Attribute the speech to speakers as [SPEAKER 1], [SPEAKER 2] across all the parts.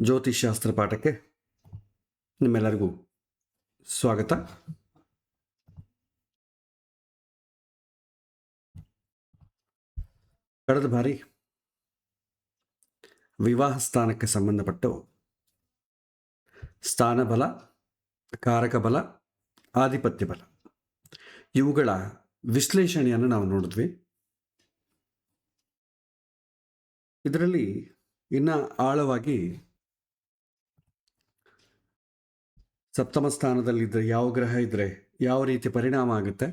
[SPEAKER 1] ಜ್ಯೋತಿಷ್ಶಾಸ್ತ್ರ ಪಾಠಕ್ಕೆ ನಿಮ್ಮೆಲ್ಲರಿಗೂ ಸ್ವಾಗತ. ಕಳೆದ ಬಾರಿ ವಿವಾಹ ಸ್ಥಾನಕ್ಕೆ ಸಂಬಂಧಪಟ್ಟು ಸ್ಥಾನಬಲ, ಕಾರಕ ಬಲ, ಆಧಿಪತ್ಯ ಬಲ ಇವುಗಳ ವಿಶ್ಲೇಷಣೆಯನ್ನು ನಾವು ನೋಡಿದ್ವಿ. ಇದರಲ್ಲಿ ಇನ್ನು ಆಳವಾಗಿ ಸಪ್ತಮ ಸ್ಥಾನದಲ್ಲಿದ್ದರೆ ಯಾವ ಗ್ರಹ ಇದ್ದರೆ ಯಾವ ರೀತಿ ಪರಿಣಾಮ ಆಗುತ್ತೆ,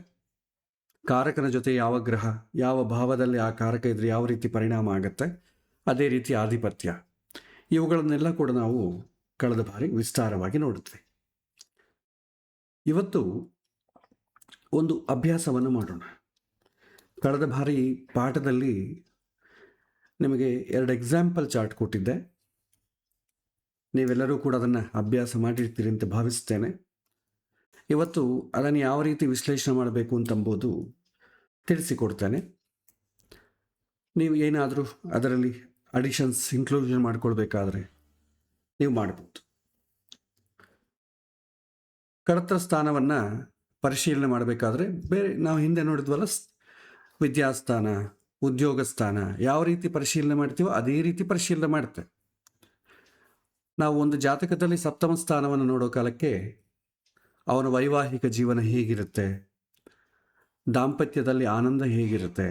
[SPEAKER 1] ಕಾರಕನ ಜೊತೆ ಯಾವ ಗ್ರಹ ಯಾವ ಭಾವದಲ್ಲಿ ಆ ಕಾರಕ ಇದ್ದರೆ ಯಾವ ರೀತಿ ಪರಿಣಾಮ ಆಗುತ್ತೆ, ಅದೇ ರೀತಿ ಆಧಿಪತ್ಯ, ಇವುಗಳನ್ನೆಲ್ಲ ಕೂಡ ನಾವು ಕಳೆದ ಬಾರಿ ವಿಸ್ತಾರವಾಗಿ ನೋಡಿದ್ವಿ. ಇವತ್ತು ಒಂದು ಅಭ್ಯಾಸವನ್ನು ಮಾಡೋಣ. ಕಳೆದ ಬಾರಿ ಪಾಠದಲ್ಲಿ ನಿಮಗೆ 2 ಎಕ್ಸಾಂಪಲ್ ಚಾರ್ಟ್ ಕೊಟ್ಟಿದ್ದೆ. ನೀವೆಲ್ಲರೂ ಕೂಡ ಅದನ್ನು ಅಭ್ಯಾಸ ಮಾಡಿರ್ತೀರಿ ಅಂತ ಭಾವಿಸ್ತೇನೆ. ಇವತ್ತು ಅದನ್ನು ಯಾವ ರೀತಿ ವಿಶ್ಲೇಷಣೆ ಮಾಡಬೇಕು ಅಂತಂಬುದು ತಿಳಿಸಿಕೊಡ್ತೇನೆ. ನೀವು ಏನಾದರೂ ಅದರಲ್ಲಿ ಅಡಿಷನ್ಸ್ ಇನ್ಕ್ಲೂಷನ್ ಮಾಡ್ಕೊಳ್ಬೇಕಾದ್ರೆ ನೀವು ಮಾಡ್ಬೋದು. ಕಡತ್ರ ಸ್ಥಾನವನ್ನು ಪರಿಶೀಲನೆ ಮಾಡಬೇಕಾದ್ರೆ ಬೇರೆ ನಾವು ಹಿಂದೆ ನೋಡಿದ್ವಲ್ಲ, ವಿದ್ಯಾಸ್ಥಾನ, ಉದ್ಯೋಗ ಸ್ಥಾನ ಯಾವ ರೀತಿ ಪರಿಶೀಲನೆ ಮಾಡ್ತೀವೋ ಅದೇ ರೀತಿ ಪರಿಶೀಲನೆ ಮಾಡುತ್ತೆ. ನಾವು ಒಂದು ಜಾತಕದಲ್ಲಿ ಸಪ್ತಮ ಸ್ಥಾನವನ್ನು ನೋಡೋ ಕಾಲಕ್ಕೆ ಅವನ ವೈವಾಹಿಕ ಜೀವನ ಹೇಗಿರುತ್ತೆ, ದಾಂಪತ್ಯದಲ್ಲಿ ಆನಂದ ಹೇಗಿರುತ್ತೆ,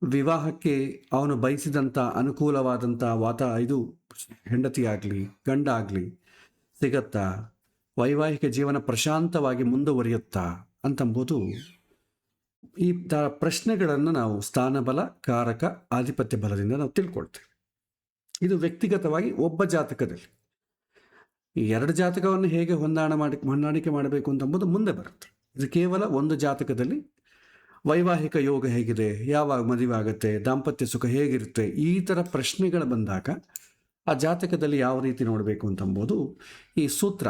[SPEAKER 1] ವಿವಾಹಕ್ಕೆ ಅವನು ಬಯಸಿದಂಥ ಅನುಕೂಲವಾದಂಥ ಇದು ಹೆಂಡತಿ ಆಗಲಿ ಗಂಡ ಆಗಲಿ ಸಿಗತ್ತಾ, ವೈವಾಹಿಕ ಜೀವನ ಪ್ರಶಾಂತವಾಗಿ ಮುಂದುವರಿಯುತ್ತಾ ಅಂತಂಬುದು ಈ ಪ್ರಶ್ನೆಗಳನ್ನು ನಾವು ಸ್ಥಾನಬಲ, ಕಾರಕ, ಆಧಿಪತ್ಯ ಬಲದಿಂದ ನಾವು ತಿಳ್ಕೊಳ್ತೇವೆ. ಇದು ವ್ಯಕ್ತಿಗತವಾಗಿ ಒಬ್ಬ ಜಾತಕದಲ್ಲಿ. ಈ 2 ಜಾತಕವನ್ನು ಹೇಗೆ ಹೊಂದಾಣಿಕೆ ಮಾಡಬೇಕು ಅಂತಂಬುದು ಮುಂದೆ ಬರುತ್ತೆ. ಇದು ಕೇವಲ ಒಂದು ಜಾತಕದಲ್ಲಿ ವೈವಾಹಿಕ ಯೋಗ ಹೇಗಿದೆ, ಯಾವಾಗ ಮದುವೆ ಆಗುತ್ತೆ, ದಾಂಪತ್ಯ ಸುಖ ಹೇಗಿರುತ್ತೆ, ಈ ಥರ ಪ್ರಶ್ನೆಗಳು ಬಂದಾಗ ಆ ಜಾತಕದಲ್ಲಿ ಯಾವ ರೀತಿ ನೋಡಬೇಕು ಅಂತಂಬುದು ಈ ಸೂತ್ರ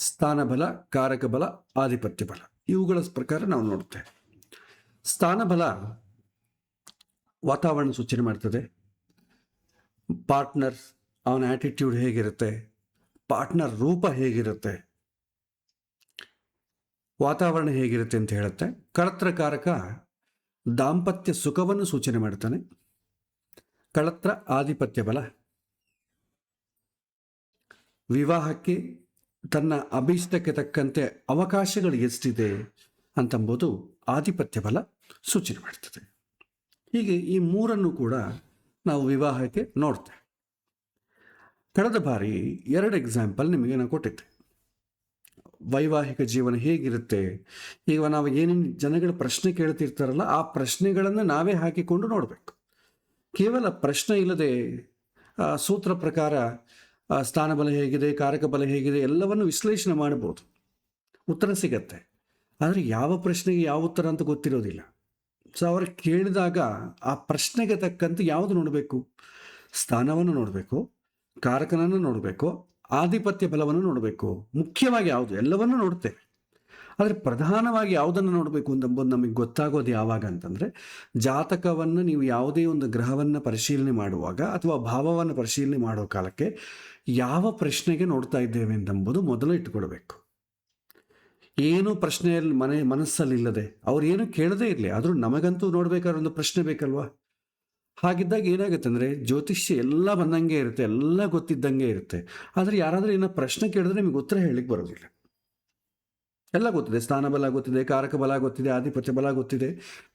[SPEAKER 1] ಸ್ಥಾನಬಲ, ಕಾರಕ ಬಲ, ಆಧಿಪತ್ಯ ಬಲ ಇವುಗಳ ಪ್ರಕಾರ ನಾವು ನೋಡ್ತೇವೆ. ಸ್ಥಾನಬಲ ವಾತಾವರಣ ಸೂಚನೆ ಮಾಡ್ತದೆ. ಪಾರ್ಟ್ನರ್ ಅವನ ಆಟಿಟ್ಯೂಡ್ ಹೇಗಿರುತ್ತೆ, ಪಾರ್ಟ್ನರ್ ರೂಪ ಹೇಗಿರುತ್ತೆ, ವಾತಾವರಣ ಹೇಗಿರುತ್ತೆ ಅಂತ ಹೇಳುತ್ತೆ. ಕಳತ್ರ ಕಾರಕ ದಾಂಪತ್ಯ ಸುಖವನ್ನು ಸೂಚನೆ ಮಾಡ್ತಾನೆ. ಕಳತ್ರ ಆಧಿಪತ್ಯ ಬಲ ವಿವಾಹಕ್ಕೆ ತನ್ನ ಅಭೀಷ್ಟಕ್ಕೆ ತಕ್ಕಂತೆ ಅವಕಾಶಗಳು ಎಷ್ಟಿದೆ ಅಂತಂಬುದು ಆಧಿಪತ್ಯ ಬಲ ಸೂಚನೆ ಮಾಡ್ತದೆ. ಹೀಗೆ ಈ ಮೂರನ್ನು ಕೂಡ ನಾವು ವಿವಾಹಕ್ಕೆ ನೋಡ್ತೇವೆ. ಕಳೆದ ಬಾರಿ 2 ಎಕ್ಸಾಂಪಲ್ ನಿಮಗೆ ನಾನು ಕೊಟ್ಟಿದ್ದೆ. ವೈವಾಹಿಕ ಜೀವನ ಹೇಗಿರುತ್ತೆ, ಈಗ ನಾವು ಏನೇನು ಜನಗಳ ಪ್ರಶ್ನೆ ಕೇಳ್ತಿರ್ತಾರಲ್ಲ ಆ ಪ್ರಶ್ನೆಗಳನ್ನು ನಾವೇ ಹಾಕಿಕೊಂಡು ನೋಡಬೇಕು. ಕೇವಲ ಪ್ರಶ್ನೆ ಇಲ್ಲದೆ ಸೂತ್ರ ಪ್ರಕಾರ ಸ್ಥಾನಬಲ ಹೇಗಿದೆ, ಕಾರಕ ಬಲ ಹೇಗಿದೆ ಎಲ್ಲವನ್ನು ವಿಶ್ಲೇಷಣೆ ಮಾಡ್ಬೋದು, ಉತ್ತರ ಸಿಗತ್ತೆ. ಆದರೆ ಯಾವ ಪ್ರಶ್ನೆಗೆ ಯಾವ ಉತ್ತರ ಅಂತ ಗೊತ್ತಿರೋದಿಲ್ಲ. ಸೊ ಅವರು ಕೇಳಿದಾಗ ಆ ಪ್ರಶ್ನೆಗೆ ತಕ್ಕಂತೆ ಯಾವುದು ನೋಡಬೇಕು, ಸ್ಥಾನವನ್ನು ನೋಡಬೇಕು, ಕಾರಕನನ್ನು ನೋಡಬೇಕು, ಆಧಿಪತ್ಯ ಬಲವನ್ನು ನೋಡಬೇಕು. ಮುಖ್ಯವಾಗಿ ಯಾವುದು, ಎಲ್ಲವನ್ನೂ ನೋಡ್ತೇವೆ. ಆದರೆ ಪ್ರಧಾನವಾಗಿ ಯಾವುದನ್ನು ನೋಡಬೇಕು ಅಂತಂಬುದು ನಮಗೆ ಗೊತ್ತಾಗೋದು ಯಾವಾಗ ಅಂತಂದರೆ, ಜಾತಕವನ್ನು ನೀವು ಯಾವುದೇ ಒಂದು ಗ್ರಹವನ್ನು ಪರಿಶೀಲನೆ ಮಾಡುವಾಗ ಅಥವಾ ಭಾವವನ್ನು ಪರಿಶೀಲನೆ ಮಾಡೋ ಕಾಲಕ್ಕೆ ಯಾವ ಪ್ರಶ್ನೆಗೆ ನೋಡ್ತಾ ಇದ್ದೇವೆ ಅಂತಂಬುದು ಮೊದಲು ಇಟ್ಟುಕೊಳ್ಬೇಕು. ಏನು ಪ್ರಶ್ನೆಯಲ್ಲಿ ಮನಸ್ಸಲ್ಲಿಲ್ಲದೆ ಅವ್ರು ಏನು ಕೇಳದೇ ಇರಲಿ, ಆದರೂ ನಮಗಂತೂ ನೋಡ್ಬೇಕಾದ್ರೆ ಒಂದು ಪ್ರಶ್ನೆ ಬೇಕಲ್ವಾ. ಹಾಗಿದ್ದಾಗ ಏನಾಗುತ್ತೆ ಅಂದರೆ ಜ್ಯೋತಿಷ್ಯ ಎಲ್ಲ ಬಂದಂಗೆ ಇರುತ್ತೆ, ಎಲ್ಲ ಗೊತ್ತಿದ್ದಂಗೆ ಇರುತ್ತೆ. ಆದರೆ ಯಾರಾದರೂ ಏನೋ ಪ್ರಶ್ನೆ ಕೇಳಿದ್ರೆ ನಿಮಗೆ ಉತ್ತರ ಹೇಳಲಿಕ್ಕೆ ಬರೋದಿಲ್ಲ. ಎಲ್ಲ ಗೊತ್ತಿದೆ, ಸ್ಥಾನಬಲ ಗೊತ್ತಿದೆ, ಕಾರಕ ಬಲ ಗೊತ್ತಿದೆ, ಆಧಿಪತ್ಯ ಬಲ ಗೊತ್ತಿದೆ,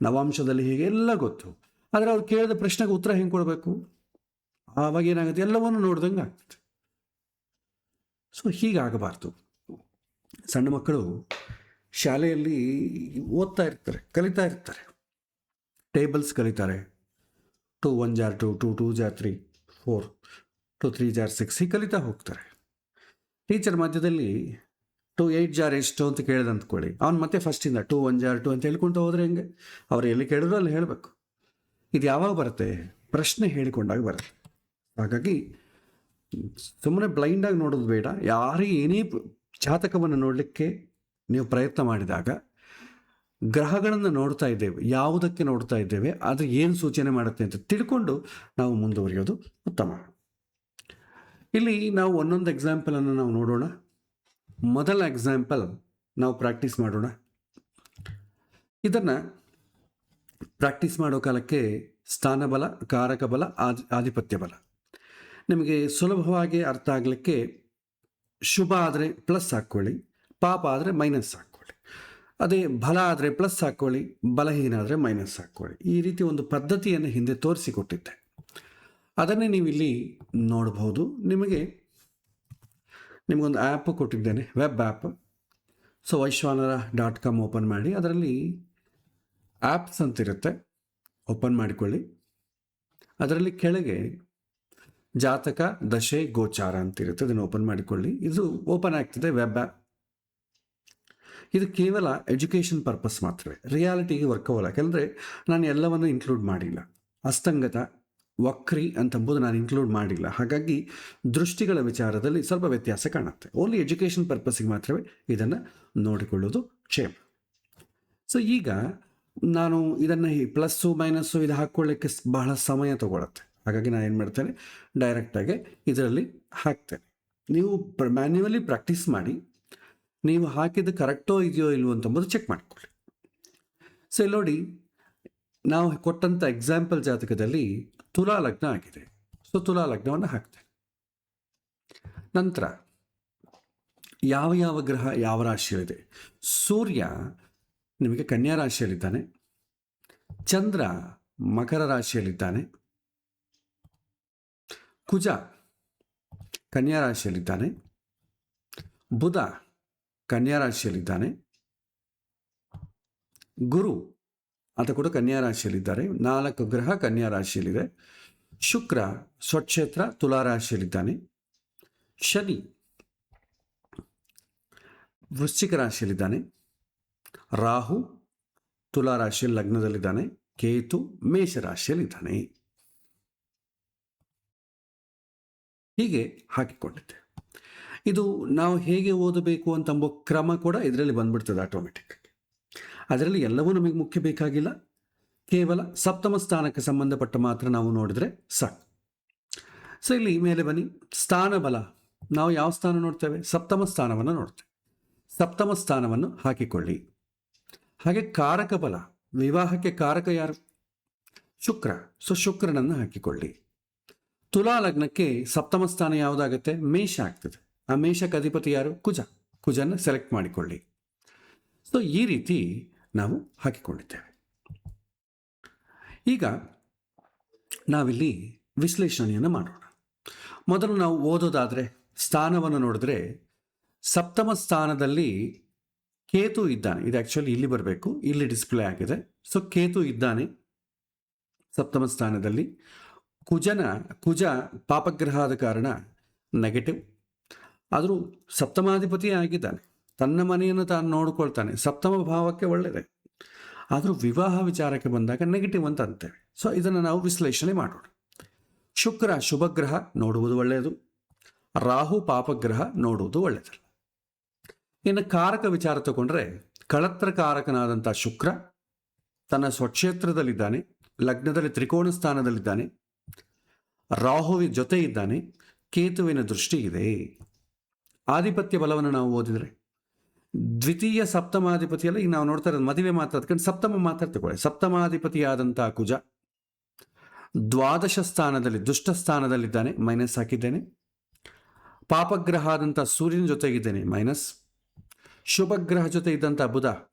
[SPEAKER 1] ನವಾಂಶದಲ್ಲಿ ಹೀಗೆ ಎಲ್ಲ ಗೊತ್ತು. ಆದರೆ ಅವ್ರು ಕೇಳಿದ ಪ್ರಶ್ನೆಗೆ ಉತ್ತರ ಹೆಂಗೆ ಕೊಡಬೇಕು, ಆವಾಗ ಏನಾಗುತ್ತೆ, ಎಲ್ಲವನ್ನು ನೋಡ್ದಂಗೆ ಆಗ್ತದೆ. ಸೊ ಹೀಗಾಗಬಾರ್ದು. ಸಣ್ಣ ಮಕ್ಕಳು ಶಾಲೆಯಲ್ಲಿ ಓದ್ತಾ ಇರ್ತಾರೆ, ಕಲಿತಾ ಇರ್ತಾರೆ, ಟೇಬಲ್ಸ್ ಕಲಿತಾರೆ. 2 1 ಜಾರ್ 2, 2 2 ಜಾರ್ 3 4, 2 3 ಜಾರ್ 6 ಹೀಗೆ ಕಲಿತಾ ಹೋಗ್ತಾರೆ. ಟೀಚರ್ ಮಧ್ಯದಲ್ಲಿ 2 8 ಜಾರ್ ಎಷ್ಟು ಅಂತ ಕೇಳಿದೆ ಅಂದ್ಕೊಳ್ಳಿ, ಅವ್ನು ಮತ್ತೆ ಫಸ್ಟಿಂದ 2 1 ಜಾರ್ 2 ಅಂತ ಹೇಳ್ಕೊಳ್ತಾ ಹೋದ್ರೆ ಹೆಂಗೆ, ಅವ್ರು ಎಲ್ಲಿ ಕೇಳಿದ್ರು ಅಲ್ಲಿ ಹೇಳಬೇಕು. ಇದು ಯಾವಾಗ ಬರುತ್ತೆ, ಪ್ರಶ್ನೆ ಹೇಳಿಕೊಂಡಾಗ ಬರುತ್ತೆ. ಹಾಗಾಗಿ ಸುಮ್ಮನೆ ಬ್ಲೈಂಡಾಗಿ ನೋಡೋದು ಬೇಡ. ಯಾರಿಗೆ ಏನೇ ಜಾತಕವನ್ನು ನೋಡಲಿಕ್ಕೆ ನೀವು ಪ್ರಯತ್ನ ಮಾಡಿದಾಗ ಗ್ರಹಗಳನ್ನು ನೋಡ್ತಾ ಇದ್ದೇವೆ, ಯಾವುದಕ್ಕೆ ನೋಡ್ತಾ ಇದ್ದೇವೆ, ಅದು ಏನು ಸೂಚನೆ ಮಾಡುತ್ತೆ ಅಂತ ತಿಳ್ಕೊಂಡು ನಾವು ಮುಂದುವರಿಯೋದು ಉತ್ತಮ. ಇಲ್ಲಿ ನಾವು ಒಂದೊಂದು ಎಕ್ಸಾಂಪಲನ್ನು ನಾವು ನೋಡೋಣ. ಮೊದಲ ಎಕ್ಸಾಂಪಲ್ ನಾವು ಪ್ರಾಕ್ಟೀಸ್ ಮಾಡೋಣ. ಇದನ್ನು ಪ್ರಾಕ್ಟೀಸ್ ಮಾಡೋ ಕಾಲಕ್ಕೆ ಸ್ಥಾನಬಲ, ಕಾರಕ ಬಲ, ಆಧಿಪತ್ಯ ಬಲ ನಿಮಗೆ ಸುಲಭವಾಗಿ ಅರ್ಥ ಆಗಲಿಕ್ಕೆ ಶುಭ ಆದರೆ ಪ್ಲಸ್ ಹಾಕ್ಕೊಳ್ಳಿ, ಪಾಪ ಆದರೆ ಮೈನಸ್ ಹಾಕ್ಕೊಳ್ಳಿ. ಅದೇ ಬಲ ಆದರೆ ಪ್ಲಸ್ ಹಾಕ್ಕೊಳ್ಳಿ, ಬಲಹೀನ ಆದರೆ ಮೈನಸ್ ಹಾಕ್ಕೊಳ್ಳಿ. ಈ ರೀತಿ ಒಂದು ಪದ್ಧತಿಯನ್ನು ಹಿಂದೆ ತೋರಿಸಿಕೊಟ್ಟಿದ್ದೆ. ಅದನ್ನೇ ನೀವು ಇಲ್ಲಿ ನೋಡಬಹುದು. ನಿಮಗೊಂದು ಆ್ಯಪ್ ಕೊಟ್ಟಿದ್ದೇನೆ, ವೆಬ್ ಆ್ಯಪ್. ಸೊ ವೈಶ್ವಾನರ.com ಓಪನ್ ಮಾಡಿ, ಅದರಲ್ಲಿ ಆ್ಯಪ್ಸ್ ಅಂತಿರುತ್ತೆ, ಓಪನ್ ಮಾಡಿಕೊಳ್ಳಿ. ಅದರಲ್ಲಿ ಕೆಳಗೆ ಜಾತಕ, ದಶೆ, ಗೋಚಾರ ಅಂತಿರುತ್ತೆ, ಅದನ್ನು ಓಪನ್ ಮಾಡಿಕೊಳ್ಳಿ. ಇದು ಓಪನ್ ಆಗ್ತಿದೆ ವೆಬ್ ಆ್ಯಪ್. ಇದು ಕೇವಲ ಎಜುಕೇಷನ್ ಪರ್ಪಸ್ ಮಾತ್ರವೇ, ರಿಯಾಲಿಟಿಗೆ ವರ್ಕ್ ಆಗೋಲ್ಲ. ಯಾಕೆಂದರೆ ನಾನು ಎಲ್ಲವನ್ನು ಇನ್ಕ್ಲೂಡ್ ಮಾಡಿಲ್ಲ. ಅಸ್ತಂಗತ, ವಕ್ರಿ ಅಂತಂಬುದು ನಾನು ಇನ್ಕ್ಲೂಡ್ ಮಾಡಿಲ್ಲ. ಹಾಗಾಗಿ ದೃಷ್ಟಿಗಳ ವಿಚಾರದಲ್ಲಿ ಸ್ವಲ್ಪ ವ್ಯತ್ಯಾಸ ಕಾಣುತ್ತೆ. ಓನ್ಲಿ ಎಜುಕೇಷನ್ ಪರ್ಪಸ್ಸಿಗೆ ಮಾತ್ರವೇ ಇದನ್ನು ನೋಡಿಕೊಳ್ಳೋದು ಕ್ಷೇಮ. ಸೊ ಈಗ ನಾನು ಇದನ್ನು ಪ್ಲಸ್ಸು ಮೈನಸ್ಸು ಇದು ಹಾಕ್ಕೊಳ್ಳಿಕ್ಕೆ ಬಹಳ ಸಮಯ ತಗೊಳುತ್ತೆ. ಹಾಗಾಗಿ ನಾನು ಏನು ಮಾಡ್ತೇನೆ, ಡೈರೆಕ್ಟಾಗಿ ಇದರಲ್ಲಿ ಹಾಕ್ತೇನೆ. ನೀವು ಮ್ಯಾನ್ಯುವಲಿ ಪ್ರಾಕ್ಟೀಸ್ ಮಾಡಿ, ನೀವು ಹಾಕಿದ್ದು ಕರೆಕ್ಟೋ ಇದೆಯೋ ಇಲ್ವೋ ಅಂತಂಬುದು ಚೆಕ್ ಮಾಡಿಕೊಳ್ಳಿ. ಸೊ ಇಲ್ಲಿ ನೋಡಿ, ನಾವು ಕೊಟ್ಟಂಥ ಎಕ್ಸಾಂಪಲ್ ಜಾತಕದಲ್ಲಿ ತುಲಾ ಲಗ್ನ ಆಗಿದೆ. ಸೊ ತುಲಾ ಲಗ್ನವನ್ನು ಹಾಕ್ತೇನೆ. ನಂತರ ಯಾವ ಯಾವ ಗ್ರಹ ಯಾವ ರಾಶಿಯಲ್ಲಿದೆ. ಸೂರ್ಯ ನಿಮಗೆ ಕನ್ಯಾ ರಾಶಿಯಲ್ಲಿದ್ದಾನೆ, ಚಂದ್ರ ಮಕರ ರಾಶಿಯಲ್ಲಿದ್ದಾನೆ, ಕುಜ ಕನ್ಯಾ ರಾಶಿಯಲ್ಲಿದ್ದಾನೆ, ಬುಧ ಕನ್ಯಾ ರಾಶಿಯಲ್ಲಿದ್ದಾನೆ, ಗುರು ಆತ ಕೂಡ ಕನ್ಯಾ ರಾಶಿಯಲ್ಲಿದ್ದಾರೆ. 4 ಗ್ರಹ ಕನ್ಯಾ ರಾಶಿಯಲ್ಲಿದೆ. ಶುಕ್ರ ಸ್ವಕ್ಷೇತ್ರ ತುಲಾ ರಾಶಿಯಲ್ಲಿದ್ದಾನೆ. ಶನಿ ವೃಶ್ಚಿಕ ರಾಶಿಯಲ್ಲಿದ್ದಾನೆ. ರಾಹು ತುಲಾ ರಾಶಿಯಲ್ಲಿ ಲಗ್ನದಲ್ಲಿದ್ದಾನೆ. ಕೇತು ಮೇಷ ರಾಶಿಯಲ್ಲಿದ್ದಾನೆ. ಹೀಗೆ ಹಾಕಿಕೊಂಡಿದ್ದೆ. ಇದು ನಾವು ಹೇಗೆ ಓದಬೇಕು ಅಂತಂಬೋ ಕ್ರಮ ಕೂಡ ಇದರಲ್ಲಿ ಬಂದ್ಬಿಡ್ತದೆ ಆಟೋಮೆಟಿಕ್. ಅದರಲ್ಲಿ ಎಲ್ಲವೂ ನಮಗೆ ಮುಖ್ಯ ಬೇಕಾಗಿಲ್ಲ. ಕೇವಲ ಸಪ್ತಮ ಸ್ಥಾನಕ್ಕೆ ಸಂಬಂಧಪಟ್ಟ ಮಾತ್ರ ನಾವು ನೋಡಿದರೆ ಸಾಕು. ಸೊ ಇಲ್ಲಿ ಮೇಲೆ ಬನ್ನಿ. ಸ್ಥಾನ ಬಲ, ನಾವು ಯಾವ ಸ್ಥಾನ ನೋಡ್ತೇವೆ? ಸಪ್ತಮ ಸ್ಥಾನವನ್ನು ನೋಡ್ತೇವೆ. ಸಪ್ತಮ ಸ್ಥಾನವನ್ನು ಹಾಕಿಕೊಳ್ಳಿ. ಹಾಗೆ ಕಾರಕ ಬಲ, ವಿವಾಹಕ್ಕೆ ಕಾರಕ ಯಾರು? ಶುಕ್ರ. ಸೊ ಶುಕ್ರನನ್ನು ಹಾಕಿಕೊಳ್ಳಿ. ತುಲಾ ಲಗ್ನಕ್ಕೆ ಸಪ್ತಮ ಸ್ಥಾನ ಯಾವುದಾಗುತ್ತೆ? ಮೇಷ ಆಗ್ತದೆ. ಆ ಮೇಷಕ್ಕೆ ಅಧಿಪತಿ ಯಾರು? ಕುಜ. ಕುಜನ್ನು ಸೆಲೆಕ್ಟ್ ಮಾಡಿಕೊಳ್ಳಿ. ಸೊ ಈ ರೀತಿ ನಾವು ಹಾಕಿಕೊಂಡಿದ್ದೇವೆ. ಈಗ ನಾವಿಲ್ಲಿ ವಿಶ್ಲೇಷಣೆಯನ್ನು ಮಾಡೋಣ. ಮೊದಲು ನಾವು ಓದೋದಾದರೆ ಸ್ಥಾನವನ್ನು ನೋಡಿದ್ರೆ ಸಪ್ತಮ ಸ್ಥಾನದಲ್ಲಿ ಕೇತು ಇದ್ದಾನೆ. ಇದು ಆ್ಯಕ್ಚುಲಿ ಇಲ್ಲಿ ಬರಬೇಕು, ಇಲ್ಲಿ ಡಿಸ್ಪ್ಲೇ ಆಗಿದೆ. ಸೊ ಕೇತು ಇದ್ದಾನೆ ಸಪ್ತಮ ಸ್ಥಾನದಲ್ಲಿ. ಕುಜ ಪಾಪಗ್ರಹ ಆದ ಕಾರಣ ನೆಗೆಟಿವ್. ಆದರೂ ಸಪ್ತಮಾಧಿಪತಿ ಆಗಿದ್ದಾನೆ, ತನ್ನ ಮನೆಯನ್ನು ತಾನು ನೋಡಿಕೊಳ್ತಾನೆ, ಸಪ್ತಮ ಭಾವಕ್ಕೆ ಒಳ್ಳೆಯದೆ. ಆದರೂ ವಿವಾಹ ವಿಚಾರಕ್ಕೆ ಬಂದಾಗ ನೆಗೆಟಿವ್ ಅಂತ ಅಂತೇವೆ. ಸೊ ಇದನ್ನು ನಾವು ವಿಶ್ಲೇಷಣೆ ಮಾಡೋಣ. ಶುಕ್ರ ಶುಭಗ್ರಹ, ನೋಡುವುದು ಒಳ್ಳೆಯದು. ರಾಹು ಪಾಪಗ್ರಹ, ನೋಡುವುದು ಒಳ್ಳೆಯದಲ್ಲ. ಇನ್ನು ಕಾರಕ ವಿಚಾರ ತಗೊಂಡ್ರೆ ಕಳತ್ರ ಕಾರಕನಾದಂಥ ಶುಕ್ರ ತನ್ನ ಸ್ವಕ್ಷೇತ್ರದಲ್ಲಿದ್ದಾನೆ, ಲಗ್ನದಲ್ಲಿ ತ್ರಿಕೋಣ ಸ್ಥಾನದಲ್ಲಿದ್ದಾನೆ, ರಾಹುವಿನ ಜೊತೆ ಇದ್ದಾನೆ, ಕೇತುವಿನ ದೃಷ್ಟಿ ಇದೆ. ಆಧಿಪತ್ಯ ಬಲವನ್ನು ನಾವು ಓದಿದರೆ ದ್ವಿತೀಯ ಸಪ್ತಮಾಧಿಪತಿಯಲ್ಲ, ಈಗ ನಾವು ನೋಡ್ತಾ ಇರೋದು ಮದುವೆ ಮಾತ್ರ ಅದಕ್ಕೆ ಸಪ್ತಮ ಮಾತ್ರ ತಗೊಳ್ಳಿ. ಸಪ್ತಮಾಧಿಪತಿಯಾದಂಥ ಕುಜ ದ್ವಾದಶ ಸ್ಥಾನದಲ್ಲಿ ದುಷ್ಟ ಸ್ಥಾನದಲ್ಲಿದ್ದಾನೆ, ಮೈನಸ್ ಹಾಕಿದ್ದೇನೆ. ಪಾಪಗ್ರಹ ಆದಂಥ ಸೂರ್ಯನ ಜೊತೆಗಿದ್ದೇನೆ, ಮೈನಸ್. ಶುಭಗ್ರಹ ಜೊತೆ ಇದ್ದಂಥ ಬುಧ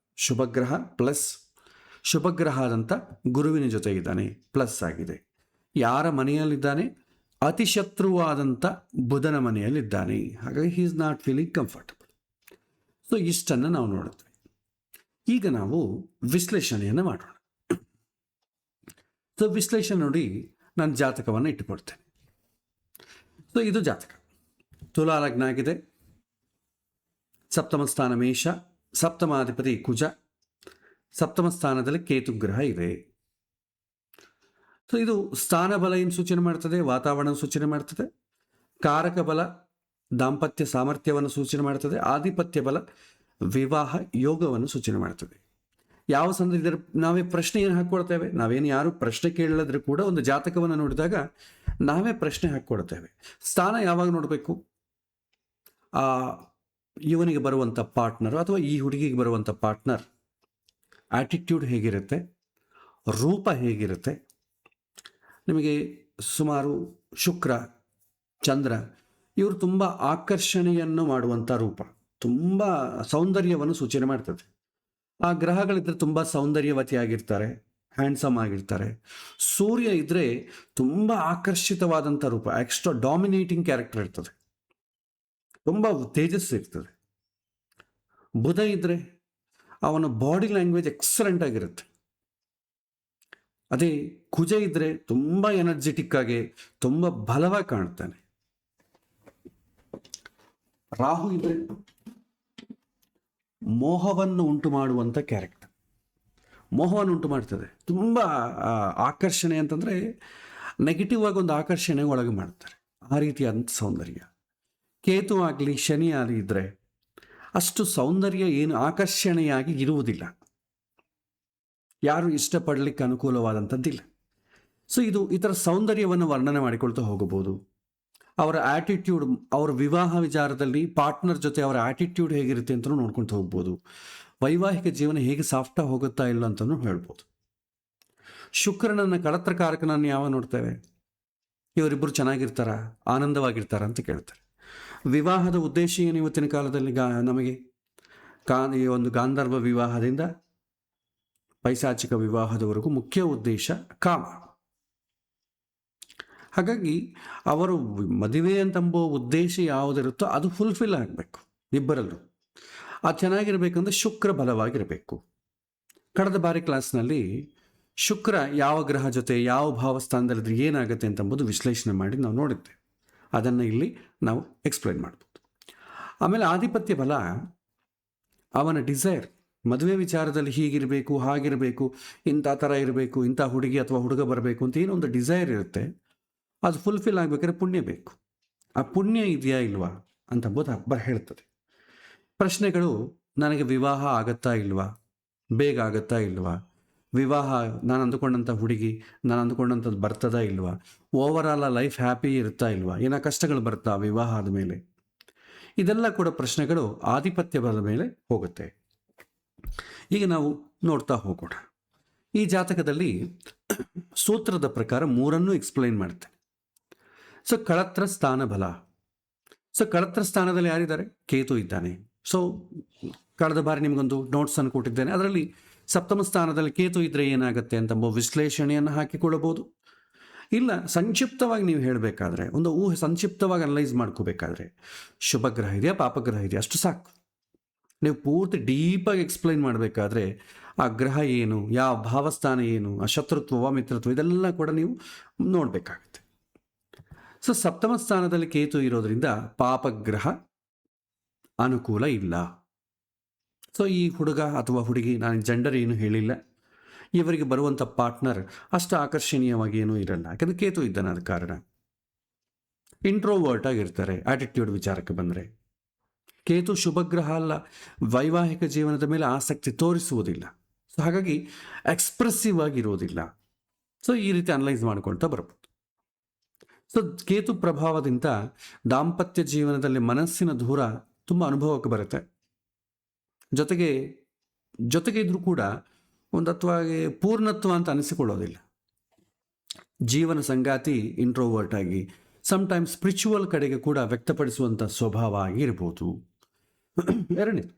[SPEAKER 1] ಶುಭಗ್ರಹ ಪ್ಲಸ್. ಶುಭಗ್ರಹ ಆದಂಥ ಗುರುವಿನ ಜೊತೆಗಿದ್ದಾನೆ, ಪ್ಲಸ್ ಆಗಿದೆ. ಯಾರ ಮನೆಯಲ್ಲಿದ್ದಾನೆ? ಅತಿಶತ್ರುವಾದಂಥ ಬುಧನ ಮನೆಯಲ್ಲಿದ್ದಾನೆ. ಹಾಗಾಗಿ he is not feeling comfortable. So ಇಷ್ಟನ್ನು ನಾವು ನೋಡುತ್ತೇವೆ. ಈಗ ನಾವು ವಿಶ್ಲೇಷಣೆಯನ್ನು ಮಾಡೋಣ. ಸೊ ವಿಶ್ಲೇಷಣೆ ನೋಡಿ, ನಾನು ಜಾತಕವನ್ನು ಇಟ್ಟುಕೊಡ್ತೇನೆ. ಸೊ ಇದು ಜಾತಕ. ತುಲಾ ಲಗ್ನ ಆಗಿದೆ. ಸಪ್ತಮ ಸ್ಥಾನ ಮೇಷ, ಸಪ್ತಮಾಧಿಪತಿ ಕುಜ, ಸಪ್ತಮ ಸ್ಥಾನದಲ್ಲಿ ಕೇತು ಗ್ರಹ ಇದೆ. ಸೊ ಇದು ಸ್ಥಾನ ಬಲ ಏನು ಸೂಚನೆ ಮಾಡ್ತದೆ? ವಾತಾವರಣ ಸೂಚನೆ ಮಾಡ್ತದೆ. ಕಾರಕ ಬಲ ದಾಂಪತ್ಯ ಸಾಮರ್ಥ್ಯವನ್ನು ಸೂಚನೆ ಮಾಡ್ತದೆ. ಆಧಿಪತ್ಯ ಬಲ ವಿವಾಹ ಯೋಗವನ್ನು ಸೂಚನೆ ಮಾಡ್ತದೆ. ಯಾವ ಸಂದರ್ಭದಲ್ಲಿ ನಾವೇ ಪ್ರಶ್ನೆ ಏನು ಹಾಕ್ಕೊಳ್ತೇವೆ, ನಾವೇನು ಯಾರು ಪ್ರಶ್ನೆ ಕೇಳದ್ರೆ ಕೂಡ ಒಂದು ಜಾತಕವನ್ನು ನೋಡಿದಾಗ ನಾವೇ ಪ್ರಶ್ನೆ ಹಾಕ್ಕೊಳ್ತೇವೆ. ಸ್ಥಾನ ಯಾವಾಗ ನೋಡಬೇಕು, ಆ ಇವನಿಗೆ ಬರುವಂಥ ಪಾರ್ಟ್ನರ್ ಅಥವಾ ಈ ಹುಡುಗಿಗೆ ಬರುವಂಥ ಪಾರ್ಟ್ನರ್ ಆಟಿಟ್ಯೂಡ್ ಹೇಗಿರುತ್ತೆ, ರೂಪ ಹೇಗಿರುತ್ತೆ. ನಿಮಗೆ ಸುಮಾರು ಶುಕ್ರ, ಚಂದ್ರ ಇವರು ತುಂಬ ಆಕರ್ಷಣೆಯನ್ನು ಮಾಡುವಂಥ ರೂಪ, ತುಂಬ ಸೌಂದರ್ಯವನ್ನು ಸೂಚನೆ ಮಾಡ್ತದೆ. ಆ ಗ್ರಹಗಳಿದ್ರೆ ತುಂಬ ಸೌಂದರ್ಯವತಿಯಾಗಿರ್ತಾರೆ, ಹ್ಯಾಂಡ್ಸಮ್ ಆಗಿರ್ತಾರೆ. ಸೂರ್ಯ ಇದ್ರೆ ತುಂಬ ಆಕರ್ಷಿತವಾದಂಥ ರೂಪ, ಎಕ್ಸ್ಟ್ರಾ ಡಾಮಿನೇಟಿಂಗ್ ಕ್ಯಾರೆಕ್ಟರ್ ಇರ್ತದೆ, ತುಂಬ ತೇಜಸ್ಸು ಇರ್ತದೆ. ಬುಧ ಇದ್ರೆ ಅವನ ಬಾಡಿ ಲ್ಯಾಂಗ್ವೇಜ್ ಎಕ್ಸಲೆಂಟ್ ಆಗಿರುತ್ತೆ. ಅದೇ ಕುಜ ಇದ್ರೆ ತುಂಬ ಎನರ್ಜೆಟಿಕ್ ಆಗಿ ತುಂಬ ಬಲವಾಗಿ ಕಾಣ್ತಾನೆ. ರಾಹು ಇದ್ರೆ ಮೋಹವನ್ನು ಉಂಟು ಮಾಡುವಂಥ ಕ್ಯಾರೆಕ್ಟರ್, ಮೋಹವನ್ನು ಉಂಟು ಮಾಡ್ತದೆ. ತುಂಬ ಆಕರ್ಷಣೆ ಅಂತಂದರೆ ನೆಗೆಟಿವ್ ಆಗಿ ಒಂದು ಆಕರ್ಷಣೆ ಒಳಗೆ ಮಾಡ್ತಾರೆ, ಆ ರೀತಿಯಾದಂಥ ಸೌಂದರ್ಯ. ಕೇತು ಆಗಲಿ ಶನಿ ಆಗಲಿ ಇದ್ದರೆ ಅಷ್ಟು ಸೌಂದರ್ಯ ಏನು ಆಕರ್ಷಣೆಯಾಗಿ ಇರುವುದಿಲ್ಲ, ಯಾರು ಇಷ್ಟಪಡಲಿಕ್ಕೆ ಅನುಕೂಲವಾದಂಥದ್ದಿಲ್ಲ. ಸೊ ಇದು ಈ ಥರ ಸೌಂದರ್ಯವನ್ನು ವರ್ಣನೆ ಮಾಡಿಕೊಳ್ತಾ ಹೋಗಬಹುದು. ಅವರ ಆಟಿಟ್ಯೂಡ್, ಅವರ ವಿವಾಹ ವಿಚಾರದಲ್ಲಿ ಪಾರ್ಟ್ನರ್ ಜೊತೆ ಅವರ ಆಟಿಟ್ಯೂಡ್ ಹೇಗಿರುತ್ತೆ ಅಂತಲೂ ನೋಡ್ಕೊಳ್ತಾ ಹೋಗ್ಬೋದು. ವೈವಾಹಿಕ ಜೀವನ ಹೇಗೆ ಸಾಫ್ಟಾಗಿ ಹೋಗುತ್ತಾ ಇಲ್ಲ ಅಂತಲೂ ಹೇಳ್ಬೋದು. ಶುಕ್ರನನ್ನು ಕಳತ್ರಕಾರಕನನ್ನು ಯಾವಾಗ ನೋಡ್ತೇವೆ, ಇವರಿಬ್ಬರು ಚೆನ್ನಾಗಿರ್ತಾರ, ಆನಂದವಾಗಿರ್ತಾರ ಅಂತ ಕೇಳ್ತಾರೆ. ವಿವಾಹದ ಉದ್ದೇಶ ಏನು ಇವತ್ತಿನ ಕಾಲದಲ್ಲಿ ನಮಗೆ ಈ ಒಂದು ಗಾಂಧರ್ವ ವಿವಾಹದಿಂದ ಪೈಶಾಚಿಕ ವಿವಾಹದವರೆಗೂ ಮುಖ್ಯ ಉದ್ದೇಶ ಕಾಮ. ಹಾಗಾಗಿ ಅವರು ಮದುವೆ ಅಂತಂಬೋ ಉದ್ದೇಶ ಯಾವುದಿರುತ್ತೋ ಅದು ಫುಲ್ಫಿಲ್ ಆಗಬೇಕು ಇಬ್ಬರಲ್ಲೂ. ಅದು ಚೆನ್ನಾಗಿರ್ಬೇಕಂದ್ರೆ ಶುಕ್ರ ಬಲವಾಗಿರಬೇಕು. ಕಳೆದ ಬಾರಿ ಕ್ಲಾಸ್ನಲ್ಲಿ ಶುಕ್ರ ಯಾವ ಗ್ರಹ ಜೊತೆ ಯಾವ ಭಾವಸ್ಥಾನದಲ್ಲಿದ್ರೆ ಏನಾಗುತ್ತೆ ಅಂತಂಬುದು ವಿಶ್ಲೇಷಣೆ ಮಾಡಿ ನಾವು ನೋಡಿದ್ದೆ. ಅದನ್ನು ಇಲ್ಲಿ ನಾವು ಎಕ್ಸ್ಪ್ಲೈನ್ ಮಾಡ್ಬೋದು. ಆಮೇಲೆ ಆಧಿಪತ್ಯ ಬಲ, ಅವನ ಡಿಸೈರ್, ಮದುವೆ ವಿಚಾರದಲ್ಲಿ ಹೀಗಿರಬೇಕು, ಹಾಗಿರಬೇಕು, ಇಂಥ ಥರ ಇರಬೇಕು, ಇಂಥ ಹುಡುಗಿ ಅಥವಾ ಹುಡುಗ ಬರಬೇಕು ಅಂತ ಏನೊಂದು ಡಿಸೈರ್ ಇರುತ್ತೆ, ಅದು ಫುಲ್ಫಿಲ್ ಆಗಬೇಕಾದ್ರೆ ಪುಣ್ಯ ಬೇಕು. ಆ ಪುಣ್ಯ ಇದೆಯಾ ಇಲ್ವಾ ಅಂತಂಬುದು ಹಬ್ಬ ಹೇಳ್ತದೆ. ಪ್ರಶ್ನೆಗಳು, ನನಗೆ ವಿವಾಹ ಆಗತ್ತಾ ಇಲ್ವಾ, ಬೇಗ ಆಗತ್ತಾ ಇಲ್ವಾ, ವಿವಾಹ ನಾನು ಅಂದುಕೊಂಡಂಥ ಹುಡುಗಿ ನಾನು ಅಂದುಕೊಂಡಂಥದ್ದು ಬರ್ತದಾ ಇಲ್ವಾ, ಓವರಾಲ್ ಲೈಫ್ ಹ್ಯಾಪಿ ಇರುತ್ತಾ ಇಲ್ವಾ, ಏನೋ ಕಷ್ಟಗಳು ಬರ್ತಾ ವಿವಾಹ ಆದಮೇಲೆ, ಇದೆಲ್ಲ ಕೂಡ ಪ್ರಶ್ನೆಗಳು ಆಧಿಪತ್ಯ ಬಲದ ಮೇಲೆ ಹೋಗುತ್ತೆ. ಈಗ ನಾವು ನೋಡ್ತಾ ಹೋಗೋಣ. ಈ ಜಾತಕದಲ್ಲಿ ಸೂತ್ರದ ಪ್ರಕಾರ ಮೂರನ್ನು ಎಕ್ಸ್ಪ್ಲೈನ್ ಮಾಡುತ್ತೆ. ಸೊ ಕಳತ್ರ ಸ್ಥಾನ ಬಲ. ಸೊ ಕಳತ್ರ ಸ್ಥಾನದಲ್ಲಿ ಯಾರಿದ್ದಾರೆ, ಕೇತು ಇದ್ದಾನೆ. ಸೊ ಕಳೆದ ಬಾರಿ ನಿಮಗೊಂದು ನೋಟ್ಸನ್ನು ಕೊಟ್ಟಿದ್ದೇನೆ, ಅದರಲ್ಲಿ ಸಪ್ತಮ ಸ್ಥಾನದಲ್ಲಿ ಕೇತು ಇದ್ರೆ ಏನಾಗುತ್ತೆ ಅಂತ ವಿಶ್ಲೇಷಣೆಯನ್ನು ಹಾಕಿಕೊಳ್ಳಬಹುದು. ಇಲ್ಲ ಸಂಕ್ಷಿಪ್ತವಾಗಿ ನೀವು ಹೇಳಬೇಕಾದ್ರೆ, ಒಂದು ಊಹೆ ಸಂಕ್ಷಿಪ್ತವಾಗಿ ಅನಲೈಸ್ ಮಾಡ್ಕೋಬೇಕಾದ್ರೆ, ಶುಭ ಗ್ರಹ ಇದೆಯಾ ಪಾಪಗ್ರಹ ಇದೆಯಾ ಅಷ್ಟು ಸಾಕು. ನೀವು ಪೂರ್ತಿ ಡೀಪಾಗಿ ಎಕ್ಸ್ಪ್ಲೈನ್ ಮಾಡಬೇಕಾದ್ರೆ ಆ ಗ್ರಹ ಏನು, ಯಾವ ಭಾವಸ್ಥಾನ ಏನು, ಆ ಶತ್ರುತ್ವ ಮಿತ್ರತ್ವ ಇದೆಲ್ಲ ಕೂಡ ನೀವು ನೋಡಬೇಕಾಗುತ್ತೆ. ಸೊ ಸಪ್ತಮ ಸ್ಥಾನದಲ್ಲಿ ಕೇತು ಇರೋದ್ರಿಂದ ಪಾಪಗ್ರಹ ಅನುಕೂಲ ಇಲ್ಲ. ಸೊ ಈ ಹುಡುಗ ಅಥವಾ ಹುಡುಗಿ, ನಾನು ಜೆಂಡರ್ ಏನು ಹೇಳಿಲ್ಲ, ಇವರಿಗೆ ಬರುವಂಥ ಪಾರ್ಟ್ನರ್ ಅಷ್ಟು ಆಕರ್ಷಣೀಯವಾಗಿ ಏನೂ ಇರಲ್ಲ, ಯಾಕಂದರೆ ಕೇತು ಇದ್ದಾನೆ. ಆದ ಕಾರಣ ಇಂಟ್ರೋವರ್ಟ್ ಆಗಿರ್ತಾರೆ. ಆಟಿಟ್ಯೂಡ್ ವಿಚಾರಕ್ಕೆ ಬಂದರೆ ಕೇತು ಶುಭಗ್ರಹ ಅಲ್ಲ, ವೈವಾಹಿಕ ಜೀವನದ ಮೇಲೆ ಆಸಕ್ತಿ ತೋರಿಸುವುದಿಲ್ಲ. ಸೊ ಹಾಗಾಗಿ ಎಕ್ಸ್ಪ್ರೆಸಿವ್ ಆಗಿರುವುದಿಲ್ಲ. ಸೊ ಈ ರೀತಿ ಅನಲೈಸ್ ಮಾಡ್ಕೊಳ್ತಾ ಬರ್ಬೋದು. ಸೊ ಕೇತು ಪ್ರಭಾವದಿಂದ ದಾಂಪತ್ಯ ಜೀವನದಲ್ಲಿ ಮನಸ್ಸಿನ ದೂರ ತುಂಬ ಅನುಭವಕ್ಕೆ ಬರುತ್ತೆ. ಜೊತೆಗೆ ಇದ್ರೂ ಕೂಡ ಒಂದು ಅಥವಾ ಪೂರ್ಣತ್ವ ಅಂತ ಅನಿಸಿಕೊಳ್ಳೋದಿಲ್ಲ. ಜೀವನ ಸಂಗಾತಿ ಇಂಟ್ರೋವರ್ಟ್ ಆಗಿ ಸಮ್ಟೈಮ್ಸ್ ಸ್ಪಿರಿಚುವಲ್ ಕಡೆಗೆ ಕೂಡ ವ್ಯಕ್ತಪಡಿಸುವಂಥ ಸ್ವಭಾವ ಆಗಿರ್ಬೋದು. ಎರಡನೇದು,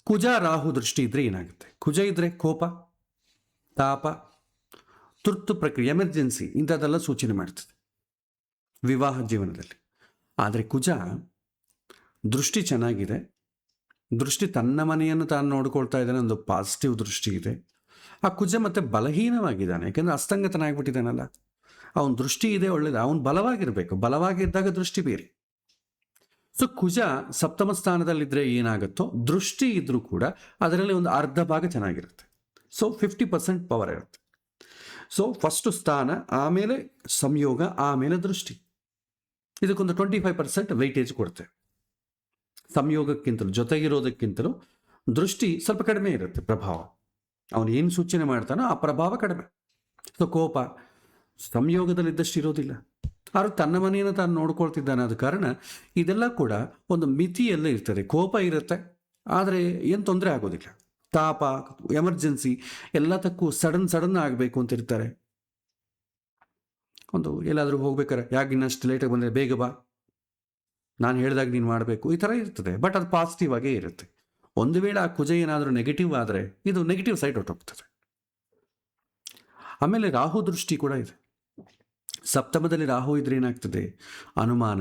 [SPEAKER 1] ಕುಜ ರಾಹು ದೃಷ್ಟಿ ಇದ್ರೆ ಏನಾಗುತ್ತೆ, ಕುಜ ಇದ್ರೆ ಕೋಪ, ತಾಪ, ತುರ್ತು ಪ್ರಕ್ರಿಯೆ, ಎಮರ್ಜೆನ್ಸಿ ಇಂಥದ್ದೆಲ್ಲ ಸೂಚನೆ ಮಾಡ್ತದೆ ವಿವಾಹ ಜೀವನದಲ್ಲಿ. ಆದರೆ ಕುಜ ದೃಷ್ಟಿ ಚೆನ್ನಾಗಿದೆ, ದೃಷ್ಟಿ ತನ್ನ ಮನೆಯನ್ನು ತಾನು ನೋಡ್ಕೊಳ್ತಾ ಇದ್ದಾನೆ, ಒಂದು ಪಾಸಿಟಿವ್ ದೃಷ್ಟಿ ಇದೆ. ಆ ಕುಜ ಮತ್ತೆ ಬಲಹೀನವಾಗಿದ್ದಾನೆ, ಯಾಕೆಂದರೆ ಅಸ್ತಂಗತನಾಗ್ಬಿಟ್ಟಿದ್ದಾನಲ್ಲ. ಅವನ ದೃಷ್ಟಿ ಇದೆ ಒಳ್ಳೇದು, ಅವನು ಬಲವಾಗಿರಬೇಕು, ಬಲವಾಗಿದ್ದಾಗ ದೃಷ್ಟಿ ಬೇರೆ. ಸೊ ಕುಜ ಸಪ್ತಮ ಸ್ಥಾನದಲ್ಲಿದ್ದರೆ ಏನಾಗುತ್ತೋ, ದೃಷ್ಟಿ ಇದ್ರೂ ಕೂಡ ಅದರಲ್ಲಿ ಒಂದು ಅರ್ಧ ಭಾಗ ಚೆನ್ನಾಗಿರುತ್ತೆ. ಸೊ 50% ಪವರ್ ಇರುತ್ತೆ. ಸೊ ಫಸ್ಟು ಸ್ಥಾನ, ಆಮೇಲೆ ಸಂಯೋಗ, ಆಮೇಲೆ ದೃಷ್ಟಿ. ಇದಕ್ಕೊಂದು 25% ವೆಯ್ಟೇಜ್ ಕೊಡ್ತೇವೆ. ಸಂಯೋಗಕ್ಕಿಂತಲೂ ಜೊತೆಗಿರೋದಕ್ಕಿಂತಲೂ ದೃಷ್ಟಿ ಸ್ವಲ್ಪ ಕಡಿಮೆ ಇರುತ್ತೆ ಪ್ರಭಾವ. ಅವನು ಏನು ಸೂಚನೆ ಮಾಡ್ತಾನೋ ಆ ಪ್ರಭಾವ ಕಡಿಮೆ. ಸೊ ಕೋಪ ಸಂಯೋಗದಲ್ಲಿದ್ದಷ್ಟು ಇರೋದಿಲ್ಲ. ಆದ್ರೆ ತನ್ನ ಮನೆಯನ್ನು ತಾನು ನೋಡ್ಕೊಳ್ತಿದ್ದಾನೆ. ಆದ ಕಾರಣ ಇದೆಲ್ಲ ಕೂಡ ಒಂದು ಮಿತಿಯಲ್ಲೇ ಇರ್ತದೆ. ಕೋಪ ಇರುತ್ತೆ, ಆದರೆ ಏನು ತೊಂದರೆ ಆಗೋದಿಲ್ಲ. ತಾಪ, ಎಮರ್ಜೆನ್ಸಿ ಎಲ್ಲದಕ್ಕೂ ಸಡನ್ ಆಗಬೇಕು ಅಂತ ಇರ್ತಾರೆ. ಒಂದು ಎಲ್ಲಾದರೂ ಹೋಗ್ಬೇಕಾರೆ, ಯಾಕೆ ಇನ್ನಷ್ಟು ಲೇಟಾಗಿ ಬಂದರೆ, ಬೇಗ ಬಾ, ನಾನು ಹೇಳಿದಾಗ ನೀನು ಮಾಡಬೇಕು, ಈ ಥರ ಇರ್ತದೆ. ಬಟ್ ಅದು ಪಾಸಿಟಿವ್ ಆಗೇ ಇರುತ್ತೆ. ಒಂದು ವೇಳೆ ಆ ಕುಜ ಏನಾದರೂ ನೆಗೆಟಿವ್ ಆದರೆ ಇದು ನೆಗೆಟಿವ್ ಸೈಡ್ ಹೊರಟೋಗ್ತದೆ. ಆಮೇಲೆ ರಾಹು ದೃಷ್ಟಿ ಕೂಡ ಇದೆ. ಸಪ್ತಮದಲ್ಲಿ ರಾಹು ಇದ್ರೆ ಏನಾಗ್ತದೆ, ಅನುಮಾನ,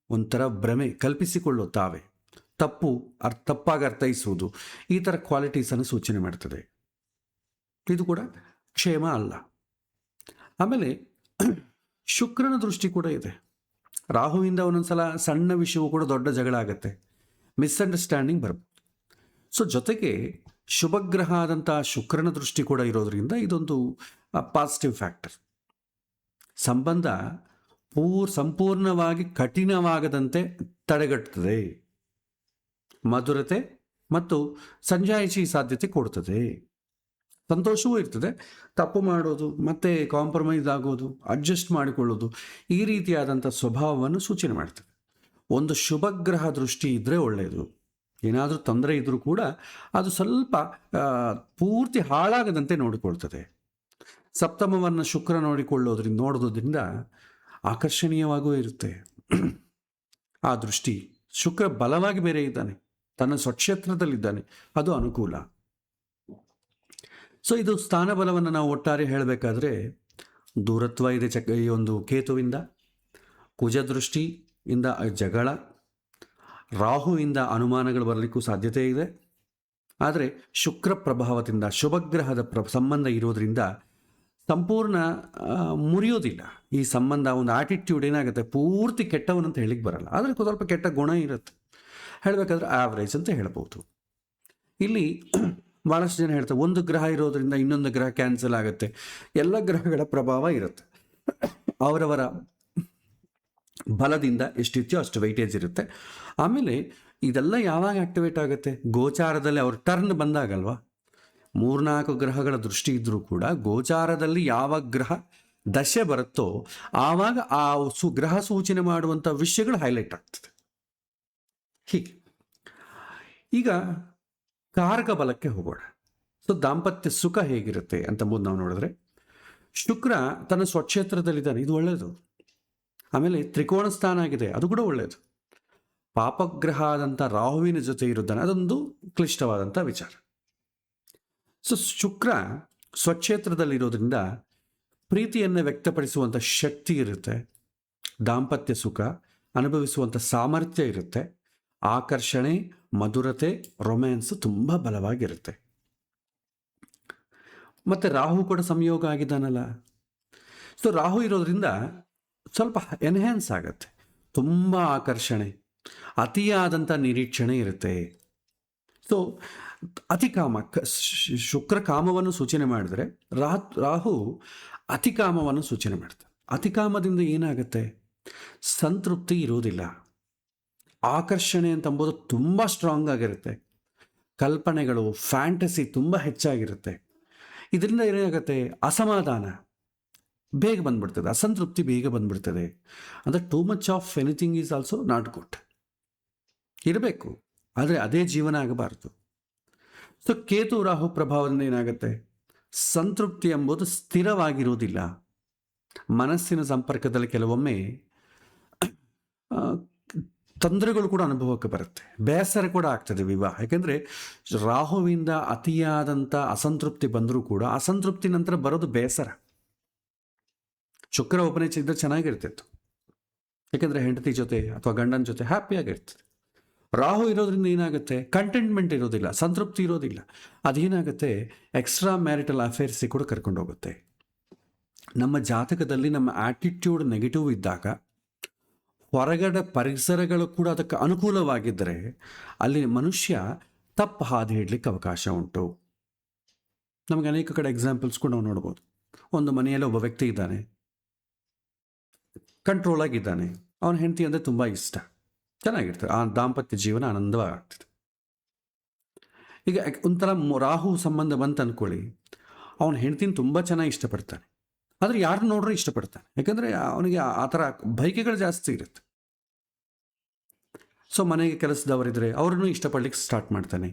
[SPEAKER 1] ಒಂಥರ ಭ್ರಮೆ, ಕಲ್ಪಿಸಿಕೊಳ್ಳೋ ತಾವೇ, ತಪ್ಪಾಗಿ ಅರ್ಥೈಸುವುದು, ಈ ಥರ ಕ್ವಾಲಿಟೀಸನ್ನು ಸೂಚನೆ ಮಾಡ್ತದೆ. ಇದು ಕೂಡ ಕ್ಷೇಮ ಅಲ್ಲ. ಆಮೇಲೆ ಶುಕ್ರನ ದೃಷ್ಟಿ ಕೂಡ ಇದೆ. ರಾಹುವಿಂದ ಒಂದೊಂದ್ಸಲ ಸಣ್ಣ ವಿಷಯವೂ ಕೂಡ ದೊಡ್ಡ ಜಗಳ ಆಗುತ್ತೆ, ಮಿಸ್ಅಂಡರ್ಸ್ಟ್ಯಾಂಡಿಂಗ್ ಬರ್ಬೋದು. ಸೊ ಜೊತೆಗೆ ಶುಭಗ್ರಹ ಆದಂಥ ಶುಕ್ರನ ದೃಷ್ಟಿ ಕೂಡ ಇರೋದ್ರಿಂದ ಇದೊಂದು ಪಾಸಿಟಿವ್ ಫ್ಯಾಕ್ಟರ್. ಸಂಬಂಧ ಸಂಪೂರ್ಣವಾಗಿ ಕಠಿಣವಾಗದಂತೆ ತಡೆಗಟ್ಟುತ್ತದೆ, ಮಧುರತೆ ಮತ್ತು ಸಂಜಾಯಿಷಿ ಸಾಧ್ಯತೆ ಕೊಡ್ತದೆ. ಸಂತೋಷವೂ ಇರ್ತದೆ. ತಪ್ಪು ಮಾಡೋದು, ಮತ್ತೆ ಕಾಂಪ್ರಮೈಸ್ ಆಗೋದು, ಅಡ್ಜಸ್ಟ್ ಮಾಡಿಕೊಳ್ಳೋದು, ಈ ರೀತಿಯಾದಂಥ ಸ್ವಭಾವವನ್ನು ಸೂಚನೆ ಮಾಡ್ತದೆ. ಒಂದು ಶುಭಗ್ರಹ ದೃಷ್ಟಿ ಇದ್ದರೆ ಒಳ್ಳೆಯದು. ಏನಾದರೂ ತೊಂದರೆ ಇದ್ದರೂ ಕೂಡ ಅದು ಸ್ವಲ್ಪ ಪೂರ್ತಿ ಹಾಳಾಗದಂತೆ ನೋಡಿಕೊಳ್ತದೆ. ಸಪ್ತಮವನ್ನು ಶುಕ್ರ ನೋಡೋದ್ರಿಂದ ಆಕರ್ಷಣೀಯವಾಗೂ ಇರುತ್ತೆ ಆ ದೃಷ್ಟಿ. ಶುಕ್ರ ಬಲವಾಗಿ ಬೇರೆ ಇದ್ದಾನೆ, ತನ್ನ ಸ್ವಕ್ಷೇತ್ರದಲ್ಲಿದ್ದಾನೆ, ಅದು ಅನುಕೂಲ. ಸೊ ಇದು ಸ್ಥಾನ ಬಲವನ್ನು ನಾವು ಒಟ್ಟಾರೆ ಹೇಳಬೇಕಾದ್ರೆ ದೂರತ್ವ ಇದೆ ಈ ಒಂದು ಕೇತುವಿಂದ, ಕುಜ ದೃಷ್ಟಿಯಿಂದ ಜಗಳ, ರಾಹುವಿಂದ ಅನುಮಾನಗಳು ಬರಲಿಕ್ಕೂ ಸಾಧ್ಯತೆ ಇದೆ. ಆದರೆ ಶುಕ್ರ ಪ್ರಭಾವದಿಂದ ಶುಭಗ್ರಹದ ಸಂಬಂಧ ಇರೋದ್ರಿಂದ ಸಂಪೂರ್ಣ ಮುರಿಯೋದಿಲ್ಲ ಈ ಸಂಬಂಧ. ಒಂದು ಆಟಿಟ್ಯೂಡ್ ಏನಾಗುತ್ತೆ, ಪೂರ್ತಿ ಕೆಟ್ಟವನಂತ ಹೇಳಿಕ್ಕೆ ಬರಲ್ಲ, ಆದರೆ ಸ್ವಲ್ಪ ಕೆಟ್ಟ ಗುಣ ಇರುತ್ತೆ. ಹೇಳಬೇಕಾದ್ರೆ ಆವ್ರೇಜ್ ಅಂತ ಹೇಳ್ಬೋದು. ಇಲ್ಲಿ ಭಾಳಷ್ಟು ಜನ ಹೇಳ್ತಾರೆ ಒಂದು ಗ್ರಹ ಇರೋದ್ರಿಂದ ಇನ್ನೊಂದು ಗ್ರಹ ಕ್ಯಾನ್ಸಲ್ ಆಗುತ್ತೆ. ಎಲ್ಲ ಗ್ರಹಗಳ ಪ್ರಭಾವ ಇರುತ್ತೆ, ಅವರವರ ಬಲದಿಂದ ಎಷ್ಟಿದೆಯೋ ಅಷ್ಟು ವೈಟೇಜ್ ಇರುತ್ತೆ. ಆಮೇಲೆ ಇದೆಲ್ಲ ಯಾವಾಗ ಆಕ್ಟಿವೇಟ್ ಆಗುತ್ತೆ, ಗೋಚಾರದಲ್ಲಿ ಅವ್ರ ಟರ್ನ್ ಬಂದಾಗಲ್ವಾ. 3-4 ಗ್ರಹಗಳ ದೃಷ್ಟಿ ಇದ್ದರೂ ಕೂಡ ಗೋಚಾರದಲ್ಲಿ ಯಾವ ಗ್ರಹ ದಶೆ ಬರುತ್ತೋ ಆವಾಗ ಆ ಗ್ರಹ ಸೂಚನೆ ಮಾಡುವಂಥ ವಿಷಯಗಳು ಹೈಲೈಟ್ ಆಗ್ತದೆ. ಹೀಗೆ ಈಗ ಕಾರಕ ಬಲಕ್ಕೆ ಹೋಗೋಣ. ಸೊ ದಾಂಪತ್ಯ ಸುಖ ಹೇಗಿರುತ್ತೆ ಅಂತಂಬುದು ನಾವು ನೋಡಿದ್ರೆ, ಶುಕ್ರ ತನ್ನ ಸ್ವಕ್ಷೇತ್ರದಲ್ಲಿದ್ದಾನೆ, ಇದು ಒಳ್ಳೆಯದು. ಆಮೇಲೆ ತ್ರಿಕೋಣ ಸ್ಥಾನ ಆಗಿದೆ, ಅದು ಕೂಡ ಒಳ್ಳೆಯದು. ಪಾಪಗ್ರಹ ಆದಂಥ ರಾಹುವಿನ ಜೊತೆ ಇರುತ್ತಾನೆ, ಅದೊಂದು ಕ್ಲಿಷ್ಟವಾದಂಥ ವಿಚಾರ. ಸೊ ಶುಕ್ರ ಸ್ವಕ್ಷೇತ್ರದಲ್ಲಿರೋದ್ರಿಂದ ಪ್ರೀತಿಯನ್ನು ವ್ಯಕ್ತಪಡಿಸುವಂಥ ಶಕ್ತಿ ಇರುತ್ತೆ, ದಾಂಪತ್ಯ ಸುಖ ಅನುಭವಿಸುವಂಥ ಸಾಮರ್ಥ್ಯ ಇರುತ್ತೆ, ಆಕರ್ಷಣೆ, ಮಧುರತೆ, ರೊಮ್ಯಾನ್ಸ್ ತುಂಬ ಬಲವಾಗಿರುತ್ತೆ. ಮತ್ತು ರಾಹು ಕೂಡ ಸಂಯೋಗ ಆಗಿದ್ದಾನಲ್ಲ, ಸೊ ರಾಹು ಇರೋದ್ರಿಂದ ಸ್ವಲ್ಪ ಎನ್ಹ್ಯಾನ್ಸ್ ಆಗುತ್ತೆ, ತುಂಬ ಆಕರ್ಷಣೆ, ಅತಿಯಾದಂಥ ನಿರೀಕ್ಷಣೆ ಇರುತ್ತೆ. ಸೊ ಅತಿಕಾಮ, ಶುಕ್ರ ಕಾಮವನ್ನು ಸೂಚನೆ ಮಾಡಿದರೆ ರಾಹು ಅತಿಕಾಮವನ್ನು ಸೂಚನೆ ಮಾಡ್ತಾರೆ. ಅತಿಕಾಮದಿಂದ ಏನಾಗುತ್ತೆ, ಸಂತೃಪ್ತಿ ಇರೋದಿಲ್ಲ. ಆಕರ್ಷಣೆ ಅಂತಂಬೋದು ತುಂಬ ಸ್ಟ್ರಾಂಗ್ ಆಗಿರುತ್ತೆ, ಕಲ್ಪನೆಗಳು, ಫ್ಯಾಂಟಸಿ ತುಂಬ ಹೆಚ್ಚಾಗಿರುತ್ತೆ. ಇದರಿಂದ ಏನಾಗುತ್ತೆ, ಅಸಮಾಧಾನ ಬೇಗ ಬಂದ್ಬಿಡ್ತದೆ, ಅಸಂತೃಪ್ತಿ ಬೇಗ ಬಂದ್ಬಿಡ್ತದೆ. ಅಂದರೆ too much of anything is also not good. ಇರಬೇಕು, ಆದರೆ ಅದೇ ಜೀವನ ಆಗಬಾರ್ದು. ಸೊ ಕೇತು ರಾಹು ಪ್ರಭಾವದಿಂದ ಏನಾಗುತ್ತೆ, ಸಂತೃಪ್ತಿ ಎಂಬುದು ಸ್ಥಿರವಾಗಿರುವುದಿಲ್ಲ. ಮನಸ್ಸಿನ ಸಂಪರ್ಕದಲ್ಲಿ ಕೆಲವೊಮ್ಮೆ ತೊಂದರೆಗಳು ಕೂಡ ಅನುಭವಕ್ಕೆ ಬರುತ್ತೆ, ಬೇಸರ ಕೂಡ ಆಗ್ತದೆ ವಿವಾಹ. ಯಾಕೆಂದರೆ ರಾಹುವಿಂದ ಅತಿಯಾದಂಥ ಅಸಂತೃಪ್ತಿ ಬಂದರೂ ಕೂಡ ಅಸಂತೃಪ್ತಿ ನಂತರ ಬರೋದು ಬೇಸರ. ಶುಕ್ರ ಒಬ್ಬನೇ ಇದ್ದರೆ ಚೆನ್ನಾಗಿರ್ತಿತ್ತು, ಯಾಕೆಂದರೆ ಹೆಂಡತಿ ಜೊತೆ ಅಥವಾ ಗಂಡನ ಜೊತೆ ಹ್ಯಾಪಿಯಾಗಿರ್ತದೆ. ರಾಹು ಇರೋದ್ರಿಂದ ಏನಾಗುತ್ತೆ, ಕಂಟೆಂಟ್ಮೆಂಟ್ ಇರೋದಿಲ್ಲ, ಸಂತೃಪ್ತಿ ಇರೋದಿಲ್ಲ. ಅದೇನಾಗುತ್ತೆ, ಎಕ್ಸ್ಟ್ರಾ ಮ್ಯಾರಿಟಲ್ ಅಫೇರ್ಸಿಗೆ ಕೂಡ ಕರ್ಕೊಂಡು ಹೋಗುತ್ತೆ. ನಮ್ಮ ಜಾತಕದಲ್ಲಿ ನಮ್ಮ ಆಟಿಟ್ಯೂಡ್ ನೆಗೆಟಿವ್ ಇದ್ದಾಗ ಹೊರಗಡೆ ಪರಿಸರಗಳು ಕೂಡ ಅದಕ್ಕೆ ಅನುಕೂಲವಾಗಿದ್ದರೆ ಅಲ್ಲಿ ಮನುಷ್ಯ ತಪ್ಪು ಹಾದಿ ಹಿಡಲಿಕ್ಕೆ ಅವಕಾಶ ಉಂಟು. ನಮಗೆ ಅನೇಕ ಕಡೆ ಎಕ್ಸಾಂಪಲ್ಸ್ ಕೂಡ ನಾವು ನೋಡ್ಬೋದು. ಒಂದು ಮನೆಯಲ್ಲಿ ಒಬ್ಬ ವ್ಯಕ್ತಿ ಇದ್ದಾನೆ, ಕಂಟ್ರೋಲ್ ಆಗಿದ್ದಾನೆ, ಅವನ ಹೆಂಡತಿ ಅಂದರೆ ತುಂಬ ಇಷ್ಟ, ಚೆನ್ನಾಗಿರ್ತದೆ, ಆ ದಾಂಪತ್ಯ ಜೀವನ ಆನಂದವಾಗ್ತದೆ. ಈಗ ಒಂಥರ ರಾಹು ಸಂಬಂಧ ಬಂತು ಅಂದ್ಕೊಳ್ಳಿ, ಅವನ ಹೆಂಡ್ತಿನ ತುಂಬ ಚೆನ್ನಾಗಿ ಇಷ್ಟಪಡ್ತಾನೆ, ಆದರೆ ಯಾರು ನೋಡ್ರೂ ಇಷ್ಟಪಡ್ತಾನೆ, ಯಾಕಂದರೆ ಅವನಿಗೆ ಆ ಥರ ಬಯಕೆಗಳು ಜಾಸ್ತಿ ಇರುತ್ತೆ. ಸೊ ಮನೆಗೆ ಕೆಲಸದವರಿದ್ದರೆ ಅವ್ರನ್ನೂ ಇಷ್ಟಪಡ್ಲಿಕ್ಕೆ ಸ್ಟಾರ್ಟ್ ಮಾಡ್ತಾನೆ,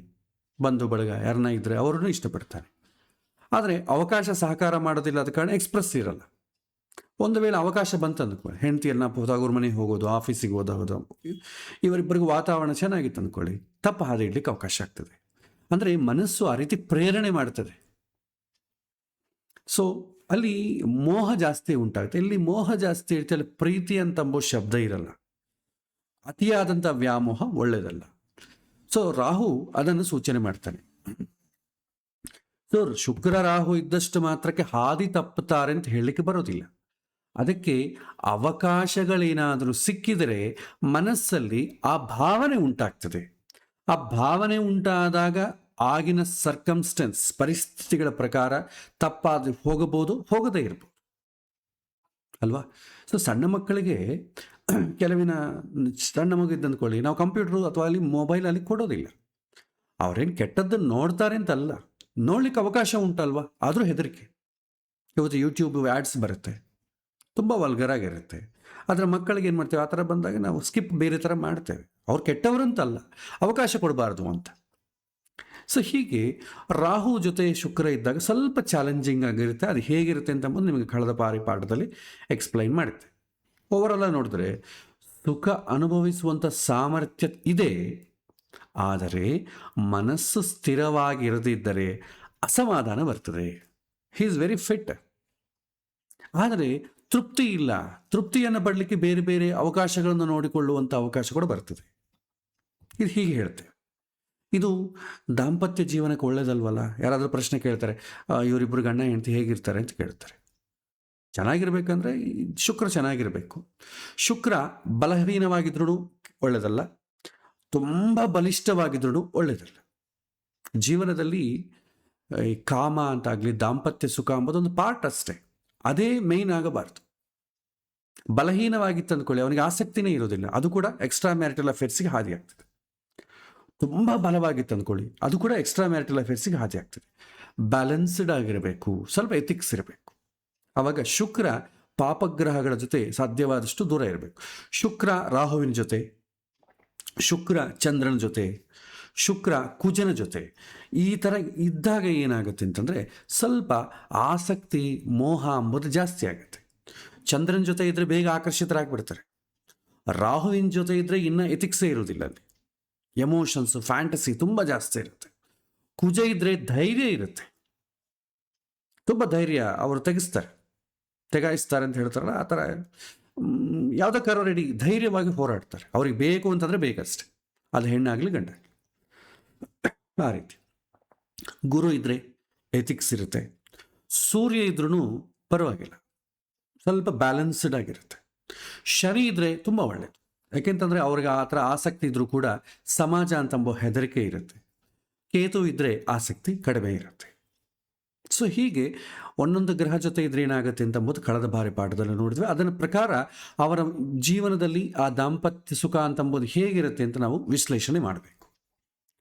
[SPEAKER 1] ಬಂಧು ಬಳಗ ಯಾರನ್ನ ಇದ್ದರೆ ಅವ್ರನ್ನೂ ಇಷ್ಟಪಡ್ತಾನೆ. ಆದರೆ ಅವಕಾಶ ಸಹಕಾರ ಮಾಡೋದಿಲ್ಲ, ಆದ ಕಾರಣ ಎಕ್ಸ್ಪ್ರೆಸ್ ಇರಲ್ಲ. ಒಂದು ವೇಳೆ ಅವಕಾಶ ಬಂತು ಅಂದ್ಕೊಳ್ಳಿ, ಹೆಂಡತಿಯನ್ನ ತವರು ಮನೆಗೆ ಹೋಗೋದು, ಆಫೀಸಿಗೆ ಹೋಗೋದು, ಇವರಿಬ್ಬರಿಗೂ ವಾತಾವರಣ ಚೆನ್ನಾಗಿತ್ತು ಅಂದ್ಕೊಳ್ಳಿ, ತಪ್ಪು ಹಾದಿ ಇಡ್ಲಿಕ್ಕೆ ಅವಕಾಶ ಆಗ್ತದೆ. ಅಂದರೆ ಮನಸ್ಸು ಆ ರೀತಿ ಪ್ರೇರಣೆ ಮಾಡ್ತದೆ. ಸೊ ಅಲ್ಲಿ ಮೋಹ ಜಾಸ್ತಿ ಉಂಟಾಗುತ್ತೆ. ಇಲ್ಲಿ ಮೋಹ ಜಾಸ್ತಿ ಇರುತ್ತೆ, ಅಲ್ಲಿ ಪ್ರೀತಿ ಅಂತಂಬೋ ಶಬ್ದ ಇರಲ್ಲ. ಅತಿಯಾದಂಥ ವ್ಯಾಮೋಹ ಒಳ್ಳೆಯದಲ್ಲ. ಸೊ ರಾಹು ಅದನ್ನು ಸೂಚನೆ ಮಾಡ್ತಾನೆ. ಸೊ ಶುಕ್ರ ರಾಹು ಇದ್ದಷ್ಟು ಮಾತ್ರಕ್ಕೆ ಹಾದಿ ತಪ್ಪುತ್ತಾರೆ ಅಂತ ಹೇಳಲಿಕ್ಕೆ ಬರೋದಿಲ್ಲ. ಅದಕ್ಕೆ ಅವಕಾಶಗಳೇನಾದರೂ ಸಿಕ್ಕಿದರೆ ಮನಸ್ಸಲ್ಲಿ ಆ ಭಾವನೆ ಉಂಟಾಗ್ತದೆ. ಆ ಭಾವನೆ ಉಂಟಾದಾಗ ಆಗಿನ ಸರ್ಕಮ್ಸ್ಟೆನ್ಸ್, ಪರಿಸ್ಥಿತಿಗಳ ಪ್ರಕಾರ ತಪ್ಪಾದ ಹೋಗಬಹುದು, ಹೋಗದೇ ಇರ್ಬೋದು ಅಲ್ವಾ. ಸೊ ಸಣ್ಣ ಮಕ್ಕಳಿಗೆ ಕೆಲವಿನ ಸಣ್ಣ ಮಗು ಇದ್ದಂದ್ಕೊಳ್ಳಿ, ನಾವು ಕಂಪ್ಯೂಟ್ರು ಅಥವಾ ಅಲ್ಲಿ ಮೊಬೈಲಲ್ಲಿ ಕೊಡೋದಿಲ್ಲ. ಅವ್ರೇನು ಕೆಟ್ಟದ್ದನ್ನು ನೋಡ್ತಾರೆ ಅಂತಲ್ಲ, ನೋಡ್ಲಿಕ್ಕೆ ಅವಕಾಶ ಉಂಟಲ್ವಾ, ಆದರೂ ಹೆದರಿಕೆ. ಇವತ್ತು ಯೂಟ್ಯೂಬ್ ಆ್ಯಡ್ಸ್ ಬರುತ್ತೆ, ತುಂಬ ವಲ್ಗರಾಗಿರುತ್ತೆ. ಆದರೆ ಮಕ್ಕಳಿಗೆ ಏನು ಮಾಡ್ತೇವೆ, ಆ ಥರ ಬಂದಾಗ ನಾವು ಸ್ಕಿಪ್ ಬೇರೆ ಥರ ಮಾಡ್ತೇವೆ. ಅವ್ರು ಕೆಟ್ಟವರಂತಲ್ಲ, ಅವಕಾಶ ಕೊಡಬಾರ್ದು ಅಂತ. ಸೊ ಹೀಗೆ ರಾಹು ಜೊತೆ ಶುಕ್ರ ಇದ್ದಾಗ ಸ್ವಲ್ಪ ಚಾಲೆಂಜಿಂಗ್ ಆಗಿರುತ್ತೆ. ಅದು ಹೇಗಿರುತ್ತೆ ಅಂತ ಬಂದು ನಿಮಗೆ ಕಳೆದ ಪಾಠದಲ್ಲಿ ಎಕ್ಸ್ಪ್ಲೈನ್ ಮಾಡುತ್ತೆ. ಓವರಾಲ್ ನೋಡಿದ್ರೆ ಸುಖ ಅನುಭವಿಸುವಂಥ ಸಾಮರ್ಥ್ಯ ಇದೆ, ಆದರೆ ಮನಸ್ಸು ಸ್ಥಿರವಾಗಿರದಿದ್ದರೆ ಅಸಮಾಧಾನ ಬರ್ತದೆ. ಹಿ ಈಸ್ ವೆರಿ ಫಿಟ್, ಆದರೆ ತೃಪ್ತಿ ಇಲ್ಲ. ತೃಪ್ತಿಯನ್ನು ಪಡಲಿಕ್ಕೆ ಬೇರೆ ಬೇರೆ ಅವಕಾಶಗಳನ್ನು ನೋಡಿಕೊಳ್ಳುವಂಥ ಅವಕಾಶ ಕೂಡ ಬರ್ತದೆ. ಇದು ಹೀಗೆ ಹೇಳ್ತೇವೆ. ಇದು ದಾಂಪತ್ಯ ಜೀವನಕ್ಕೆ ಒಳ್ಳೇದಲ್ವಲ್ಲ. ಯಾರಾದರೂ ಪ್ರಶ್ನೆ ಕೇಳ್ತಾರೆ, ಇವರಿಬ್ಬರು ಗಂಡ ಹೆಂಡತಿ ಹೇಗಿರ್ತಾರೆ ಅಂತ ಕೇಳ್ತಾರೆ. ಚೆನ್ನಾಗಿರ್ಬೇಕಂದ್ರೆ ಶುಕ್ರ ಚೆನ್ನಾಗಿರಬೇಕು. ಶುಕ್ರ ಬಲಹೀನವಾಗಿದ್ರೂ ಒಳ್ಳೆಯದಲ್ಲ, ತುಂಬ ಬಲಿಷ್ಠವಾಗಿದ್ರೂ ಒಳ್ಳೆಯದಲ್ಲ. ಜೀವನದಲ್ಲಿ ಈ ಕಾಮ ಅಂತಾಗಲಿ, ದಾಂಪತ್ಯ ಸುಖ ಅಂಬೋದೊಂದು ಪಾರ್ಟ್ ಅಷ್ಟೇ, ಅದೇ ಮೇಯ್ನ್ ಆಗಬಾರ್ದು. ಬಲಹೀನವಾಗಿತ್ತು ಅಂದ್ಕೊಳ್ಳಿ, ಅವನಿಗೆ ಆಸಕ್ತಿನೇ ಇರೋದಿಲ್ಲ, ಅದು ಕೂಡ ಎಕ್ಸ್ಟ್ರಾ ಮ್ಯಾರಿಟಲ್ ಅಫೇರ್ಸ್ಗೆ ಹಾದಿ ಆಗ್ತದೆ. ತುಂಬ ಬಲವಾಗಿತ್ತು ಅಂದ್ಕೊಳ್ಳಿ, ಅದು ಕೂಡ ಎಕ್ಸ್ಟ್ರಾ ಮ್ಯಾರಿಟಲ್ ಅಫೇರ್ಸಿಗೆ ಹಾದಿ ಆಗ್ತದೆ. ಬ್ಯಾಲೆನ್ಸ್ಡ್ ಆಗಿರಬೇಕು, ಸ್ವಲ್ಪ ಎಥಿಕ್ಸ್ ಇರಬೇಕು. ಆವಾಗ ಶುಕ್ರ ಪಾಪಗ್ರಹಗಳ ಜೊತೆ ಸಾಧ್ಯವಾದಷ್ಟು ದೂರ ಇರಬೇಕು. ಶುಕ್ರ ರಾಹುವಿನ ಜೊತೆ, ಶುಕ್ರ ಚಂದ್ರನ ಜೊತೆ, ಶುಕ್ರ ಕುಜನ ಜೊತೆ ಈ ಥರ ಇದ್ದಾಗ ಏನಾಗುತ್ತೆ ಅಂತಂದರೆ ಸ್ವಲ್ಪ ಆಸಕ್ತಿ, ಮೋಹ ಅಂಬೋದು ಜಾಸ್ತಿ ಆಗುತ್ತೆ. ಚಂದ್ರನ ಜೊತೆ ಇದ್ದರೆ ಬೇಗ ಆಕರ್ಷಿತರಾಗ್ಬಿಡ್ತಾರೆ. ರಾಹುವಿನ ಜೊತೆ ಇದ್ದರೆ ಇನ್ನೂ ಎಥಿಕ್ಸೇ ಇರೋದಿಲ್ಲ, ಅಲ್ಲಿ ಎಮೋಷನ್ಸು, ಫ್ಯಾಂಟಸಿ ತುಂಬ ಜಾಸ್ತಿ ಇರುತ್ತೆ. ಕುಜ ಇದ್ದರೆ ಧೈರ್ಯ ಇರುತ್ತೆ, ತುಂಬ ಧೈರ್ಯ, ಅವರು ತೆಗಾಯಿಸ್ತಾರೆ ಅಂತ ಹೇಳ್ತಾರಲ್ಲ, ಆ ಥರ ಯಾವುದಕ್ಕಾರೋ ರೆಡಿ, ಧೈರ್ಯವಾಗಿ ಹೋರಾಡ್ತಾರೆ. ಅವ್ರಿಗೆ ಬೇಕು ಅಂತಂದರೆ ಬೇಕಷ್ಟೆ, ಅದು ಹೆಣ್ಣಾಗಲಿ ಗಂಡಾಗಲಿ, ಆ ರೀತಿ. ಗುರು ಇದ್ದರೆ ಎಥಿಕ್ಸ್ ಇರುತ್ತೆ. ಸೂರ್ಯ ಇದ್ರೂ ಪರವಾಗಿಲ್ಲ, ಸ್ವಲ್ಪ ಬ್ಯಾಲೆನ್ಸ್ಡ್ ಆಗಿರುತ್ತೆ. ಶನಿ ಇದ್ದರೆ ತುಂಬ ಒಳ್ಳೆಯದು, ಯಾಕೆಂತಂದರೆ ಅವ್ರಿಗೆ ಆ ಥರ ಆಸಕ್ತಿ ಇದ್ದರೂ ಕೂಡ ಸಮಾಜ ಅಂತಂಬೋ ಹೆದರಿಕೆ ಇರುತ್ತೆ. ಕೇತು ಇದ್ದರೆ ಆಸಕ್ತಿ ಕಡಿಮೆ ಇರುತ್ತೆ. ಸೊ ಹೀಗೆ ಒಂದೊಂದು ಗ್ರಹ ಜೊತೆ ಇದ್ರೆ ಏನಾಗುತ್ತೆ ಅಂತಂಬುದು ಕಳೆದ ಬಾರಿ ಪಾಠದಲ್ಲಿ ನೋಡಿದ್ವಿ. ಅದರ ಪ್ರಕಾರ ಅವರ ಜೀವನದಲ್ಲಿ ಆ ದಾಂಪತ್ಯ ಸುಖ ಅಂತಂಬುದು ಹೇಗಿರುತ್ತೆ ಅಂತ ನಾವು ವಿಶ್ಲೇಷಣೆ ಮಾಡಬೇಕು.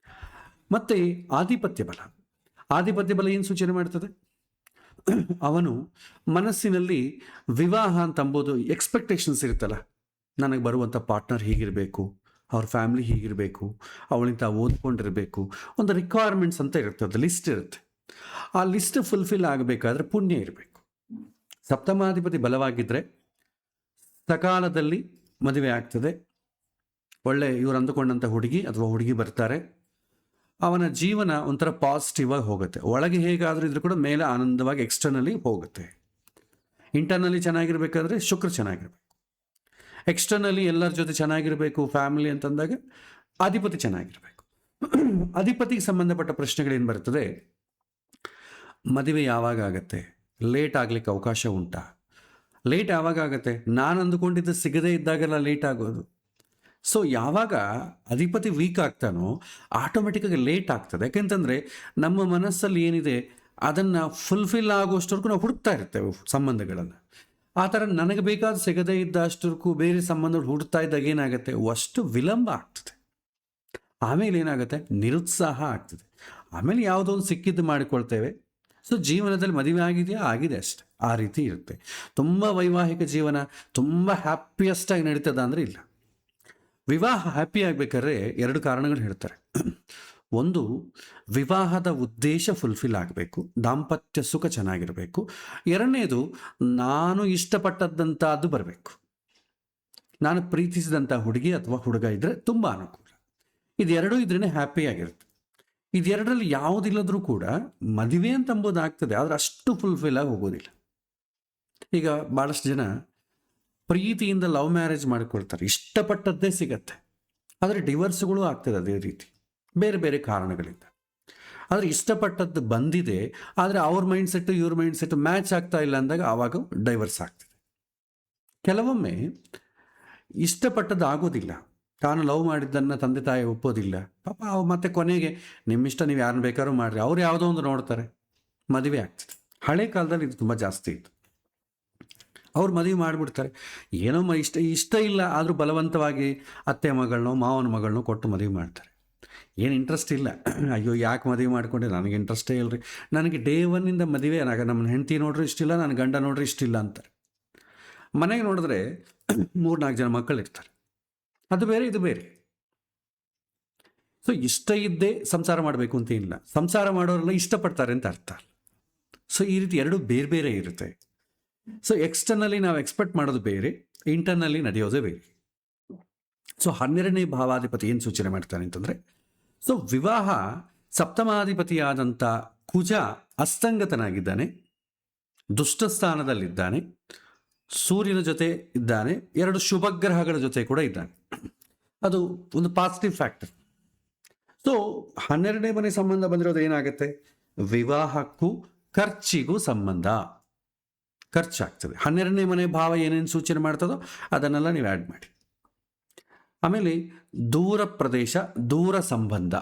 [SPEAKER 1] ಮತ್ತು ಆಧಿಪತ್ಯ ಬಲ. ಆಧಿಪತ್ಯ ಬಲ ಏನು ಸೂಚನೆ ಮಾಡ್ತದೆ? ಅವನು ಮನಸ್ಸಿನಲ್ಲಿ ವಿವಾಹ ಅಂತಂಬೋದು ಎಕ್ಸ್ಪೆಕ್ಟೇಷನ್ಸ್ ಇರುತ್ತಲ್ಲ, ನನಗೆ ಬರುವಂಥ ಪಾರ್ಟ್ನರ್ ಹೀಗಿರಬೇಕು, ಅವ್ರ ಫ್ಯಾಮ್ಲಿ ಹೀಗಿರಬೇಕು, ಅವಳಿಂದ ಓದ್ಕೊಂಡಿರಬೇಕು, ಒಂದು ರಿಕ್ವೈರ್ಮೆಂಟ್ಸ್ ಅಂತ ಇರುತ್ತೆ, ಅದು ಲಿಸ್ಟ್ ಇರುತ್ತೆ. ಆ ಲಿಸ್ಟ್ ಫುಲ್ಫಿಲ್ ಆಗಬೇಕಾದ್ರೆ ಪುಣ್ಯ ಇರಬೇಕು. ಸಪ್ತಮಾಧಿಪತಿ ಬಲವಾಗಿದ್ದರೆ ಸಕಾಲದಲ್ಲಿ ಮದುವೆ ಆಗ್ತದೆ, ಒಳ್ಳೆ ಇವರು ಅಂದುಕೊಂಡಂಥ ಹುಡುಗಿ ಅಥವಾ ಹುಡುಗಿ ಬರ್ತಾರೆ, ಅವನ ಜೀವನ ಒಂಥರ ಪಾಸಿಟಿವ್ ಆಗಿ ಹೋಗುತ್ತೆ. ಒಳಗೆ ಹೇಗಾದರೂ ಇದ್ರೂ ಕೂಡ ಮೇಲೆ ಆನಂದವಾಗಿ ಎಕ್ಸ್ಟರ್ನಲಿ ಹೋಗುತ್ತೆ. ಇಂಟರ್ನಲಿ ಚೆನ್ನಾಗಿರ್ಬೇಕಾದ್ರೆ ಶುಕ್ರ ಚೆನ್ನಾಗಿರ್ಬೇಕು, ಎಕ್ಸ್ಟರ್ನಲಿ ಎಲ್ಲರ ಜೊತೆ ಚೆನ್ನಾಗಿರಬೇಕು, ಫ್ಯಾಮಿಲಿ ಅಂತಂದಾಗ ಅಧಿಪತಿ ಚೆನ್ನಾಗಿರಬೇಕು. ಅಧಿಪತಿಗೆ ಸಂಬಂಧಪಟ್ಟ ಪ್ರಶ್ನೆಗಳೇನು ಬರ್ತದೆ? ಮದುವೆ ಯಾವಾಗ ಆಗತ್ತೆ? ಲೇಟ್ ಆಗಲಿಕ್ಕೆ ಅವಕಾಶ ಉಂಟಾ? ಲೇಟ್ ಯಾವಾಗ ಆಗತ್ತೆ? ನಾನು ಅಂದುಕೊಂಡಿದ್ದು ಸಿಗದೇ ಇದ್ದಾಗೆಲ್ಲ ಲೇಟ್ ಆಗೋದು. ಸೊ ಯಾವಾಗ ಅಧಿಪತಿ ವೀಕ್ ಆಗ್ತಾನೋ ಆಟೋಮೆಟಿಕ್ಕಾಗಿ ಲೇಟ್ ಆಗ್ತದೆ. ಯಾಕೆಂತಂದರೆ ನಮ್ಮ ಮನಸ್ಸಲ್ಲಿ ಏನಿದೆ ಅದನ್ನು ಫುಲ್ಫಿಲ್ ಆಗುವಷ್ಟವರೆಗೂ ನಾವು ಹುಡುಕ್ತಾ ಇರ್ತೇವೆ ಸಂಬಂಧಗಳನ್ನು. ಆ ಥರ ನನಗೆ ಬೇಕಾದ ಸಿಗದೇ ಇದ್ದಷ್ಟಕ್ಕೂ ಬೇರೆ ಸಂಬಂಧಗಳು ಹುಡುಕ್ತಾ ಇದ್ದಾಗ ಏನಾಗುತ್ತೆ? ಅಷ್ಟು ವಿಳಂಬ ಆಗ್ತದೆ. ಆಮೇಲೆ ಏನಾಗುತ್ತೆ? ನಿರುತ್ಸಾಹ ಆಗ್ತದೆ. ಆಮೇಲೆ ಯಾವುದೋ ಒಂದು ಸಿಕ್ಕಿದ್ದು ಮಾಡಿಕೊಳ್ತೇವೆ. ಸೊ ಜೀವನದಲ್ಲಿ ಮದುವೆ ಆಗಿದೆಯಾ, ಆಗಿದೆ ಅಷ್ಟೆ, ಆ ರೀತಿ ಇರುತ್ತೆ. ತುಂಬ ವೈವಾಹಿಕ ಜೀವನ ತುಂಬ ಹ್ಯಾಪಿಯೆಸ್ಟಾಗಿ ನಡೀತದ ಅಂದರೆ ಇಲ್ಲ. ವಿವಾಹ ಹ್ಯಾಪಿ ಆಗಬೇಕಾದ್ರೆ 2 ಕಾರಣಗಳು ಹೇಳ್ತಾರೆ. ಒಂದು, ವಿವಾಹದ ಉದ್ದೇಶ ಫುಲ್ಫಿಲ್ ಆಗಬೇಕು, ದಾಂಪತ್ಯ ಸುಖ ಚೆನ್ನಾಗಿರಬೇಕು. ಎರಡನೇದು, ನಾನು ಇಷ್ಟಪಟ್ಟದ್ದಂಥದ್ದು ಬರಬೇಕು. ನಾನು ಪ್ರೀತಿಸಿದಂಥ ಹುಡುಗಿ ಅಥವಾ ಹುಡುಗ ಇದ್ದರೆ ತುಂಬ ಅನುಕೂಲ. ಇದೆರಡೂ ಇದ್ರೇ ಹ್ಯಾಪಿಯಾಗಿರುತ್ತೆ. ಇದೆರಡರಲ್ಲಿ ಯಾವುದಿಲ್ಲದ್ರೂ ಕೂಡ ಮದುವೆ ಅಂತಂಬೋದು ಆಗ್ತದೆ, ಆದರೆ ಅಷ್ಟು ಫುಲ್ಫಿಲ್ ಆಗಿ ಹೋಗೋದಿಲ್ಲ. ಈಗ ಭಾಳಷ್ಟು ಜನ ಪ್ರೀತಿಯಿಂದ ಲವ್ ಮ್ಯಾರೇಜ್ ಮಾಡಿಕೊಳ್ತಾರೆ, ಇಷ್ಟಪಟ್ಟದ್ದೇ ಸಿಗತ್ತೆ, ಆದರೆ ಡಿವೋರ್ಸ್ಗಳು ಆಗ್ತದೆ ಅದೇ ರೀತಿ, ಬೇರೆ ಬೇರೆ ಕಾರಣಗಳಿಂದ. ಆದರೆ ಇಷ್ಟಪಟ್ಟದ್ದು ಬಂದಿದೆ, ಆದರೆ ಅವ್ರ ಮೈಂಡ್ಸೆಟ್ಟು ಇವ್ರ ಮೈಂಡ್ಸೆಟ್ಟು ಮ್ಯಾಚ್ ಆಗ್ತಾ ಇಲ್ಲ ಅಂದಾಗ ಆವಾಗ ಡೈವರ್ಸ್ ಆಗ್ತದೆ. ಕೆಲವೊಮ್ಮೆ ಇಷ್ಟಪಟ್ಟದ್ದು ಆಗೋದಿಲ್ಲ, ತಾನು ಲವ್ ಮಾಡಿದ್ದನ್ನು ತಂದೆ ತಾಯಿ ಒಪ್ಪೋದಿಲ್ಲ, ಪಾಪ ಅವು ಮತ್ತೆ ಕೊನೆಗೆ ನಿಮ್ಮಿಷ್ಟ, ನೀವು ಯಾರನ್ನ ಬೇಕಾದ್ರೂ ಮಾಡಿರಿ, ಅವ್ರು ಯಾವುದೋ ಒಂದು ನೋಡ್ತಾರೆ, ಮದುವೆ ಆಗ್ತದೆ. ಹಳೆ ಕಾಲದಲ್ಲಿ ಇದು ತುಂಬ ಜಾಸ್ತಿ ಇತ್ತು. ಅವ್ರು ಮದುವೆ ಮಾಡಿಬಿಡ್ತಾರೆ, ಏನೋ ಇಷ್ಟ ಇಲ್ಲ, ಆದರೂ ಬಲವಂತವಾಗಿ ಅತ್ತೆ ಮಗಳನ್ನೋ ಮಾವನ ಮಗಳನ್ನೋ ಕೊಟ್ಟು ಮದುವೆ ಮಾಡ್ತಾರೆ. ಏನು ಇಂಟ್ರೆಸ್ಟ್ ಇಲ್ಲ, ಅಯ್ಯೋ ಯಾಕೆ ಮದುವೆ ಮಾಡಿಕೊಂಡೆ, ನನಗೆ ಇಂಟ್ರೆಸ್ಟೇ ಇಲ್ಲರಿ, ನನಗೆ ಡೇ ಒನ್ನಿಂದ ಮದುವೆ, ನಮ್ಮ ಹೆಂಡತಿ ನೋಡ್ರಿ ಇಷ್ಟಿಲ್ಲ, ನನ್ನ ಗಂಡ ನೋಡ್ರಿ ಇಷ್ಟಿಲ್ಲ ಅಂತಾರೆ. ಮನೆಗೆ ನೋಡಿದ್ರೆ 3-4 ಜನ ಮಕ್ಕಳಿರ್ತಾರೆ, ಅದು ಬೇರೆ ಇದು ಬೇರೆ. ಸೊ ಇಷ್ಟ ಇದ್ದೇ ಸಂಸಾರ ಮಾಡಬೇಕು ಅಂತ ಇಲ್ಲ, ಸಂಸಾರ ಮಾಡೋರೆಲ್ಲ ಇಷ್ಟಪಡ್ತಾರೆ ಅಂತ ಅರ್ಥ. ಸೊ ಈ ರೀತಿ ಎರಡೂ ಬೇರೆ ಬೇರೆ ಇರುತ್ತೆ. ಸೊ ಎಕ್ಸ್ಟರ್ನಲ್ಲಿ ನಾವು ಎಕ್ಸ್ಪೆಕ್ಟ್ ಮಾಡೋದು ಬೇರೆ, ಇಂಟರ್ನಲ್ಲಿ ನಡೆಯೋದೇ ಬೇರೆ. ಸೊ 12ನೇ ಭಾವಾಧಿಪತಿ ಏನು ಸೂಚನೆ ಮಾಡ್ತಾನೆ ಅಂತಂದರೆ, ಸೊ ವಿವಾಹ ಸಪ್ತಮಾಧಿಪತಿಯಾದಂಥ ಕುಜ ಅಸ್ತಂಗತನಾಗಿದ್ದಾನೆ, ದುಷ್ಟಸ್ಥಾನದಲ್ಲಿದ್ದಾನೆ, ಸೂರ್ಯನ ಜೊತೆ ಇದ್ದಾನೆ, 2 ಶುಭಗ್ರಹಗಳ ಜೊತೆ ಕೂಡ ಇದ್ದಾನೆ. ಅದು ಒಂದು ಪಾಸಿಟಿವ್ ಫ್ಯಾಕ್ಟರ್. ಸೊ 12ನೇ ಮನೆ ಸಂಬಂಧ ಬಂದಿರೋದು ಏನಾಗುತ್ತೆ, ವಿವಾಹಕ್ಕೂ ಖರ್ಚಿಗೂ ಸಂಬಂಧ, ಖರ್ಚಾಗ್ತದೆ. 12ನೇ ಮನೆ ಭಾವ ಏನೇನು ಸೂಚನೆ ಮಾಡ್ತದೋ ಅದನ್ನೆಲ್ಲ ನೀವು ಆ್ಯಡ್ ಮಾಡಿ. ಆಮೇಲೆ ದೂರ ಪ್ರದೇಶ, ದೂರ ಸಂಬಂಧ,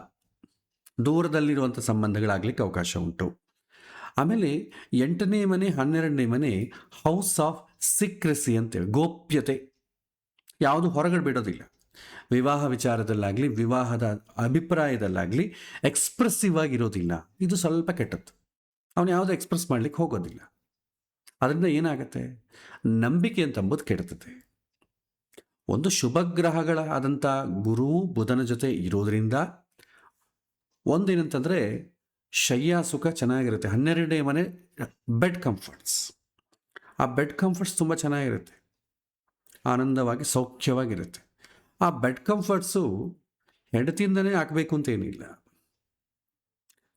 [SPEAKER 1] ದೂರದಲ್ಲಿರುವಂಥ ಸಂಬಂಧಗಳಾಗಲಿಕ್ಕೆ ಅವಕಾಶ ಉಂಟು. ಆಮೇಲೆ 8ನೇ ಮನೆ 12ನೇ ಮನೆ ಹೌಸ್ ಆಫ್ ಸೀಕ್ರೆಸಿ ಅಂತೇಳಿ, ಗೋಪ್ಯತೆ, ಯಾವುದು ಹೊರಗಡೆ ಬಿಡೋದಿಲ್ಲ. ವಿವಾಹ ವಿಚಾರದಲ್ಲಾಗಲಿ ವಿವಾಹದ ಅಭಿಪ್ರಾಯದಲ್ಲಾಗಲಿ ಎಕ್ಸ್ಪ್ರೆಸಿವ್ ಆಗಿರೋದಿಲ್ಲ, ಇದು ಸ್ವಲ್ಪ ಕೆಟ್ಟದ್ದು. ಅವನು ಯಾವುದು ಎಕ್ಸ್ಪ್ರೆಸ್ ಮಾಡಲಿಕ್ಕೆ ಹೋಗೋದಿಲ್ಲ. ಅದರಿಂದ ಏನಾಗುತ್ತೆ, ನಂಬಿಕೆ ಅಂತಂಬುದು ಕೆಡ್ತದೆ. ಒಂದು ಶುಭಗ್ರಹಗಳ ಆದಂಥ ಗುರು ಬುಧನ ಜೊತೆ ಇರೋದ್ರಿಂದ ಒಂದೇನಂತಂದರೆ ಶಯ್ಯ ಸುಖ ಚೆನ್ನಾಗಿರುತ್ತೆ. 12ನೇ ಮನೆ ಬೆಡ್ ಕಂಫರ್ಟ್ಸ್, ಆ ಬೆಡ್ ಕಂಫರ್ಟ್ಸ್ ತುಂಬ ಚೆನ್ನಾಗಿರುತ್ತೆ, ಆನಂದವಾಗಿ ಸೌಖ್ಯವಾಗಿರುತ್ತೆ. ಆ ಬೆಡ್ ಕಂಫರ್ಟ್ಸು ಹೆಂಡತಿಯಿಂದನೇ ಹಾಕಬೇಕು ಅಂತೇನಿಲ್ಲ.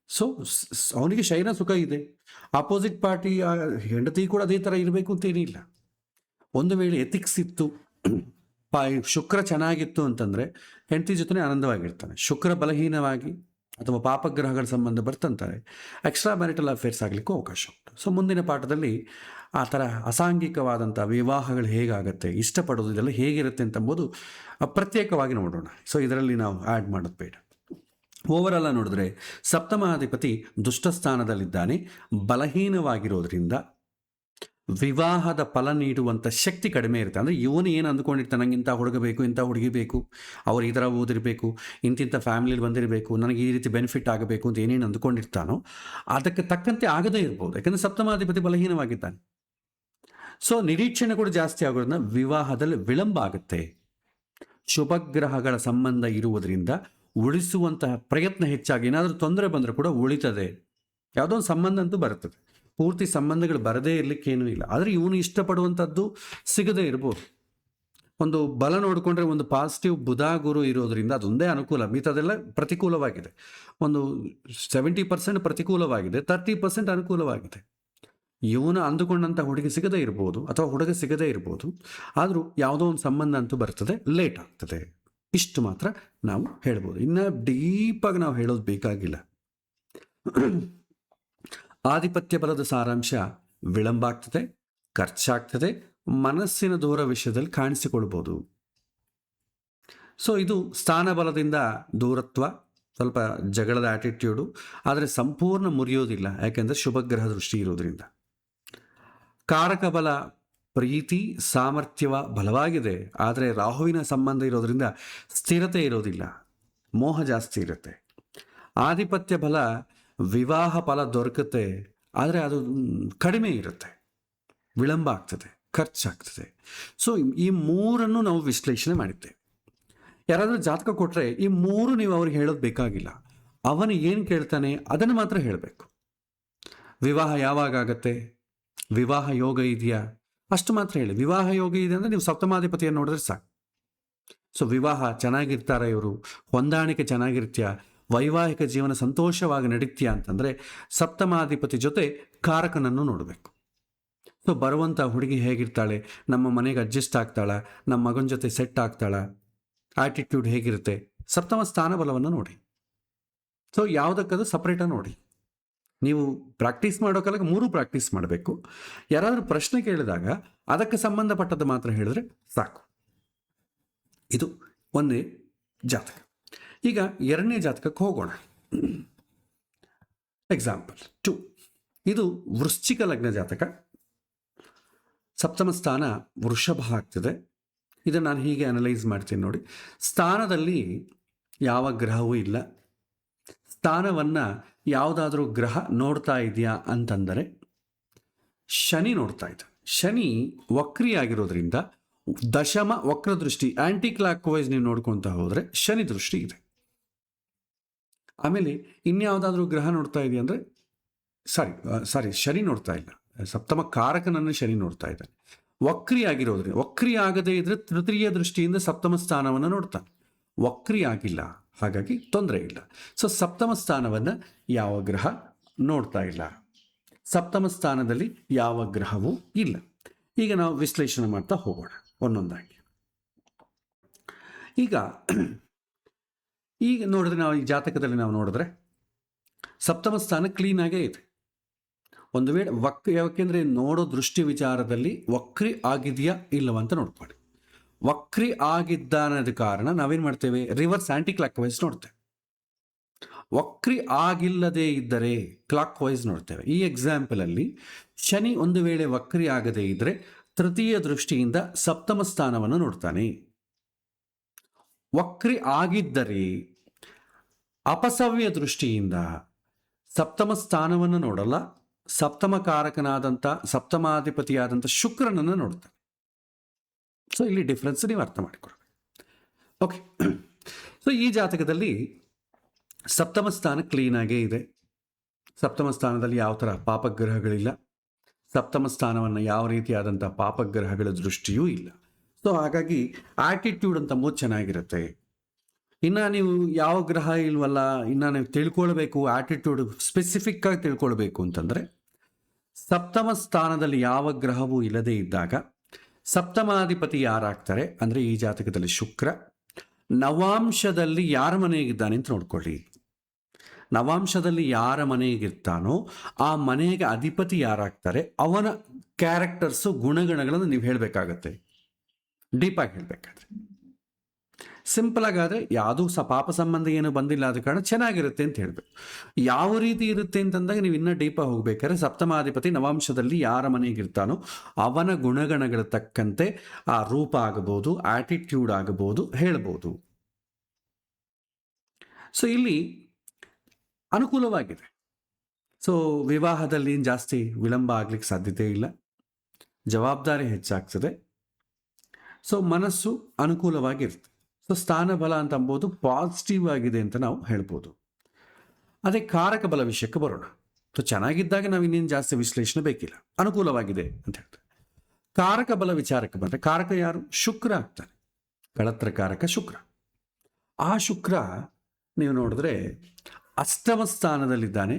[SPEAKER 1] ಸೊ ಅವನಿಗೆ ಶಯನ ಸುಖ ಇದೆ, ಆಪೋಸಿಟ್ ಪಾರ್ಟಿ ಹೆಂಡತಿ ಕೂಡ ಅದೇ ಥರ ಇರಬೇಕು ಅಂತೇನಿಲ್ಲ. ಒಂದು ವೇಳೆ ಎಥಿಕ್ಸ್ ಇತ್ತು, ಶುಕ್ರ ಚೆನ್ನಾಗಿತ್ತು ಅಂತಂದರೆ ಹೆಂಡತಿ ಜೊತೆ ಆನಂದವಾಗಿರ್ತಾನೆ. ಶುಕ್ರ ಬಲಹೀನವಾಗಿ ಅಥವಾ ಪಾಪಗ್ರಹಗಳ ಸಂಬಂಧ ಬರ್ತಂತಾರೆ, ಎಕ್ಸ್ಟ್ರಾ ಮ್ಯಾರಿಟಲ್ ಅಫೇರ್ಸ್ ಆಗಲಿಕ್ಕೂ ಅವಕಾಶ ಉಂಟು. ಸೊ ಮುಂದಿನ ಪಾಠದಲ್ಲಿ ಆ ಥರ ಅಸಾಂಘಿಕವಾದಂಥ ವಿವಾಹಗಳು ಹೇಗಾಗುತ್ತೆ, ಇಷ್ಟಪಡೋದು ಇದೆಲ್ಲ ಹೇಗಿರುತ್ತೆ ಅಂತಂಬೋದು ಪ್ರತ್ಯೇಕವಾಗಿ ನೋಡೋಣ. ಸೊ ಇದರಲ್ಲಿ ನಾವು ಆ್ಯಡ್ ಮಾಡೋದು ಬೇಡ. ಓವರಾಲ್ ನೋಡಿದ್ರೆ ಸಪ್ತಮಾಧಿಪತಿ ದುಷ್ಟಸ್ಥಾನದಲ್ಲಿದ್ದಾನೆ, ಬಲಹೀನವಾಗಿರೋದ್ರಿಂದ ವಿವಾಹದ ಫಲ ನೀಡುವಂಥ ಶಕ್ತಿ ಕಡಿಮೆ ಇರುತ್ತೆ. ಅಂದರೆ ಇವನು ಏನು ಅಂದ್ಕೊಂಡಿರ್ತಾನೆ, ನಂಗೆ ಇಂಥ ಹುಡುಗ ಬೇಕು, ಇಂಥ ಹುಡುಗಿ ಬೇಕು, ಅವ್ರು ಈ ಥರ ಓದಿರಬೇಕು, ಇಂತಿಂಥ ಫ್ಯಾಮಿಲಿಲಿ ಬಂದಿರಬೇಕು, ನನಗೆ ಈ ರೀತಿ ಬೆನಿಫಿಟ್ ಆಗಬೇಕು ಅಂತ ಏನೇನು ಅಂದ್ಕೊಂಡಿರ್ತಾನೋ ಅದಕ್ಕೆ ತಕ್ಕಂತೆ ಆಗದೇ ಇರ್ಬೋದು, ಯಾಕಂದರೆ ಸಪ್ತಮಾಧಿಪತಿ ಬಲಹೀನವಾಗಿದ್ದಾನೆ. ಸೊ ನಿರೀಕ್ಷಣೆ ಕೂಡ ಜಾಸ್ತಿ ಆಗೋದ್ರಿಂದ ವಿವಾಹದಲ್ಲಿ ವಿಳಂಬ ಆಗುತ್ತೆ. ಶುಭಗ್ರಹಗಳ ಸಂಬಂಧ ಇರುವುದರಿಂದ ಉಳಿಸುವಂತಹ ಪ್ರಯತ್ನ ಹೆಚ್ಚಾಗಿ, ಏನಾದರೂ ತೊಂದರೆ ಬಂದರೂ ಕೂಡ ಉಳಿತದೆ. ಯಾವುದೋ ಒಂದು ಸಂಬಂಧ ಅಂತೂ ಬರ್ತದೆ, ಪೂರ್ತಿ ಸಂಬಂಧಗಳು ಬರದೇ ಇರಲಿಕ್ಕೇನೂ ಇಲ್ಲ. ಆದರೆ ಇವನು ಇಷ್ಟಪಡುವಂಥದ್ದು ಸಿಗದೇ ಇರ್ಬೋದು. ಒಂದು ಬಲ ನೋಡಿಕೊಂಡ್ರೆ ಒಂದು ಪಾಸಿಟಿವ್ ಬುಧ ಗುರು ಇರೋದ್ರಿಂದ ಅದೊಂದೇ ಅನುಕೂಲ, ಮಿತದೆಲ್ಲ ಪ್ರತಿಕೂಲವಾಗಿದೆ. ಒಂದು 70% ಪ್ರತಿಕೂಲವಾಗಿದೆ, 30% ಅನುಕೂಲವಾಗಿದೆ. ಇವನು ಅಂದುಕೊಂಡಂಥ ಹುಡುಗಿ ಸಿಗದೇ ಇರ್ಬೋದು ಅಥವಾ ಹುಡುಗ ಸಿಗದೇ ಇರ್ಬೋದು, ಆದರೂ ಯಾವುದೋ ಒಂದು ಸಂಬಂಧ ಅಂತೂ ಬರ್ತದೆ, ಲೇಟ್ ಆಗ್ತದೆ. ಇಷ್ಟು ಮಾತ್ರ ನಾವು ಹೇಳ್ಬೋದು, ಇನ್ನು ಡೀಪಾಗಿ ನಾವು ಹೇಳೋದು ಬೇಕಾಗಿಲ್ಲ. ಆಧಿಪತ್ಯ ಬಲದ ಸಾರಾಂಶ ವಿಳಂಬ ಆಗ್ತದೆ, ಖರ್ಚಾಗ್ತದೆ, ಮನಸ್ಸಿನ ದೂರ ವಿಷಯದಲ್ಲಿ ಕಾಣಿಸಿಕೊಳ್ಬೋದು. ಸೊ ಇದು ಸ್ಥಾನ ಬಲದಿಂದ ದೂರತ್ವ, ಸ್ವಲ್ಪ ಜಗಳದ ಆಟಿಟ್ಯೂಡು, ಆದರೆ ಸಂಪೂರ್ಣ ಮುರಿಯೋದಿಲ್ಲ, ಯಾಕೆಂದರೆ ಶುಭಗ್ರಹ ದೃಷ್ಟಿ ಇರೋದ್ರಿಂದ. ಕಾರಕ ಬಲ ಪ್ರೀತಿ ಸಾಮರ್ಥ್ಯವ ಬಲವಾಗಿದೆ, ಆದರೆ ರಾಹುವಿನ ಸಂಬಂಧ ಇರೋದ್ರಿಂದ ಸ್ಥಿರತೆ ಇರೋದಿಲ್ಲ, ಮೋಹ ಜಾಸ್ತಿ ಇರುತ್ತೆ. ಆಧಿಪತ್ಯ ಬಲ ವಿವಾಹ ಫಲ ದೊರಕುತ್ತೆ, ಆದರೆ ಅದು ಕಡಿಮೆ ಇರುತ್ತೆ, ವಿಳಂಬ ಆಗ್ತದೆ, ಖರ್ಚಾಗ್ತದೆ. ಸೊ ಈ ಮೂರನ್ನು ನಾವು ವಿಶ್ಲೇಷಣೆ ಮಾಡಿದ್ದೇವೆ. ಯಾರಾದರೂ ಜಾತಕ ಕೊಟ್ಟರೆ ಈ ಮೂರು ನೀವು ಅವ್ರಿಗೆ ಹೇಳೋದು ಬೇಕಾಗಿಲ್ಲ. ಅವನು ಏನು ಕೇಳ್ತಾನೆ ಅದನ್ನು ಮಾತ್ರ ಹೇಳಬೇಕು. ವಿವಾಹ ಯಾವಾಗ ಆಗತ್ತೆ, ವಿವಾಹ ಯೋಗ ಇದೆಯಾ, ಅಷ್ಟು ಮಾತ್ರ ಹೇಳಿ. ವಿವಾಹ ಯೋಗ ಇದೆ ಅಂದರೆ ನೀವು ಸಪ್ತಮಾಧಿಪತಿಯನ್ನು ನೋಡಿದ್ರೆ ಸಾಕು. ಸೊ ವಿವಾಹ ಚೆನ್ನಾಗಿರ್ತಾರ ಇವರು, ಹೊಂದಾಣಿಕೆ ಚೆನ್ನಾಗಿರ್ತೀಯಾ, ವೈವಾಹಿಕ ಜೀವನ ಸಂತೋಷವಾಗಿ ನಡೀತೀಯಾ ಅಂತಂದರೆ ಸಪ್ತಮಾಧಿಪತಿ ಜೊತೆ ಕಾರಕನನ್ನು ನೋಡಬೇಕು. ಸೊ ಬರುವಂಥ ಹುಡುಗಿ ಹೇಗಿರ್ತಾಳೆ, ನಮ್ಮ ಮನೆಗೆ ಅಡ್ಜಸ್ಟ್ ಆಗ್ತಾಳ, ನಮ್ಮ ಮಗನ ಜೊತೆ ಸೆಟ್ ಆಗ್ತಾಳ, ಆಟಿಟ್ಯೂಡ್ ಹೇಗಿರುತ್ತೆ, ಸಪ್ತಮ ಸ್ಥಾನ ಬಲವನ್ನು ನೋಡಿ. ಸೊ ಯಾವುದಕ್ಕದು ಸಪ್ರೇಟಾಗಿ ನೋಡಿ. ನೀವು ಪ್ರಾಕ್ಟೀಸ್ ಮಾಡೋಕಲ್ಲ ಮೂರು ಪ್ರಾಕ್ಟೀಸ್ ಮಾಡಬೇಕು. ಯಾರಾದರೂ ಪ್ರಶ್ನೆ ಕೇಳಿದಾಗ ಅದಕ್ಕೆ ಸಂಬಂಧಪಟ್ಟದ್ದು ಮಾತ್ರ ಹೇಳಿದ್ರೆ ಸಾಕು. ಇದು ಒಂದೇ ಜಾತಕ. ಈಗ ಎರಡನೇ ಜಾತಕಕ್ಕೆ ಹೋಗೋಣ. ಎಕ್ಸಾಂಪಲ್ 2. ಇದು ವೃಶ್ಚಿಕ ಲಗ್ನ ಜಾತಕ. ಸಪ್ತಮ ಸ್ಥಾನ ವೃಷಭ ಆಗ್ತದೆ. ಇದನ್ನು ನಾನು ಹೀಗೆ ಅನಲೈಸ್ ಮಾಡ್ತೀನಿ ನೋಡಿ. ಸ್ಥಾನದಲ್ಲಿ ಯಾವ ಗ್ರಹವೂ ಇಲ್ಲ. ಸ್ಥಾನವನ್ನು ಯಾವುದಾದ್ರೂ ಗ್ರಹ ನೋಡ್ತಾ ಇದೆಯಾ ಅಂತಂದರೆ ಶನಿ ನೋಡ್ತಾ ಇದೆ. ಶನಿ ವಕ್ರಿಯಾಗಿರೋದ್ರಿಂದ ದಶಮ ವಕ್ರ ದೃಷ್ಟಿ, ಆ್ಯಂಟಿ ಕ್ಲಾಕ್ ವೈಸ್ ನೀವು ನೋಡ್ಕೊತಾ ಹೋದರೆ ಶನಿ ದೃಷ್ಟಿ ಇದೆ. ಆಮೇಲೆ ಇನ್ಯಾವುದಾದ್ರೂ ಗ್ರಹ ನೋಡ್ತಾ ಇದೆಯಾ ಅಂದರೆ ಸಾರಿ ಶನಿ ನೋಡ್ತಾ ಇಲ್ಲ, ಸಪ್ತಮ ಕಾರಕನನ್ನು ಶನಿ ನೋಡ್ತಾ ಇದ್ದಾನೆ. ವಕ್ರಿ ಆಗಿರೋದ್ರಿಂದ, ವಕ್ರಿ ಆಗದೇ ಇದ್ರೆ ತೃತೀಯ ದೃಷ್ಟಿಯಿಂದ ಸಪ್ತಮ ಸ್ಥಾನವನ್ನು ನೋಡ್ತಾನೆ. ವಕ್ರಿ ಆಗಿಲ್ಲ, ಹಾಗಾಗಿ ತೊಂದರೆ ಇಲ್ಲ. ಸೊ ಸಪ್ತಮ ಸ್ಥಾನವನ್ನು ಯಾವ ಗ್ರಹ ನೋಡ್ತಾ ಇಲ್ಲ, ಸಪ್ತಮ ಸ್ಥಾನದಲ್ಲಿ ಯಾವ ಗ್ರಹವೂ ಇಲ್ಲ. ಈಗ ನಾವು ವಿಶ್ಲೇಷಣೆ ಮಾಡ್ತಾ ಹೋಗೋಣ ಒಂದೊಂದಾಗಿ. ಈಗ ನೋಡಿದ್ರೆ ನಾವು ಈ ಜಾತಕದಲ್ಲಿ ನಾವು ನೋಡಿದ್ರೆ ಸಪ್ತಮ ಸ್ಥಾನ ಕ್ಲೀನಾಗೇ ಇದೆ. ಒಂದು ವೇಳೆ ಯಾಕೆಂದರೆ ನೋಡೋ ದೃಷ್ಟಿ ವಿಚಾರದಲ್ಲಿ ವಕ್ರಿ ಆಗಿದೆಯಾ ಇಲ್ಲವಂತ ನೋಡ್ಕೊಳ್ಳಿ. ವಕ್ರಿ ಆಗಿದ್ದಾನದ ಕಾರಣ ನಾವೇನು ಮಾಡ್ತೇವೆ, ರಿವರ್ಸ್ ಆ್ಯಂಟಿ ಕ್ಲಾಕ್ ವೈಸ್ ನೋಡ್ತೇವೆ. ವಕ್ರಿ ಆಗಿಲ್ಲದೆ ಇದ್ದರೆ ಕ್ಲಾಕ್ ವೈಸ್ ನೋಡ್ತೇವೆ. ಈ ಎಕ್ಸಾಂಪಲಲ್ಲಿ ಶನಿ ಒಂದು ವೇಳೆ ವಕ್ರಿ ಆಗದೇ ಇದ್ದರೆ ತೃತೀಯ ದೃಷ್ಟಿಯಿಂದ ಸಪ್ತಮ ಸ್ಥಾನವನ್ನು ನೋಡ್ತಾನೆ. ವಕ್ರಿ ಆಗಿದ್ದರೆ ಅಪಸವ್ಯ ದೃಷ್ಟಿಯಿಂದ ಸಪ್ತಮ ಸ್ಥಾನವನ್ನು ನೋಡಲ್ಲ, ಸಪ್ತಮ ಕಾರಕನಾದಂಥ ಸಪ್ತಮಾಧಿಪತಿಯಾದಂಥ ಶುಕ್ರನನ್ನು ನೋಡ್ತಾನೆ. ಸೊ ಇಲ್ಲಿ ಡಿಫ್ರೆನ್ಸ್ ನೀವು ಅರ್ಥ ಮಾಡಿಕೊಡ್ಬೇಕು. ಓಕೆ. ಸೊ ಈ ಜಾತಕದಲ್ಲಿ ಸಪ್ತಮ ಸ್ಥಾನ ಕ್ಲೀನಾಗೇ ಇದೆ. ಸಪ್ತಮ ಸ್ಥಾನದಲ್ಲಿ ಯಾವ ಥರ ಪಾಪಗ್ರಹಗಳಿಲ್ಲ. ಸಪ್ತಮ ಸ್ಥಾನವನ್ನು ಯಾವ ರೀತಿಯಾದಂಥ ಪಾಪಗ್ರಹಗಳ ದೃಷ್ಟಿಯೂ ಇಲ್ಲ. ಸೊ ಹಾಗಾಗಿ ಆಟಿಟ್ಯೂಡ್ ಅಂತ ಮೂರು ಚೆನ್ನಾಗಿರುತ್ತೆ. ಇನ್ನು ನೀವು ಯಾವ ಗ್ರಹ ಇಲ್ವಲ್ಲ, ಇನ್ನು ನೀವು ತಿಳ್ಕೊಳ್ಬೇಕು, ಆಟಿಟ್ಯೂಡ್ ಸ್ಪೆಸಿಫಿಕ್ ಆಗಿ ತಿಳ್ಕೊಳ್ಬೇಕು ಅಂತಂದರೆ ಸಪ್ತಮ ಸ್ಥಾನದಲ್ಲಿ ಯಾವ ಗ್ರಹವೂ ಇಲ್ಲದೇ ಇದ್ದಾಗ ಸಪ್ತಮಾಧಿಪತಿ ಯಾರಾಗ್ತಾರೆ ಅಂದರೆ ಈ ಜಾತಕದಲ್ಲಿ ಶುಕ್ರ. ನವಾಂಶದಲ್ಲಿ ಯಾರ ಮನೆಗಿದ್ದಾನೆ ಅಂತ ನೋಡ್ಕೊಳ್ಳಿ. ನವಾಂಶದಲ್ಲಿ ಯಾರ ಮನೆಗಿರ್ತಾನೋ ಆ ಮನೆಗೆ ಅಧಿಪತಿ ಯಾರಾಗ್ತಾರೆ ಅವನ ಕ್ಯಾರೆಕ್ಟರ್ಸು, ಗುಣಗಣಗಳನ್ನು ನೀವು ಹೇಳಬೇಕಾಗತ್ತೆ. ಡೀಪಾಗಿ ಹೇಳಬೇಕಾದ್ರೆ. ಸಿಂಪಲ್ ಆಗಾದರೆ ಯಾವುದೂ ಪಾಪ ಸಂಬಂಧ ಏನು ಬಂದಿಲ್ಲ ಆದ ಕಾರಣ ಚೆನ್ನಾಗಿರುತ್ತೆ ಅಂತ ಹೇಳಬೇಕು. ಯಾವ ರೀತಿ ಇರುತ್ತೆ ಅಂತಂದಾಗ ನೀವು ಇನ್ನೂ ಡೀಪಾಗಿ ಹೋಗ್ಬೇಕಾದ್ರೆ ಸಪ್ತಮಾಧಿಪತಿ ನವಾಂಶದಲ್ಲಿ ಯಾರ ಮನೆಗಿರ್ತಾನೋ ಅವನ ಗುಣಗಣಗಳ ತಕ್ಕಂತೆ ಆ ರೂಪ ಆಗಬಹುದು, ಆಟಿಟ್ಯೂಡ್ ಆಗಬಹುದು, ಹೇಳ್ಬೋದು. ಸೊ ಇಲ್ಲಿ ಅನುಕೂಲವಾಗಿದೆ. ಸೊ ವಿವಾಹದಲ್ಲಿ ಜಾಸ್ತಿ ವಿಳಂಬ ಆಗ್ಲಿಕ್ಕೆ ಸಾಧ್ಯತೆ ಇಲ್ಲ, ಜವಾಬ್ದಾರಿ ಹೆಚ್ಚಾಗ್ತದೆ. ಸೊ ಮನಸ್ಸು ಅನುಕೂಲವಾಗಿರುತ್ತೆ. ಸೊ ಸ್ಥಾನ ಬಲ ಅಂತ ಅಂಬೋದು ಪಾಸಿಟಿವ್ ಆಗಿದೆ ಅಂತ ನಾವು ಹೇಳ್ಬೋದು. ಅದೇ ಕಾರಕ ಬಲ ವಿಷಯಕ್ಕೆ ಬರೋಣ. ಸೊ ಚೆನ್ನಾಗಿದ್ದಾಗ ನಾವು ಇನ್ನೇನು ಜಾಸ್ತಿ ವಿಶ್ಲೇಷಣೆ ಬೇಕಿಲ್ಲ, ಅನುಕೂಲವಾಗಿದೆ ಅಂತ ಹೇಳ್ತಾರೆ. ಕಾರಕ ಬಲ ವಿಚಾರಕ್ಕೆ ಬಂದರೆ ಕಾರಕ ಯಾರು? ಶುಕ್ರ ಆಗ್ತಾನೆ. ಕಳತ್ರ ಕಾರಕ ಶುಕ್ರ. ಆ ಶುಕ್ರ ನೀವು ನೋಡಿದ್ರೆ ಅಷ್ಟಮ ಸ್ಥಾನದಲ್ಲಿದ್ದಾನೆ.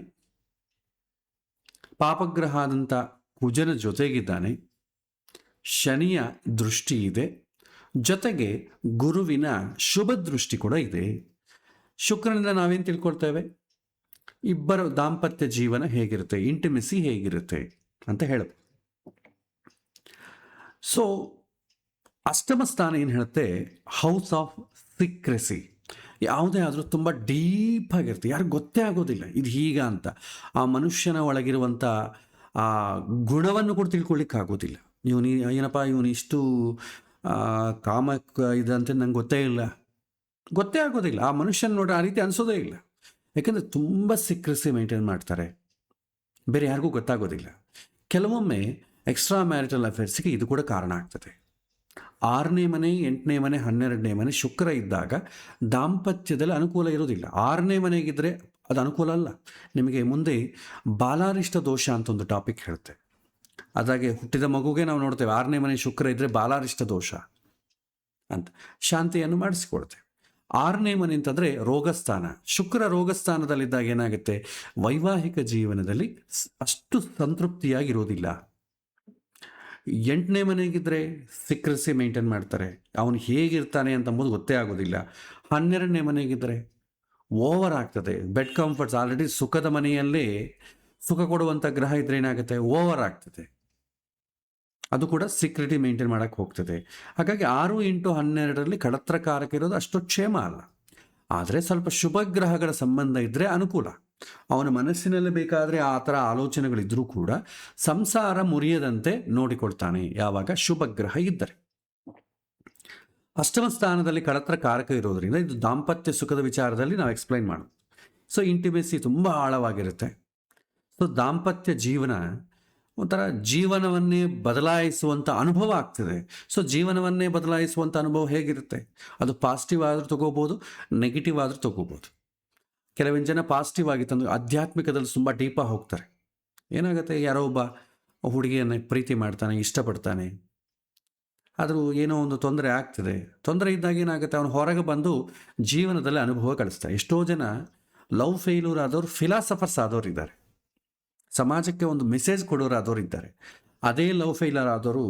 [SPEAKER 1] ಪಾಪಗ್ರಹ ಆದಂಥ ಕುಜನ ಜೊತೆಗಿದ್ದಾನೆ. ಶನಿಯ ದೃಷ್ಟಿ ಇದೆ, ಜೊತೆಗೆ ಗುರುವಿನ ಶುಭ ದೃಷ್ಟಿ ಕೂಡ ಇದೆ. ಶುಕ್ರನಿಂದ ನಾವೇನು ತಿಳ್ಕೊಳ್ತೇವೆ? ಇಬ್ಬರ ದಾಂಪತ್ಯ ಜೀವನ ಹೇಗಿರುತ್ತೆ, ಇಂಟಿಮೆಸಿ ಹೇಗಿರುತ್ತೆ ಅಂತ ಹೇಳಬೇಕು. ಸೊ ಅಷ್ಟಮ ಸ್ಥಾನ ಏನು ಹೇಳುತ್ತೆ? House of secrecy. ಯಾವುದೇ ಆದರೂ ತುಂಬ ಡೀಪಾಗಿರುತ್ತೆ, ಯಾರಿಗೂ ಗೊತ್ತೇ ಆಗೋದಿಲ್ಲ ಇದು ಹೀಗ ಅಂತ. ಆ ಮನುಷ್ಯನ ಒಳಗಿರುವಂಥ ಆ ಗುಣವನ್ನು ಕೂಡ ತಿಳ್ಕೊಳ್ಳಿಕ್ಕೆ ಆಗೋದಿಲ್ಲ. ಏನಪ್ಪ ಇವನು ಇಷ್ಟು ಕಾಮ ಇದಂತೆ ನಂಗೆ ಗೊತ್ತೇ ಆಗೋದಿಲ್ಲ. ಆ ಮನುಷ್ಯನ ನೋಡಿ ಆ ರೀತಿ ಅನಿಸೋದೇ ಇಲ್ಲ. ಯಾಕಂದರೆ ತುಂಬ ಸೀಕ್ರೆಸಿ ಮೇಂಟೈನ್ ಮಾಡ್ತಾರೆ, ಬೇರೆ ಯಾರಿಗೂ ಗೊತ್ತಾಗೋದಿಲ್ಲ. ಕೆಲವೊಮ್ಮೆ ಎಕ್ಸ್ಟ್ರಾ ಮ್ಯಾರಿಟಲ್ ಅಫೇರ್ಸಿಗೆ ಇದು ಕೂಡ ಕಾರಣ ಆಗ್ತದೆ. 6ನೇ ಮನೆ, 8ನೇ ಮನೆ, 12ನೇ ಮನೆ ಶುಕ್ರ ಇದ್ದಾಗ ದಾಂಪತ್ಯದಲ್ಲಿ ಅನುಕೂಲ ಇರೋದಿಲ್ಲ. 6ನೇ ಮನೆಗಿದ್ದರೆ ಅದು ಅನುಕೂಲ ಅಲ್ಲ. ನಿಮಗೆ ಮುಂದೆ ಬಾಲಾರಿಷ್ಟ ದೋಷ ಅಂತ ಒಂದು ಟಾಪಿಕ್ ಹೇಳುತ್ತೆ. ಅದಾಗೆ ಹುಟ್ಟಿದ ಮಗುಗೆ ನಾವು ನೋಡ್ತೇವೆ 6ನೇ ಮನೆ ಶುಕ್ರ ಇದ್ದರೆ ಬಾಲಾರಿಷ್ಟ ದೋಷ ಅಂತ ಶಾಂತಿಯನ್ನು ಮಾಡಿಸಿಕೊಡ್ತೇವೆ. 6ನೇ ಮನೆ ಅಂತಂದರೆ ರೋಗಸ್ಥಾನ. ಶುಕ್ರ ರೋಗಸ್ಥಾನದಲ್ಲಿದ್ದಾಗ ಏನಾಗುತ್ತೆ, ವೈವಾಹಿಕ ಜೀವನದಲ್ಲಿ ಅಷ್ಟು ಸಂತೃಪ್ತಿಯಾಗಿರೋದಿಲ್ಲ. 8ನೇ ಮನೆಗಿದ್ದರೆ ಸೀಕ್ರೆಸಿ ಮೇಂಟೈನ್ ಮಾಡ್ತಾರೆ, ಅವನು ಹೇಗಿರ್ತಾನೆ ಅಂತಂಬುದು ಗೊತ್ತೇ ಆಗೋದಿಲ್ಲ. 12ನೇ ಮನೆಗಿದ್ದರೆ ಓವರ್ ಆಗ್ತದೆ, ಬೆಡ್ ಕಂಫರ್ಟ್ಸ್. ಆಲ್ರೆಡಿ ಸುಖದ ಮನೆಯಲ್ಲೇ ಸುಖ ಕೊಡುವಂಥ ಗ್ರಹ ಇದ್ರೆ ಏನಾಗುತ್ತೆ, ಓವರ್ ಆಗ್ತದೆ. ಅದು ಕೂಡ ಸೀಕ್ರೆಟಿ ಮೇಂಟೈನ್ ಮಾಡೋಕ್ಕೆ ಹೋಗ್ತದೆ. ಹಾಗಾಗಿ 6 × 12ರಲ್ಲಿ ಕಳತ್ರಕಾರಕ ಇರೋದು ಅಷ್ಟು ಕ್ಷೇಮ ಅಲ್ಲ. ಆದರೆ ಸ್ವಲ್ಪ ಶುಭ ಗ್ರಹಗಳ ಸಂಬಂಧ ಇದ್ದರೆ ಅನುಕೂಲ. ಅವನ ಮನಸ್ಸಿನಲ್ಲಿ ಬೇಕಾದರೆ ಆ ಥರ ಆಲೋಚನೆಗಳಿದ್ದರೂ ಕೂಡ ಸಂಸಾರ ಮುರಿಯದಂತೆ ನೋಡಿಕೊಳ್ತಾನೆ ಯಾವಾಗ ಶುಭ ಗ್ರಹ ಇದ್ದರೆ. ಅಷ್ಟಮ ಸ್ಥಾನದಲ್ಲಿ ಕಳತ್ರಕಾರಕ ಇರೋದರಿಂದ ಇದು ದಾಂಪತ್ಯ ಸುಖದ ವಿಚಾರದಲ್ಲಿ ನಾವು ಎಕ್ಸ್ಪ್ಲೈನ್ ಮಾಡೋದು. ಸೊ ಇಂಟಿಮೆಸಿ ತುಂಬ ಆಳವಾಗಿರುತ್ತೆ. ಸೊ ದಾಂಪತ್ಯ ಜೀವನ ಒಂಥರ ಜೀವನವನ್ನೇ ಬದಲಾಯಿಸುವಂಥ ಅನುಭವ ಆಗ್ತದೆ. ಸೊ ಜೀವನವನ್ನೇ ಬದಲಾಯಿಸುವಂಥ ಅನುಭವ ಹೇಗಿರುತ್ತೆ, ಅದು ಪಾಸಿಟಿವ್ ಆದರೂ ತೊಗೋಬೋದು, ನೆಗೆಟಿವ್ ಆದರೂ ತೊಗೋಬೋದು. ಕೆಲವಿನ ಜನ ಪಾಸಿಟಿವ್ ಆಗಿ ತಂದು ಆಧ್ಯಾತ್ಮಿಕದಲ್ಲಿ ತುಂಬ ಡೀಪಾಗಿ ಹೋಗ್ತಾರೆ. ಏನಾಗುತ್ತೆ, ಯಾರೋ ಒಬ್ಬ ಹುಡುಗಿಯನ್ನು ಪ್ರೀತಿ ಮಾಡ್ತಾನೆ, ಇಷ್ಟಪಡ್ತಾನೆ, ಆದರೂ ಏನೋ ಒಂದು ತೊಂದರೆ ಆಗ್ತದೆ. ತೊಂದರೆ ಇದ್ದಾಗ ಏನಾಗುತ್ತೆ, ಅವನು ಹೊರಗೆ ಬಂದು ಜೀವನದಲ್ಲಿ ಅನುಭವ ಕಳಿಸ್ತಾರೆ. ಎಷ್ಟೋ ಜನ ಲವ್ ಫೇಲ್ಯೂರ್ ಆದವರು ಫಿಲಾಸಫರ್ಸ್ ಆದವರು ಇದ್ದಾರೆ, ಸಮಾಜಕ್ಕೆ ಒಂದು ಮೆಸೇಜ್ ಕೊಡೋರು ಆದವರು ಇದ್ದಾರೆ. ಅದೇ ಲವ್ ಫೇಲ್ಯೂರ್ ಆದವರು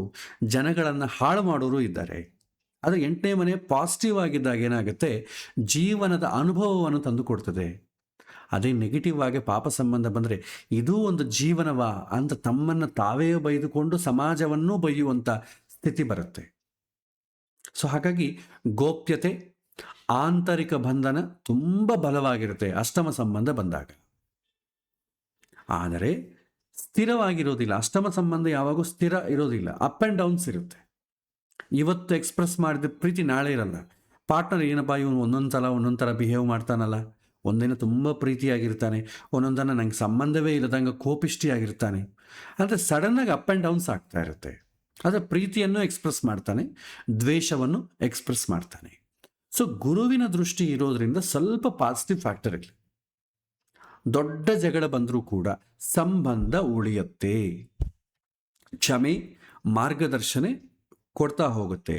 [SPEAKER 1] ಜನಗಳನ್ನು ಹಾಳು ಮಾಡೋರು ಇದ್ದಾರೆ. ಅದು 8ನೇ ಮನೆ ಪಾಸಿಟಿವ್ ಆಗಿದ್ದಾಗ ಏನಾಗುತ್ತೆ, ಜೀವನದ ಅನುಭವವನ್ನು ತಂದು ಕೊಡ್ತದೆ. ಅದೇ ನೆಗೆಟಿವ್ ಆಗಿ ಪಾಪ ಸಂಬಂಧ ಬಂದರೆ ಇದೂ ಒಂದು ಜೀವನವಾ ಅಂತ ತಮ್ಮನ್ನು ತಾವೇ ಬೈದುಕೊಂಡು ಸಮಾಜವನ್ನು ಬೈಯುವಂಥ ಸ್ಥಿತಿ ಬರುತ್ತೆ. ಸೊ ಹಾಗಾಗಿ ಗೋಪ್ಯತೆ, ಆಂತರಿಕ ಬಂಧನ ತುಂಬ ಬಲವಾಗಿರುತ್ತೆ ಅಷ್ಟಮ ಸಂಬಂಧ ಬಂದಾಗ. ಆದರೆ ಸ್ಥಿರವಾಗಿರೋದಿಲ್ಲ. ಅಷ್ಟಮ ಸಂಬಂಧ ಯಾವಾಗೂ ಸ್ಥಿರ ಇರೋದಿಲ್ಲ, ಅಪ್ ಆ್ಯಂಡ್ ಡೌನ್ಸ್ ಇರುತ್ತೆ. ಇವತ್ತು ಎಕ್ಸ್ಪ್ರೆಸ್ ಮಾಡಿದ ಪ್ರೀತಿ ನಾಳೆ ಇರಲ್ಲ. ಪಾರ್ಟ್ನರ್ ಏನಪ್ಪ ಇವನು ಒಂದೊಂದು ಥರ ಬಿಹೇವ್ ಮಾಡ್ತಾನಲ್ಲ, ಒಂದಿನ ತುಂಬ ಪ್ರೀತಿಯಾಗಿರ್ತಾನೆ, ಒಂದೊಂದನ್ನು ನಂಗೆ ಸಂಬಂಧವೇ ಇಲ್ಲದಂಗೆ ಕೋಪಿಷ್ಟಿಯಾಗಿರ್ತಾನೆ. ಅಂದರೆ ಸಡನ್ನಾಗಿ ಅಪ್ ಆ್ಯಂಡ್ ಡೌನ್ಸ್ ಆಗ್ತಾ ಇರುತ್ತೆ. ಆದರೆ ಪ್ರೀತಿಯನ್ನು ಎಕ್ಸ್ಪ್ರೆಸ್ ಮಾಡ್ತಾನೆ, ದ್ವೇಷವನ್ನು ಎಕ್ಸ್ಪ್ರೆಸ್ ಮಾಡ್ತಾನೆ. ಸೊ ಗುರುವಿನ ದೃಷ್ಟಿ ಇರೋದ್ರಿಂದ ಸ್ವಲ್ಪ ಪಾಸಿಟಿವ್ ಫ್ಯಾಕ್ಟರ್ ಇರಲಿ. ದೊಡ್ಡ ಜಗಳ ಬಂದರೂ ಕೂಡ ಸಂಬಂಧ ಉಳಿಯುತ್ತೆ. ಕ್ಷಮೆ, ಮಾರ್ಗದರ್ಶನ ಕೊಡ್ತಾ ಹೋಗುತ್ತೆ.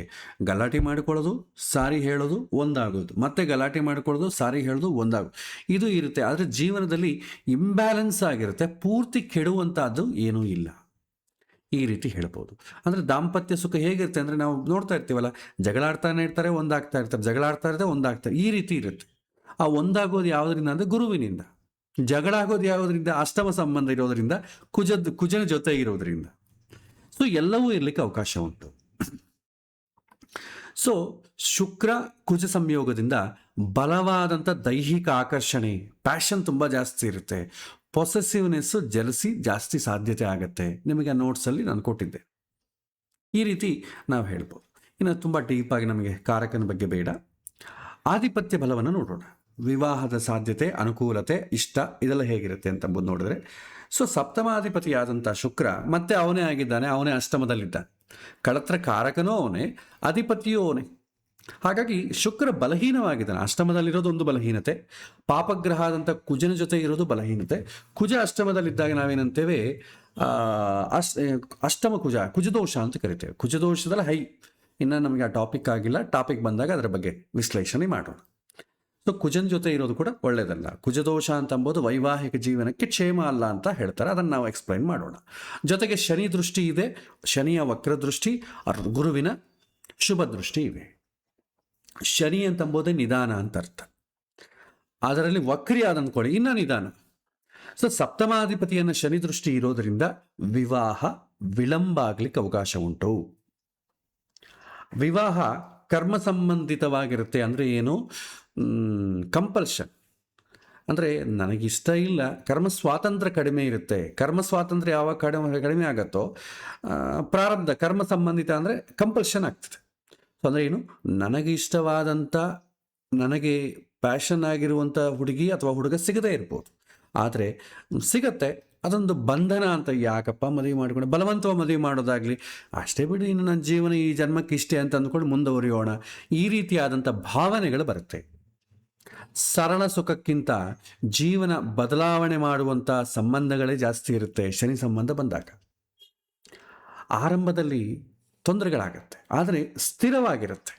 [SPEAKER 1] ಗಲಾಟೆ ಮಾಡಿಕೊಳ್ಳೋದು, ಸಾರಿ ಹೇಳೋದು, ಒಂದಾಗೋದು, ಮತ್ತೆ ಗಲಾಟೆ ಮಾಡಿಕೊಳ್ಳೋದು, ಸಾರಿ ಹೇಳೋದು, ಒಂದಾಗೋದು, ಇದು ಇರುತ್ತೆ. ಆದರೆ ಜೀವನದಲ್ಲಿ ಇಂಬ್ಯಾಲೆನ್ಸ್ ಆಗಿರುತ್ತೆ, ಪೂರ್ತಿ ಕೆಡುವಂಥದ್ದು ಏನೂ ಇಲ್ಲ. ಈ ರೀತಿ ಹೇಳ್ಬೋದು. ಅಂದರೆ ದಾಂಪತ್ಯ ಸುಖ ಹೇಗಿರುತ್ತೆ ಅಂದರೆ, ನಾವು ನೋಡ್ತಾ ಇರ್ತೀವಲ್ಲ, ಜಗಳಾಡ್ತಾನೆ ಇರ್ತಾರೆ, ಒಂದಾಗ್ತಾ ಇರ್ತಾರೆ, ಜಗಳಾಡ್ತಾ ಇರ್ತಾರೆ, ಒಂದಾಗ್ತಾರೆ, ಈ ರೀತಿ ಇರುತ್ತೆ. ಆ ಒಂದಾಗೋದು ಯಾವುದರಿಂದ ಅಂದರೆ ಗುರುವಿನಿಂದ. ಜಗಳ ಆಗೋದು ಯಾವುದರಿಂದ, ಅಷ್ಟಮ ಸಂಬಂಧ ಇರೋದರಿಂದ, ಕುಜನ ಜೊತೆ ಇರೋದರಿಂದ. ಸೊ ಎಲ್ಲವೂ ಇರಲಿಕ್ಕೆ ಅವಕಾಶ ಉಂಟು. ಸೊ ಶುಕ್ರ ಕುಜ ಸಂಯೋಗದಿಂದ ಬಲವಾದಂಥ ದೈಹಿಕ ಆಕರ್ಷಣೆ, ಪ್ಯಾಷನ್ ತುಂಬ ಜಾಸ್ತಿ ಇರುತ್ತೆ. ಪೊಸೆಸಿವ್ನೆಸ್ಸು, ಜಲಸಿ ಜಾಸ್ತಿ ಸಾಧ್ಯತೆ ಆಗುತ್ತೆ. ನಿಮಗೆ ಆ ನೋಟ್ಸಲ್ಲಿ ನಾನು ಕೊಟ್ಟಿದ್ದೆ. ಈ ರೀತಿ ನಾವು ಹೇಳ್ಬೋದು. ಇನ್ನು ತುಂಬ ಡೀಪಾಗಿ ನಮಗೆ ಕಾರಕನ ಬಗ್ಗೆ ಬೇಡ. ಆಧಿಪತ್ಯ ಬಲವನ್ನು ನೋಡೋಣ. ವಿವಾಹದ ಸಾಧ್ಯತೆ, ಅನುಕೂಲತೆ, ಇಷ್ಟ, ಇದೆಲ್ಲ ಹೇಗಿರುತ್ತೆ ಅಂತ ನೋಡಿದ್ರೆ, ಸೊ ಸಪ್ತಮಾಧಿಪತಿಯಾದಂಥ ಶುಕ್ರ ಮತ್ತೆ ಅವನೇ ಆಗಿದ್ದಾನೆ, ಅವನೇ ಅಷ್ಟಮದಲ್ಲಿದ್ದಾನೆ. ಕಳತ್ರ ಕಾರಕನೂ ಅವನೇ, ಅಧಿಪತಿಯೂ ಅವನೇ. ಹಾಗಾಗಿ ಶುಕ್ರ ಬಲಹೀನವಾಗಿದ್ದಾನೆ. ಅಷ್ಟಮದಲ್ಲಿರೋದು ಒಂದು ಬಲಹೀನತೆ, ಪಾಪಗ್ರಹ ಆದಂಥ ಕುಜನ ಜೊತೆ ಇರೋದು ಬಲಹೀನತೆ. ಕುಜ ಅಷ್ಟಮದಲ್ಲಿದ್ದಾಗ ನಾವೇನಂತೇವೆ, ಅಷ್ಟಮ ಕುಜದೋಷ ಅಂತ ಕರಿತೇವೆ. ಕುಜದೋಷದಲ್ಲಿ ಹೈ. ಇನ್ನು ನಮಗೆ ಆ ಟಾಪಿಕ್ ಆಗಿಲ್ಲ, ಟಾಪಿಕ್ ಬಂದಾಗ ಅದರ ಬಗ್ಗೆ ವಿಶ್ಲೇಷಣೆ ಮಾಡೋಣ. ಸೊ ಕುಜನ ಜೊತೆ ಇರೋದು ಕೂಡ ಒಳ್ಳೆಯದಲ್ಲ. ಕುಜದೋಷ ಅಂತಂಬೋದು ವೈವಾಹಿಕ ಜೀವನಕ್ಕೆ ಕ್ಷೇಮ ಅಲ್ಲ ಅಂತ ಹೇಳ್ತಾರೆ. ಅದನ್ನು ನಾವು ಎಕ್ಸ್ಪ್ಲೈನ್ ಮಾಡೋಣ. ಜೊತೆಗೆ ಶನಿ ದೃಷ್ಟಿ ಇದೆ, ಶನಿಯ ವಕ್ರದೃಷ್ಟಿ, ಗುರುವಿನ ಶುಭ ದೃಷ್ಟಿ ಇವೆ. ಶನಿ ಅಂತಂಬೋದೇ ನಿಧಾನ ಅಂತ ಅರ್ಥ. ಅದರಲ್ಲಿ ವಕ್ರಿ ಆದಂದ್ಕೊಳ್ಳಿ, ಇನ್ನ ನಿಧಾನ. ಸೊ ಸಪ್ತಮಾಧಿಪತಿಯನ್ನು ಶನಿ ದೃಷ್ಟಿ ಇರೋದರಿಂದ ವಿವಾಹ ವಿಳಂಬ ಆಗ್ಲಿಕ್ಕೆ ಅವಕಾಶ ಉಂಟು. ವಿವಾಹ ಕರ್ಮ ಸಂಬಂಧಿತವಾಗಿರುತ್ತೆ. ಅಂದರೆ ಏನು, ಕಂಪಲ್ಷನ್. ಅಂದರೆ ನನಗಿಷ್ಟ ಇಲ್ಲ, ಕರ್ಮ ಸ್ವಾತಂತ್ರ್ಯ ಕಡಿಮೆ ಇರುತ್ತೆ. ಕರ್ಮ ಸ್ವಾತಂತ್ರ್ಯ ಯಾವಾಗ ಕಡಿಮೆ ಆಗುತ್ತೋ, ಪ್ರಾರಬ್ಧ ಕರ್ಮ ಸಂಬಂಧಿತ ಅಂದರೆ ಕಂಪಲ್ಷನ್ ಆಗ್ತದೆ. ಸೊ ಅಂದರೆ ಏನು, ನನಗೆ ಇಷ್ಟವಾದಂಥ ನನಗೆ ಪ್ಯಾಷನ್ ಆಗಿರುವಂಥ ಹುಡುಗಿ ಅಥವಾ ಹುಡುಗ ಸಿಗದೇ ಇರ್ಬೋದು, ಆದರೆ ಸಿಗತ್ತೆ. ಅದೊಂದು ಬಂಧನ ಅಂತ, ಯಾಕಪ್ಪ ಮದುವೆ ಮಾಡಿಕೊಂಡು ಬಲವಂತವಾಗಿ ಮದುವೆ ಮಾಡೋದಾಗಲಿ, ಅಷ್ಟೇ ಬಿಡಿ ಇನ್ನು ನನ್ನ ಜೀವನ ಈ ಜನ್ಮಕ್ಕೆ ಇಷ್ಟೇ ಅಂತ ಅಂದ್ಕೊಂಡು ಮುಂದುವರಿಯೋಣ, ಈ ರೀತಿಯಾದಂಥ ಭಾವನೆಗಳು ಬರುತ್ತೆ. ಸರಳ ಸುಖಕ್ಕಿಂತ ಜೀವನ ಬದಲಾವಣೆ ಮಾಡುವಂಥ ಸಂಬಂಧಗಳೇ ಜಾಸ್ತಿ ಇರುತ್ತೆ ಶನಿ ಸಂಬಂಧ ಬಂದಾಗ. ಆರಂಭದಲ್ಲಿ ತೊಂದರೆಗಳಾಗತ್ತೆ, ಆದರೆ ಸ್ಥಿರವಾಗಿರುತ್ತೆ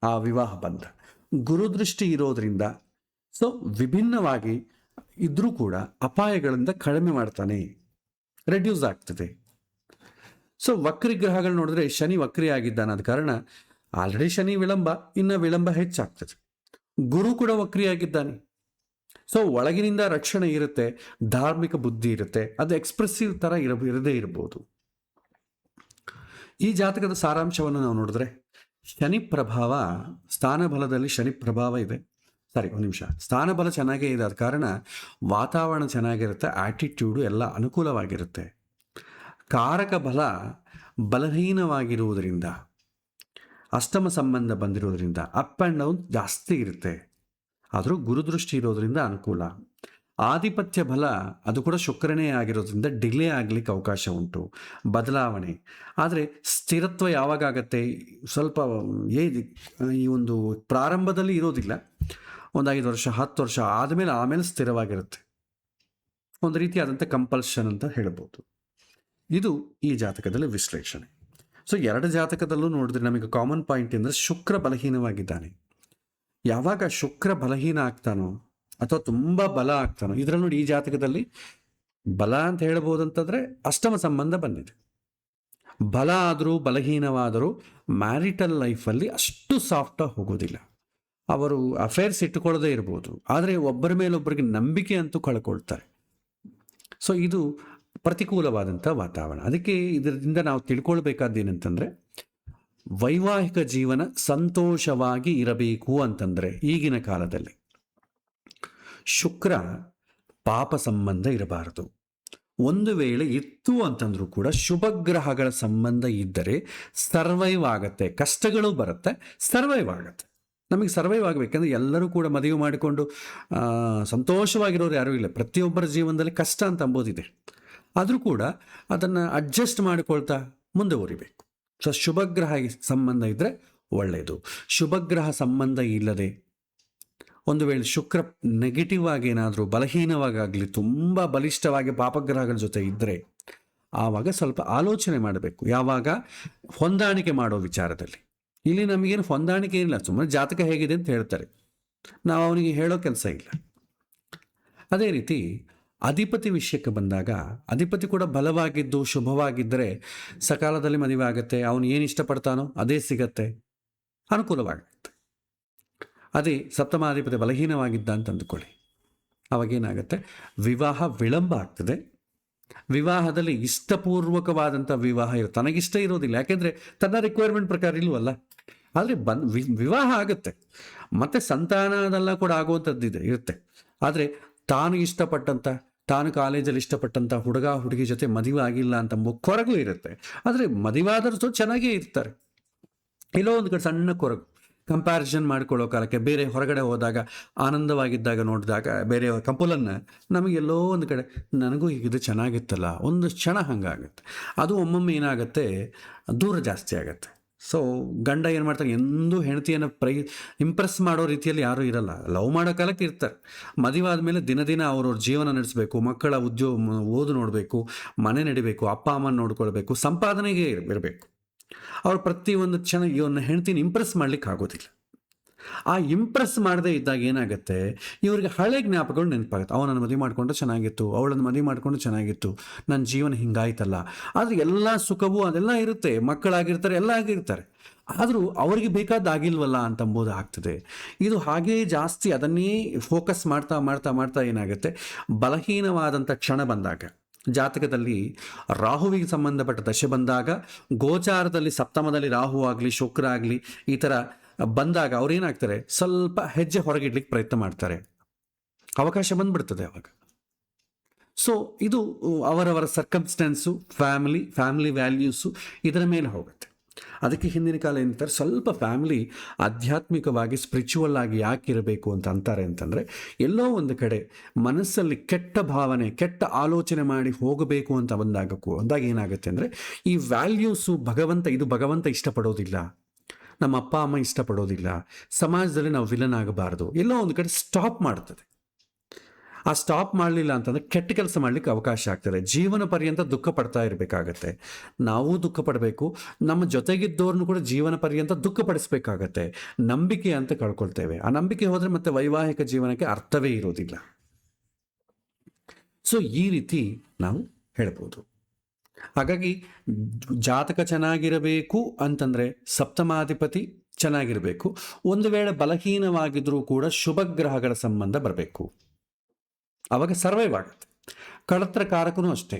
[SPEAKER 1] ಆ ವಿವಾಹ ಬಂಧ. ಗುರುದೃಷ್ಟಿ ಇರೋದ್ರಿಂದ ಸೊ ವಿಭಿನ್ನವಾಗಿ ಇದ್ರೂ ಕೂಡ ಅಪಾಯಗಳಿಂದ ಕಡಿಮೆ ಮಾಡ್ತಾನೆ, ರೆಡ್ಯೂಸ್ ಆಗ್ತದೆ. ಸೊ ವಕ್ರಿ ಗ್ರಹಗಳು ನೋಡಿದ್ರೆ ಶನಿ ವಕ್ರಿ ಆಗಿದ್ದಾನ, ಆದ ಕಾರಣ ಆಲ್ರೆಡಿ ಶನಿ ವಿಳಂಬ, ಇನ್ನು ವಿಳಂಬ ಹೆಚ್ಚಾಗ್ತದೆ. ಗುರು ಕೂಡ ವಕ್ರಿಯಾಗಿದ್ದಾನೆ. ಸೊ ಒಳಗಿನಿಂದ ರಕ್ಷಣೆ ಇರುತ್ತೆ, ಧಾರ್ಮಿಕ ಬುದ್ಧಿ ಇರುತ್ತೆ, ಅದು ಎಕ್ಸ್ಪ್ರೆಸಿವ್ ಥರ ಇರದೇ ಇರ್ಬೋದು. ಈ ಜಾತಕದ ಸಾರಾಂಶವನ್ನು ನಾವು ನೋಡಿದ್ರೆ ಶನಿ ಪ್ರಭಾವ, ಸ್ಥಾನಬಲದಲ್ಲಿ ಶನಿ ಪ್ರಭಾವ ಇದೆ. ಒಂದು ನಿಮಿಷ, ಸ್ಥಾನಬಲ ಚೆನ್ನಾಗೇ ಇದೆ, ಆದ ಕಾರಣ ವಾತಾವರಣ ಚೆನ್ನಾಗಿರುತ್ತೆ, ಆಟಿಟ್ಯೂಡು ಎಲ್ಲ ಅನುಕೂಲವಾಗಿರುತ್ತೆ. ಕಾರಕ ಬಲ ಬಲಹೀನವಾಗಿರುವುದರಿಂದ, ಅಷ್ಟಮ ಸಂಬಂಧ ಬಂದಿರೋದ್ರಿಂದ ಅಪ್ ಆ್ಯಂಡ್ ಡೌನ್ ಜಾಸ್ತಿ ಇರುತ್ತೆ. ಆದರೂ ಗುರುದೃಷ್ಟಿ ಇರೋದ್ರಿಂದ ಅನುಕೂಲ. ಆಧಿಪತ್ಯ ಬಲ ಅದು ಕೂಡ ಶುಕ್ರನೇ ಆಗಿರೋದ್ರಿಂದ ಡಿಲೇ ಆಗಲಿಕ್ಕೆ ಅವಕಾಶ ಉಂಟು, ಬದಲಾವಣೆ. ಆದರೆ ಸ್ಥಿರತ್ವ ಯಾವಾಗ ಆಗತ್ತೆ, ಸ್ವಲ್ಪ ಈ ಒಂದು ಪ್ರಾರಂಭದಲ್ಲಿ ಇರೋದಿಲ್ಲ, ಒಂದು 5 ವರ್ಷ 10 ವರ್ಷ ಆಮೇಲೆ ಸ್ಥಿರವಾಗಿರುತ್ತೆ. ಒಂದು ರೀತಿಯಾದಂಥ ಕಂಪಲ್ಷನ್ ಅಂತ ಹೇಳ್ಬೋದು. ಇದು ಈ ಜಾತಕದಲ್ಲಿ ವಿಶ್ಲೇಷಣೆ. ಸೊ 2 ಜಾತಕದಲ್ಲೂ ನೋಡಿದ್ರೆ ನಮಗೆ ಕಾಮನ್ ಪಾಯಿಂಟ್ ಅಂದರೆ ಶುಕ್ರ ಬಲಹೀನವಾಗಿದ್ದಾನೆ. ಯಾವಾಗ ಶುಕ್ರ ಬಲಹೀನ ಆಗ್ತಾನೋ ಅಥವಾ ತುಂಬ ಬಲ ಆಗ್ತಾನೋ, ಇದರಲ್ಲಿ ನೋಡಿ ಈ ಜಾತಕದಲ್ಲಿ ಬಲ ಅಂತ ಹೇಳ್ಬೋದು ಅಂತಂದರೆ ಅಷ್ಟಮ ಸಂಬಂಧ ಬಂದಿದೆ. ಬಲ ಆದರೂ ಬಲಹೀನವಾದರೂ ಮ್ಯಾರಿಟಲ್ ಲೈಫಲ್ಲಿ ಅಷ್ಟು ಸಾಫ್ಟಾಗಿ ಹೋಗೋದಿಲ್ಲ. ಅವರು ಅಫೇರ್ಸ್ ಇಟ್ಟುಕೊಳ್ಳದೇ ಇರ್ಬೋದು, ಆದರೆ ಒಬ್ಬರ ಮೇಲೊಬ್ಬರಿಗೆ ನಂಬಿಕೆ ಅಂತೂ ಕಳ್ಕೊಳ್ತಾರೆ. ಸೊ ಇದು ಪ್ರತಿಕೂಲವಾದಂಥ ವಾತಾವರಣ. ಅದಕ್ಕೆ ಇದರಿಂದ ನಾವು ತಿಳ್ಕೊಳ್ಬೇಕಾದ್ದೇನಂತಂದರೆ, ವೈವಾಹಿಕ ಜೀವನ ಸಂತೋಷವಾಗಿ ಇರಬೇಕು ಅಂತಂದರೆ ಈಗಿನ ಕಾಲದಲ್ಲಿ ಶುಕ್ರ ಪಾಪ ಸಂಬಂಧ ಇರಬಾರದು. ಒಂದು ವೇಳೆ ಇತ್ತು ಅಂತಂದ್ರೂ ಕೂಡ ಶುಭಗ್ರಹಗಳ ಸಂಬಂಧ ಇದ್ದರೆ ಸರ್ವೈವ್ ಆಗತ್ತೆ, ಕಷ್ಟಗಳು ಬರುತ್ತೆ, ಸರ್ವೈವ್ ಆಗತ್ತೆ. ನಮಗೆ ಸರ್ವೈವ್ ಆಗಬೇಕಂದ್ರೆ ಎಲ್ಲರೂ ಕೂಡ ಮದುವೆ ಮಾಡಿಕೊಂಡು ಸಂತೋಷವಾಗಿರೋರು ಯಾರೂ ಇಲ್ಲ. ಪ್ರತಿಯೊಬ್ಬರ ಜೀವನದಲ್ಲಿ ಕಷ್ಟ ಅಂತ ಅಂಬೋದಿದೆ, ಆದರೂ ಕೂಡ ಅದನ್ನು ಅಡ್ಜಸ್ಟ್ ಮಾಡಿಕೊಳ್ತಾ ಮುಂದುವರಿಬೇಕು. ಸೊ ಶುಭಗ್ರಹ ಸಂಬಂಧ ಇದ್ದರೆ ಒಳ್ಳೆಯದು. ಶುಭಗ್ರಹ ಸಂಬಂಧ ಇಲ್ಲದೆ ಒಂದು ವೇಳೆ ಶುಕ್ರ ನೆಗೆಟಿವ್ ಆಗಿ ಏನಾದರೂ ಬಲಹೀನವಾಗಲಿ ತುಂಬ ಬಲಿಷ್ಠವಾಗಿ ಪಾಪಗ್ರಹಗಳ ಜೊತೆ ಇದ್ದರೆ ಆವಾಗ ಸ್ವಲ್ಪ ಆಲೋಚನೆ ಮಾಡಬೇಕು. ಯಾವಾಗ ಹೊಂದಾಣಿಕೆ ಮಾಡೋ ವಿಚಾರದಲ್ಲಿ. ಇಲ್ಲಿ ನಮಗೇನು ಹೊಂದಾಣಿಕೆ ಇಲ್ಲ, ಸುಮ್ಮನೆ ಜಾತಕ ಹೇಗಿದೆ ಅಂತ ಹೇಳ್ತಾರೆ, ನಾವು ಅವನಿಗೆ ಹೇಳೋ ಕೆಲಸ ಇಲ್ಲ. ಅದೇ ರೀತಿ ಅಧಿಪತಿ ವಿಷಯಕ್ಕೆ ಬಂದಾಗ ಅಧಿಪತಿ ಕೂಡ ಬಲವಾಗಿದ್ದು ಶುಭವಾಗಿದ್ದರೆ ಸಕಾಲದಲ್ಲಿ ಮದುವೆ ಆಗುತ್ತೆ, ಅವನು ಏನು ಇಷ್ಟಪಡ್ತಾನೋ ಅದೇ ಸಿಗತ್ತೆ, ಅನುಕೂಲವಾಗುತ್ತೆ. ಅದೇ ಸಪ್ತಮಾಧಿಪತಿ ಬಲಹೀನವಾಗಿದ್ದ ಅಂತ ಅಂದುಕೊಳ್ಳಿ, ಅವಾಗೇನಾಗುತ್ತೆ, ವಿವಾಹ ವಿಳಂಬ ಆಗ್ತದೆ. ವಿವಾಹದಲ್ಲಿ ಇಷ್ಟಪೂರ್ವಕವಾದಂಥ ವಿವಾಹ ತನಗಿಷ್ಟ ಇರೋದಿಲ್ಲ, ಯಾಕೆಂದರೆ ತನ್ನ ರಿಕ್ವೈರ್ಮೆಂಟ್ ಪ್ರಕಾರ ಇಲ್ವಲ್ಲ. ಆದರೆ ವಿವಾಹ ಆಗುತ್ತೆ, ಮತ್ತು ಸಂತಾನದೆಲ್ಲ ಕೂಡ ಆಗುವಂಥದ್ದಿದೆ ಇರುತ್ತೆ. ಆದರೆ ತಾನು ಇಷ್ಟಪಟ್ಟಂಥ, ತಾನು ಕಾಲೇಜಲ್ಲಿ ಇಷ್ಟಪಟ್ಟಂಥ ಹುಡುಗಿ ಜೊತೆ ಮದುವೆ ಆಗಿಲ್ಲ ಅಂತ ಕೊರಗು ಇರುತ್ತೆ. ಆದರೆ ಮದುವೆ ಆದರೂ ಚೆನ್ನಾಗೇ ಇರ್ತಾರೆ. ಎಲ್ಲೋ ಒಂದು ಕಡೆ ಸಣ್ಣ ಕೊರಗು, ಕಂಪ್ಯಾರಿಸನ್ ಮಾಡ್ಕೊಳ್ಳೋ ಕಾಲಕ್ಕೆ ಬೇರೆ ಹೊರಗಡೆ ಹೋದಾಗ ಆನಂದವಾಗಿದ್ದಾಗ ನೋಡಿದಾಗ ಬೇರೆ ಕಪಲನ್ನು ನಮಗೆಲ್ಲೋ ಒಂದು ಕಡೆ ನನಗೂ ಹೀಗಿದು ಚೆನ್ನಾಗಿತ್ತಲ್ಲ, ಒಂದು ಕ್ಷಣ ಹಂಗಾಗುತ್ತೆ. ಅದು ಒಮ್ಮೊಮ್ಮೆ ಏನಾಗುತ್ತೆ, ದೂರ ಜಾಸ್ತಿ ಆಗುತ್ತೆ. ಸೊ ಗಂಡ ಏನು ಮಾಡ್ತಾರೆ, ಎಂದೂ ಹೆಂಡತಿಯನ್ನು ಇಂಪ್ರೆಸ್ ಮಾಡೋ ರೀತಿಯಲ್ಲಿ ಯಾರೂ ಇರಲ್ಲ. ಲವ್ ಮಾಡೋ ಕಾಲಕ್ಕೆ ಇರ್ತಾರೆ, ಮದುವೆ ಆದಮೇಲೆ ದಿನ ಅವ್ರವ್ರ ಜೀವನ ನಡೆಸಬೇಕು, ಮಕ್ಕಳ ಓದು ನೋಡಬೇಕು, ಮನೆ ನಡಿಬೇಕು, ಅಪ್ಪ ಅಮ್ಮನ ನೋಡ್ಕೊಳ್ಬೇಕು, ಸಂಪಾದನೆಗೆ ಇರಬೇಕು. ಅವ್ರು ಪ್ರತಿಯೊಂದು ಕ್ಷಣ ಇವನ್ನ ಹೆಂಡ್ತಿನ ಇಂಪ್ರೆಸ್ ಮಾಡ್ಲಿಕ್ಕೆ ಆಗೋದಿಲ್ಲ. ಆ ಇಂಪ್ರೆಸ್ ಮಾಡದೇ ಇದ್ದಾಗ ಏನಾಗುತ್ತೆ, ಇವರಿಗೆ ಹಳೆ ಜ್ಞಾಪಕಗಳು ನೆನಪಾಗುತ್ತೆ. ಅವನನ್ನು ಮದುವೆ ಮಾಡಿಕೊಂಡ್ರೆ ಚೆನ್ನಾಗಿತ್ತು, ಅವಳನ್ನು ಮದುವೆ ಮಾಡಿಕೊಂಡು ಚೆನ್ನಾಗಿತ್ತು, ನನ್ನ ಜೀವನ ಹಿಂಗಾಯ್ತಲ್ಲ. ಆದರೆ ಎಲ್ಲ ಸುಖವೂ ಅದೆಲ್ಲ ಇರುತ್ತೆ, ಮಕ್ಕಳಾಗಿರ್ತಾರೆ, ಎಲ್ಲ ಆಗಿರ್ತಾರೆ, ಆದರೂ ಅವರಿಗೆ ಬೇಕಾದಾಗಿಲ್ವಲ್ಲ ಅಂತಂಬೋದು ಆಗ್ತದೆ. ಇದು ಹಾಗೇ ಜಾಸ್ತಿ ಅದನ್ನೇ ಫೋಕಸ್ ಮಾಡ್ತಾ ಮಾಡ್ತಾ ಮಾಡ್ತಾ ಏನಾಗುತ್ತೆ, ಬಲಹೀನವಾದಂಥ ಕ್ಷಣ ಬಂದಾಗ, ಜಾತಕದಲ್ಲಿ ರಾಹುವಿಗೆ ಸಂಬಂಧಪಟ್ಟ ದಶೆ ಬಂದಾಗ, ಗೋಚಾರದಲ್ಲಿ ಸಪ್ತಮದಲ್ಲಿ ರಾಹು ಆಗಲಿ ಶುಕ್ರ ಆಗಲಿ ಈ ಥರ ಬಂದಾಗ ಅವ್ರೇನಾಗ್ತಾರೆ, ಸ್ವಲ್ಪ ಹೆಜ್ಜೆ ಹೊರಗಿಡ್ಲಿಕ್ಕೆ ಪ್ರಯತ್ನ ಮಾಡ್ತಾರೆ, ಅವಕಾಶ ಬಂದ್ಬಿಡ್ತದೆ ಅವಾಗ. ಸೊ ಇದು ಅವರವರ ಸರ್ಕಮ್ಸ್ಟೆನ್ಸು, ಫ್ಯಾಮಿಲಿ ವ್ಯಾಲ್ಯೂಸು ಇದರ ಮೇಲೆ ಹೋಗುತ್ತೆ. ಅದಕ್ಕೆ ಹಿಂದಿನ ಕಾಲ ಏನಂತಾರೆ, ಸ್ವಲ್ಪ ಫ್ಯಾಮಿಲಿ ಆಧ್ಯಾತ್ಮಿಕವಾಗಿ ಸ್ಪಿರಿಚುವಲ್ ಆಗಿ ಯಾಕಿರಬೇಕು ಅಂತ ಅಂತಾರೆ ಅಂತಂದರೆ, ಎಲ್ಲೋ ಒಂದು ಕಡೆ ಮನಸ್ಸಲ್ಲಿ ಕೆಟ್ಟ ಭಾವನೆ, ಕೆಟ್ಟ ಆಲೋಚನೆ ಮಾಡಿ ಹೋಗಬೇಕು ಅಂತ ಅಂದಾಗ ಏನಾಗುತ್ತೆ ಅಂದರೆ, ಈ ವ್ಯಾಲ್ಯೂಸು ಇದು ಭಗವಂತ ಇಷ್ಟಪಡೋದಿಲ್ಲ, ನಮ್ಮ ಅಪ್ಪ ಅಮ್ಮ ಇಷ್ಟಪಡೋದಿಲ್ಲ, ಸಮಾಜದಲ್ಲಿ ನಾವು ವಿಲನ್ ಆಗಬಾರ್ದು, ಎಲ್ಲೋ ಒಂದು ಕಡೆ ಸ್ಟಾಪ್ ಮಾಡ್ತದೆ. ಆ ಸ್ಟಾಪ್ ಮಾಡಲಿಲ್ಲ ಅಂತಂದರೆ ಕೆಟ್ಟ ಕೆಲಸ ಮಾಡಲಿಕ್ಕೆ ಅವಕಾಶ ಆಗ್ತದೆ. ಜೀವನ ಪರ್ಯಂತ ದುಃಖ ಪಡ್ತಾ ಇರಬೇಕಾಗತ್ತೆ. ನಾವು ದುಃಖ ಪಡಬೇಕು, ನಮ್ಮ ಜೊತೆಗಿದ್ದವ್ರನ್ನು ಕೂಡ ಜೀವನ ಪರ್ಯಂತ ದುಃಖ ಪಡಿಸ್ಬೇಕಾಗತ್ತೆ. ನಂಬಿಕೆ ಅಂತ ಕಳ್ಕೊಳ್ತೇವೆ. ಆ ನಂಬಿಕೆ ಹೋದರೆ ಮತ್ತೆ ವೈವಾಹಿಕ ಜೀವನಕ್ಕೆ ಅರ್ಥವೇ ಇರೋದಿಲ್ಲ. ಸೊ ಈ ರೀತಿ ನಾವು ಹೇಳ್ಬೋದು. ಹಾಗಾಗಿ ಜಾತಕ ಚೆನ್ನಾಗಿರಬೇಕು ಅಂತಂದರೆ ಸಪ್ತಮಾಧಿಪತಿ ಚೆನ್ನಾಗಿರಬೇಕು. ಒಂದು ವೇಳೆ ಬಲಹೀನವಾಗಿದ್ರೂ ಕೂಡ ಶುಭ ಗ್ರಹಗಳ ಸಂಬಂಧ ಬರಬೇಕು, ಆವಾಗ ಸರ್ವೈವ್ ಆಗುತ್ತೆ. ಕಳತ್ರ ಕಾರಕನೂ ಅಷ್ಟೇ,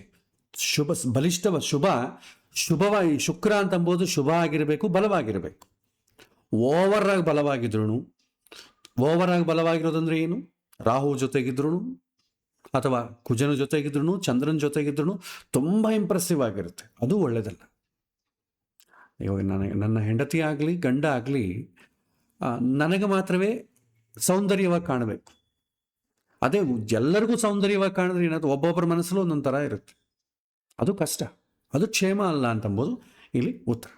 [SPEAKER 1] ಶುಭವಾಗಿ ಶುಕ್ರ ಅಂತ ಅಂಬೋದು ಶುಭ ಆಗಿರಬೇಕು, ಬಲವಾಗಿರಬೇಕು. ಓವರ್ ಆಗಿ ಬಲವಾಗಿರೋದಂದ್ರೆ ಏನು? ರಾಹು ಜೊತೆಗಿದ್ರು ಅಥವಾ ಕುಜನ ಜೊತೆಗಿದ್ರು, ಚಂದ್ರನ ಜೊತೆಗಿದ್ರು ತುಂಬ ಇಂಪ್ರೆಸಿವ್ ಆಗಿರುತ್ತೆ, ಅದು ಒಳ್ಳೆಯದಲ್ಲ. ಇವಾಗ ನನ್ನ ಹೆಂಡತಿ ಆಗಲಿ ಗಂಡ ಆಗಲಿ ನನಗೆ ಮಾತ್ರವೇ ಸೌಂದರ್ಯವಾಗಿ ಕಾಣಬೇಕು. ಅದೇ ಎಲ್ಲರಿಗೂ ಸೌಂದರ್ಯವಾಗಿ ಕಾಣಿದ್ರೆ ಏನಾದ್ರು ಒಬ್ಬೊಬ್ಬರ ಮನಸ್ಸಲ್ಲೂ ಒಂದೊಂದು ಥರ ಇರುತ್ತೆ, ಅದು ಕಷ್ಟ, ಅದು ಕ್ಷೇಮ ಅಲ್ಲ ಅಂತಂಬೋದು ಇಲ್ಲಿ ಉತ್ತರ.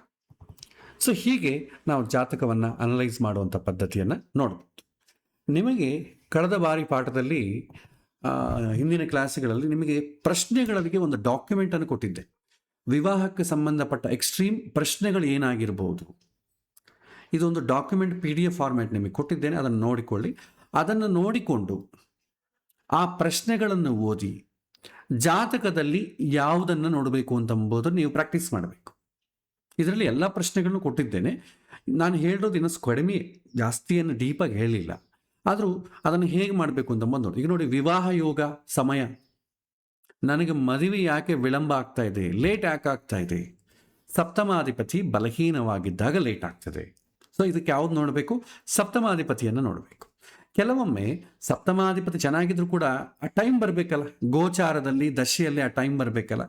[SPEAKER 1] ಸೊ ಹೀಗೆ ನಾವು ಜಾತಕವನ್ನು ಅನಲೈಸ್ ಮಾಡುವಂಥ ಪದ್ಧತಿಯನ್ನು ನೋಡ್ಬೋದು. ನಿಮಗೆ ಕಳೆದ ಬಾರಿ ಪಾಠದಲ್ಲಿ ಹಿಂದಿನ ಕ್ಲಾಸ್ಗಳಲ್ಲಿ ನಿಮಗೆ ಪ್ರಶ್ನೆಗಳಿಗೆ ಒಂದು ಡಾಕ್ಯುಮೆಂಟನ್ನು ಕೊಟ್ಟಿದ್ದೆ. ವಿವಾಹಕ್ಕೆ ಸಂಬಂಧಪಟ್ಟ ಎಕ್ಸ್ಟ್ರೀಮ್ ಪ್ರಶ್ನೆಗಳು ಏನಾಗಿರ್ಬೋದು, ಇದೊಂದು ಡಾಕ್ಯುಮೆಂಟ್ PDF ಫಾರ್ಮ್ಯಾಟ್ ನಿಮಗೆ ಕೊಟ್ಟಿದ್ದೇನೆ, ಅದನ್ನು ನೋಡಿಕೊಳ್ಳಿ. ಅದನ್ನು ನೋಡಿಕೊಂಡು ಆ ಪ್ರಶ್ನೆಗಳನ್ನು ಓದಿ ಜಾತಕದಲ್ಲಿ ಯಾವುದನ್ನು ನೋಡಬೇಕು ಅಂತಂಬುದನ್ನು ನೀವು ಪ್ರಾಕ್ಟೀಸ್ ಮಾಡಬೇಕು. ಇದರಲ್ಲಿ ಎಲ್ಲ ಪ್ರಶ್ನೆಗಳನ್ನು ಕೊಟ್ಟಿದ್ದೇನೆ. ನಾನು ಹೇಳೋದು ಇನ್ನಷ್ಟು ಕಡಿಮೆ, ಜಾಸ್ತಿಯನ್ನು ಡೀಪಾಗಿ ಹೇಳಿಲ್ಲ. ಆದರೂ ಅದನ್ನು ಹೇಗೆ ಮಾಡಬೇಕು ಅಂತಂಬಂದು ನೋಡಿ. ಈಗ ನೋಡಿ, ವಿವಾಹ ಯೋಗ ಸಮಯ, ನನಗೆ ಮದುವೆ ಯಾಕೆ ವಿಳಂಬ ಆಗ್ತಾ ಇದೆ, ಲೇಟ್ ಯಾಕೆ ಆಗ್ತಾ ಇದೆ? ಸಪ್ತಮಾಧಿಪತಿ ಬಲಹೀನವಾಗಿದ್ದಾಗ ಲೇಟ್ ಆಗ್ತದೆ. ಸೊ ಇದಕ್ಕೆ ಯಾವ್ದು ನೋಡಬೇಕು? ಸಪ್ತಮಾಧಿಪತಿಯನ್ನು ನೋಡಬೇಕು. ಕೆಲವೊಮ್ಮೆ ಸಪ್ತಮಾಧಿಪತಿ ಚೆನ್ನಾಗಿದ್ರು ಕೂಡ ಆ ಟೈಮ್ ಬರಬೇಕಲ್ಲ, ಗೋಚಾರದಲ್ಲಿ ದಶೆಯಲ್ಲಿ ಆ ಟೈಮ್ ಬರಬೇಕಲ್ಲ.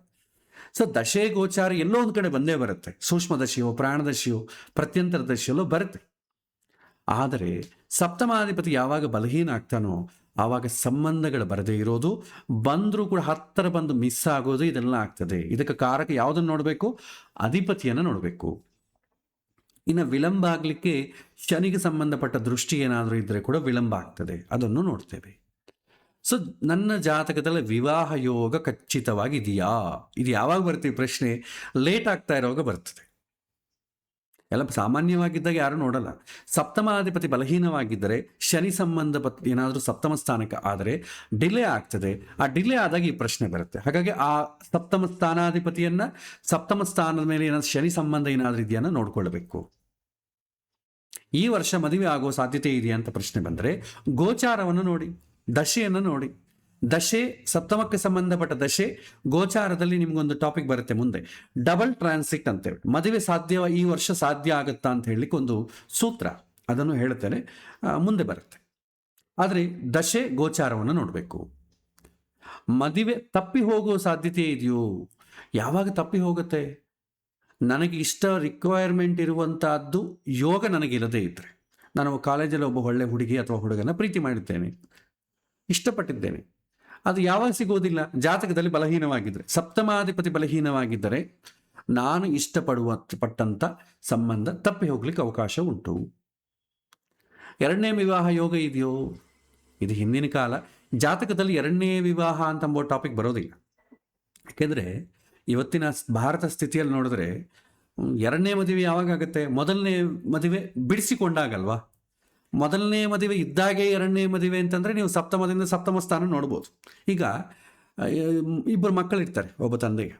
[SPEAKER 1] ಸೊ ದಶೆ ಗೋಚಾರ ಎಲ್ಲೋ ಒಂದು ಕಡೆ ಬಂದೇ ಬರುತ್ತೆ, ಸೂಕ್ಷ್ಮ ದಶೆಯೋ ಪ್ರಾಣದಶೆಯೋ ಪ್ರತ್ಯಂತರ ದಶೆಯಲ್ಲೋ ಬರುತ್ತೆ. ಆದರೆ ಸಪ್ತಮಾಧಿಪತಿ ಯಾವಾಗ ಬಲಹೀನ ಆಗ್ತಾನೋ ಆವಾಗ ಸಂಬಂಧಗಳು ಬರದೇ ಇರೋದು, ಬಂದರೂ ಕೂಡ ಹತ್ತಿರ ಬಂದು ಮಿಸ್ ಆಗೋದು, ಇದೆಲ್ಲ ಆಗ್ತದೆ. ಇದಕ್ಕೆ ಕಾರಕ ಯಾವುದನ್ನು ನೋಡಬೇಕು? ಅಧಿಪತಿಯನ್ನು ನೋಡಬೇಕು. ಇನ್ನು ವಿಳಂಬ ಆಗಲಿಕ್ಕೆ ಶನಿಗೆ ಸಂಬಂಧಪಟ್ಟ ದೃಷ್ಟಿ ಏನಾದರೂ ಇದ್ದರೆ ಕೂಡ ವಿಳಂಬ ಆಗ್ತದೆ, ಅದನ್ನು ನೋಡ್ತೇವೆ. ಸೊ ನನ್ನ ಜಾತಕದಲ್ಲಿ ವಿವಾಹ ಯೋಗ ಖಚಿತವಾಗಿದೆಯಾ? ಇದು ಯಾವಾಗ ಬರ್ತೀವಿ ಪ್ರಶ್ನೆ? ಲೇಟ್ ಆಗ್ತಾ ಇರೋವಾಗ ಬರ್ತದೆ. ಎಲ್ಲ ಸಾಮಾನ್ಯವಾಗಿದ್ದಾಗ ಯಾರು ನೋಡಲ್ಲ. ಸಪ್ತಮಾಧಿಪತಿ ಬಲಹೀನವಾಗಿದ್ದರೆ, ಶನಿ ಸಂಬಂಧಪಟ್ಟ ಏನಾದರೂ ಸಪ್ತಮ ಸ್ಥಾನಕ್ಕೆ ಆದರೆ ಡಿಲೇ ಆಗ್ತದೆ. ಆ ಡಿಲೇ ಆದಾಗ ಈ ಪ್ರಶ್ನೆ ಬರುತ್ತೆ. ಹಾಗಾಗಿ ಆ ಸಪ್ತಮ ಸ್ಥಾನಾಧಿಪತಿಯನ್ನು, ಸಪ್ತಮ ಸ್ಥಾನದ ಮೇಲೆ ಏನಾದರೂ ಶನಿ ಸಂಬಂಧ ಏನಾದರೂ ಇದೆಯನ್ನ ನೋಡ್ಕೊಳ್ಬೇಕು. ಈ ವರ್ಷ ಮದುವೆ ಆಗೋ ಸಾಧ್ಯತೆ ಇದೆಯಾ ಅಂತ ಪ್ರಶ್ನೆ ಬಂದರೆ ಗೋಚಾರವನ್ನು ನೋಡಿ, ದಶೆಯನ್ನು ನೋಡಿ. ದಶೆ ಸಪ್ತಮಕ್ಕೆ ಸಂಬಂಧಪಟ್ಟ ದಶೆ ಗೋಚಾರದಲ್ಲಿ ನಿಮ್ಗೊಂದು ಟಾಪಿಕ್ ಬರುತ್ತೆ ಮುಂದೆ, ಡಬಲ್ ಟ್ರಾನ್ಸಿಟ್ ಅಂತೇಳಿ. ಮದುವೆ ಸಾಧ್ಯ ಈ ವರ್ಷ ಸಾಧ್ಯ ಆಗುತ್ತಾ ಅಂತ ಹೇಳಲಿಕ್ಕೆ ಒಂದು ಸೂತ್ರ, ಅದನ್ನು ಹೇಳ್ತೇನೆ, ಮುಂದೆ ಬರುತ್ತೆ. ಆದರೆ ದಶೆ ಗೋಚಾರವನ್ನು ನೋಡಬೇಕು. ಮದುವೆ ತಪ್ಪಿ ಹೋಗೋ ಸಾಧ್ಯತೆ ಇದೆಯೋ? ಯಾವಾಗ ತಪ್ಪಿ ಹೋಗುತ್ತೆ? ನನಗೆ ಇಷ್ಟ ರಿಕ್ವೈರ್ಮೆಂಟ್ ಇರುವಂತಹದ್ದು ಯೋಗ ನನಗಿಲ್ಲದೇ ಇದ್ದರೆ, ನಾನು ಕಾಲೇಜಲ್ಲಿ ಒಬ್ಬ ಒಳ್ಳೆ ಹುಡುಗಿ ಅಥವಾ ಹುಡುಗನ ಪ್ರೀತಿ ಮಾಡಿದ್ದೇನೆ, ಇಷ್ಟಪಟ್ಟಿದ್ದೇನೆ, ಅದು ಯಾವಾಗ ಸಿಗೋದಿಲ್ಲ? ಜಾತಕದಲ್ಲಿ ಬಲಹೀನವಾಗಿದ್ದರೆ, ಸಪ್ತಮಾಧಿಪತಿ ಬಲಹೀನವಾಗಿದ್ದರೆ ನಾನು ಪಟ್ಟಂಥ ಸಂಬಂಧ ತಪ್ಪಿ ಹೋಗ್ಲಿಕ್ಕೆ ಅವಕಾಶ ಉಂಟು. ಎರಡನೇ ವಿವಾಹ ಯೋಗ ಇದೆಯೋ? ಇದು ಹಿಂದಿನ ಕಾಲ. ಜಾತಕದಲ್ಲಿ ಎರಡನೇ ವಿವಾಹ ಅಂತಂಬೋ ಟಾಪಿಕ್ ಬರೋದಿಲ್ಲ. ಯಾಕೆಂದರೆ ಇವತ್ತಿನ ಭಾರತ ಸ್ಥಿತಿಯಲ್ಲಿ ನೋಡಿದ್ರೆ ಎರಡನೇ ಮದುವೆ ಯಾವಾಗ ಆಗುತ್ತೆ? ಮೊದಲನೇ ಮದುವೆ ಬಿಡಿಸಿಕೊಂಡಾಗಲ್ವಾ? ಮೊದಲನೇ ಮದುವೆ ಇದ್ದಾಗೆ ಎರಡನೇ ಮದುವೆ ಅಂತಂದರೆ ನೀವು ಸಪ್ತಮದಿಂದ ಸಪ್ತಮ ಸ್ಥಾನ ನೋಡ್ಬೋದು. ಈಗ ಇಬ್ಬರು ಮಕ್ಕಳಿರ್ತಾರೆ ಒಬ್ಬ ತಂದೆಗೆ.